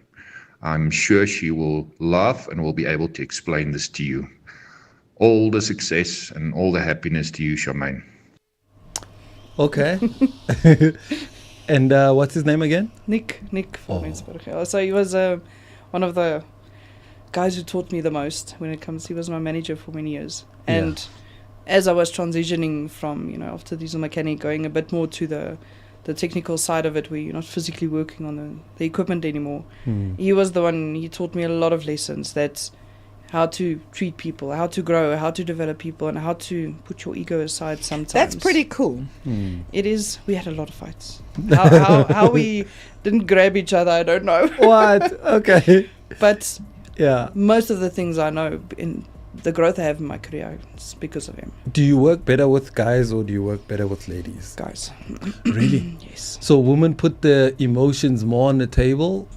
I'm sure she will laugh and will be able to explain this to you. All the success and all the happiness to you, Charmaine. Okay. And what's his name again? Nick from Rensburg. So he was one of the guys who taught me the most when it comes. He was my manager for many years, and as I was transitioning from after diesel mechanic, going a bit more to the technical side of it, where you're not physically working on the equipment anymore. He was the one. He taught me a lot of lessons. That's how to treat people, how to grow, how to develop people, and how to put your ego aside sometimes. That's pretty cool. It is. We had a lot of fights. How we didn't grab each other, I don't know. What? Okay. But yeah, most of the things I know in the growth I have in my career, it's because of him. Do you work better with guys or do you work better with ladies? Guys. Really? Yes. So women put the emotions more on the table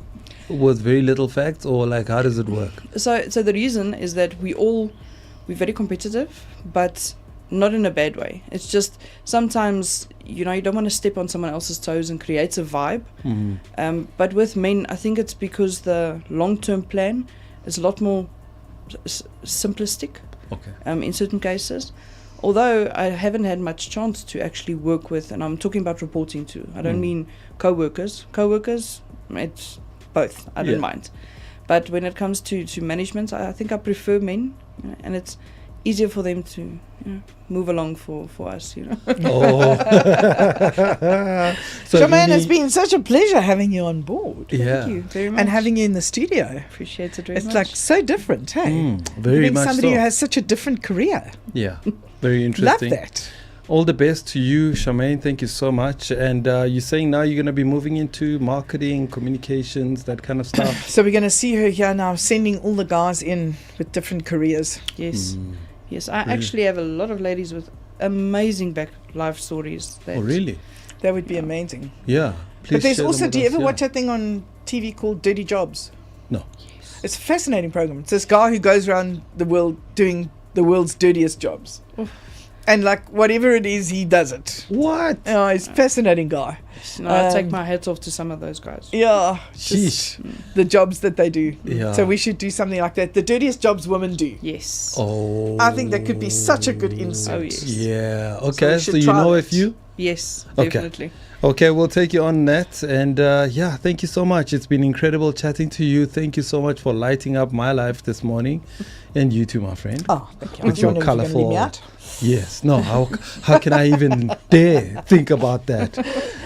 with very little facts, or like how does it work? So the reason is that we're very competitive, but not in a bad way. It's just sometimes you don't want to step on someone else's toes and create a vibe. But with men, I think it's because the long-term plan is a lot more simplistic. Okay. In certain cases, although I haven't had much chance to actually work with, and I'm talking about reporting too. I don't mean co-workers. Co-workers, it's both. I don't mind. But when it comes to management, I think I prefer men, and it's easier for them to move along for us. Oh. So Charmaine, it's been such a pleasure having you on board. Yeah. Thank you very much. And having you in the studio. Appreciate it very It's much. like so different, hey? Very Having much somebody so. who has such a different career. Yeah, very interesting. Love that. All the best to you, Charmaine. Thank you so much. And you're saying now you're going to be moving into marketing, communications, that kind of stuff. So we're going to see her here now, sending all the guys in with different careers. Yes. Yes, I actually have a lot of ladies with amazing life stories. Oh, really? That would be amazing. Yeah. Please But there's share them also, with do you us, ever yeah. watch that thing on TV called Dirty Jobs? No. It's a fascinating program. It's this guy who goes around the world doing the world's dirtiest jobs. And like whatever it is, he does it. What? Oh, he's a fascinating guy. No, I take my hats off to some of those guys. Yeah. Sheesh. The jobs that they do. Yeah. So we should do something like that. The dirtiest jobs women do. Yes. Oh. I think that could be such a good insert. Oh, yes. Yeah. we Okay. should So you try know a that. few? Yes, Okay. definitely. Okay, we'll take you on that. And yeah, thank you so much. It's been incredible chatting to you. Thank you so much for lighting up my life this morning. And you too, my friend. Oh, thank you. With your You're gonna leave colorful. me out? Yes. No, how can I even dare think about that?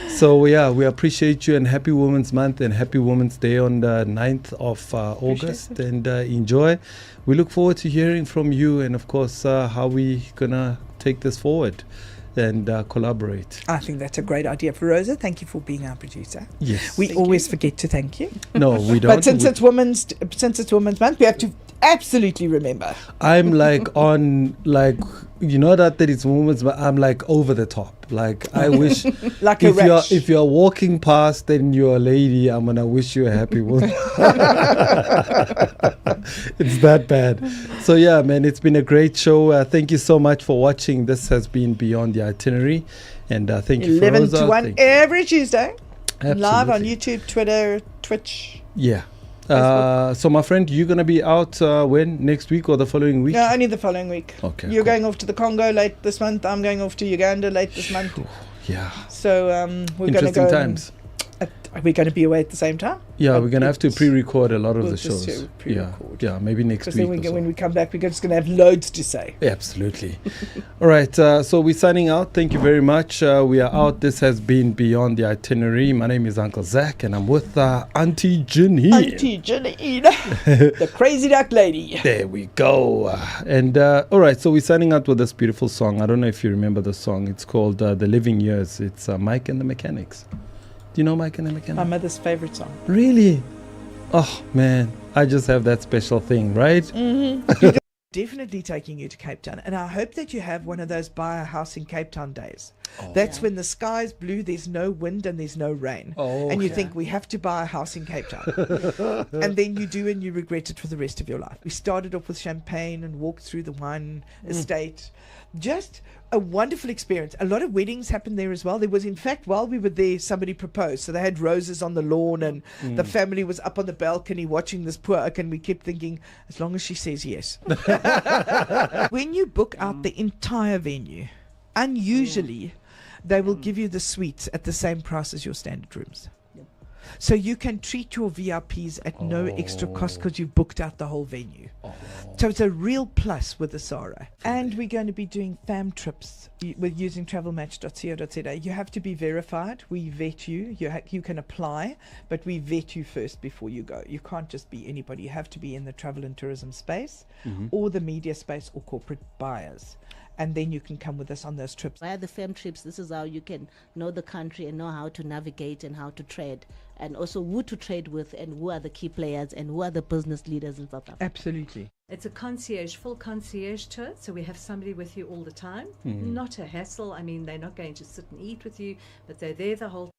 So yeah, we appreciate you, and happy Women's Month and happy Women's Day on the 9th of August. And enjoy. We look forward to hearing from you, and of course how we gonna take this forward and collaborate. I think that's a great idea. For Rosa, thank you for being our producer. Yes. We always forget to thank you. No, we don't. But since it's Women's Month, we have to absolutely remember. I'm like on that it's Women's, but I'm like over the top. Like I wish Like a rash. if you're walking past then you're a lady, I'm gonna wish you a happy woman. It's that bad. So yeah, man, it's been a great show. Thank you so much for watching. This has been Beyond the Itinerary, and thank you, 11 Rosa. to 1 Thank you. every Tuesday. Live on Absolutely. YouTube, Twitter, Twitch. Yeah. So my friend, you're gonna be out when? Next week or the following week? No, only the following week. Okay. You're cool. going off to the Congo late this month. I'm going off to Uganda late this month. Yeah. So we're going to Interesting go. times. Are we going to be away at the same time? Yeah, we're gonna have to pre-record a lot of We'll the just shows. do pre-record. Yeah, maybe next Because week. then or so. when we come back, we're just going to have loads to say. Absolutely. All right, so we're signing out. Thank you very much. We are out. This has been Beyond the Itinerary. My name is Uncle Zach, and I'm with Auntie Janine. Auntie Janine, the crazy duck lady. There we go. And all right, so we're signing out with this beautiful song. I don't know if you remember the song. It's called The Living Years. It's Mike and the Mechanics. Do you know Mike and the Mechanics? My mother's favorite song. Really? Oh, man. I just have that special thing, right? Mm-hmm. Definitely taking you to Cape Town. And I hope that you have one of those buy a house in Cape Town days. That's when the sky's blue, there's no wind and there's no rain. And you think, we have to buy a house in Cape Town. And then you do, and you regret it for the rest of your life. We started off with champagne and walked through the wine estate. Just a wonderful experience. A lot of weddings happened there as well. There was, in fact, while we were there, somebody proposed. So they had roses on the lawn, and the family was up on the balcony watching this poor oak, and we kept thinking, as long as she says yes. When you book out the entire venue, unusually, they will give you the suites at the same price as your standard rooms. So you can treat your VIPs at no extra cost because you've booked out the whole venue. So it's a real plus with the SARA. And we're going to be doing fam trips with using travelmatch.co.za. You have to be verified. We vet you. You can apply, but we vet you first before you go. You can't just be anybody. You have to be in the travel and tourism space or the media space or corporate buyers. And then you can come with us on those trips. Via the fam trips, this is how you can know the country and know how to navigate and how to trade, and also who to trade with and who are the key players and who are the business leaders in South Africa. Absolutely. It's a full concierge tour, so we have somebody with you all the time. Not a hassle. I mean, they're not going to sit and eat with you, but they're there the whole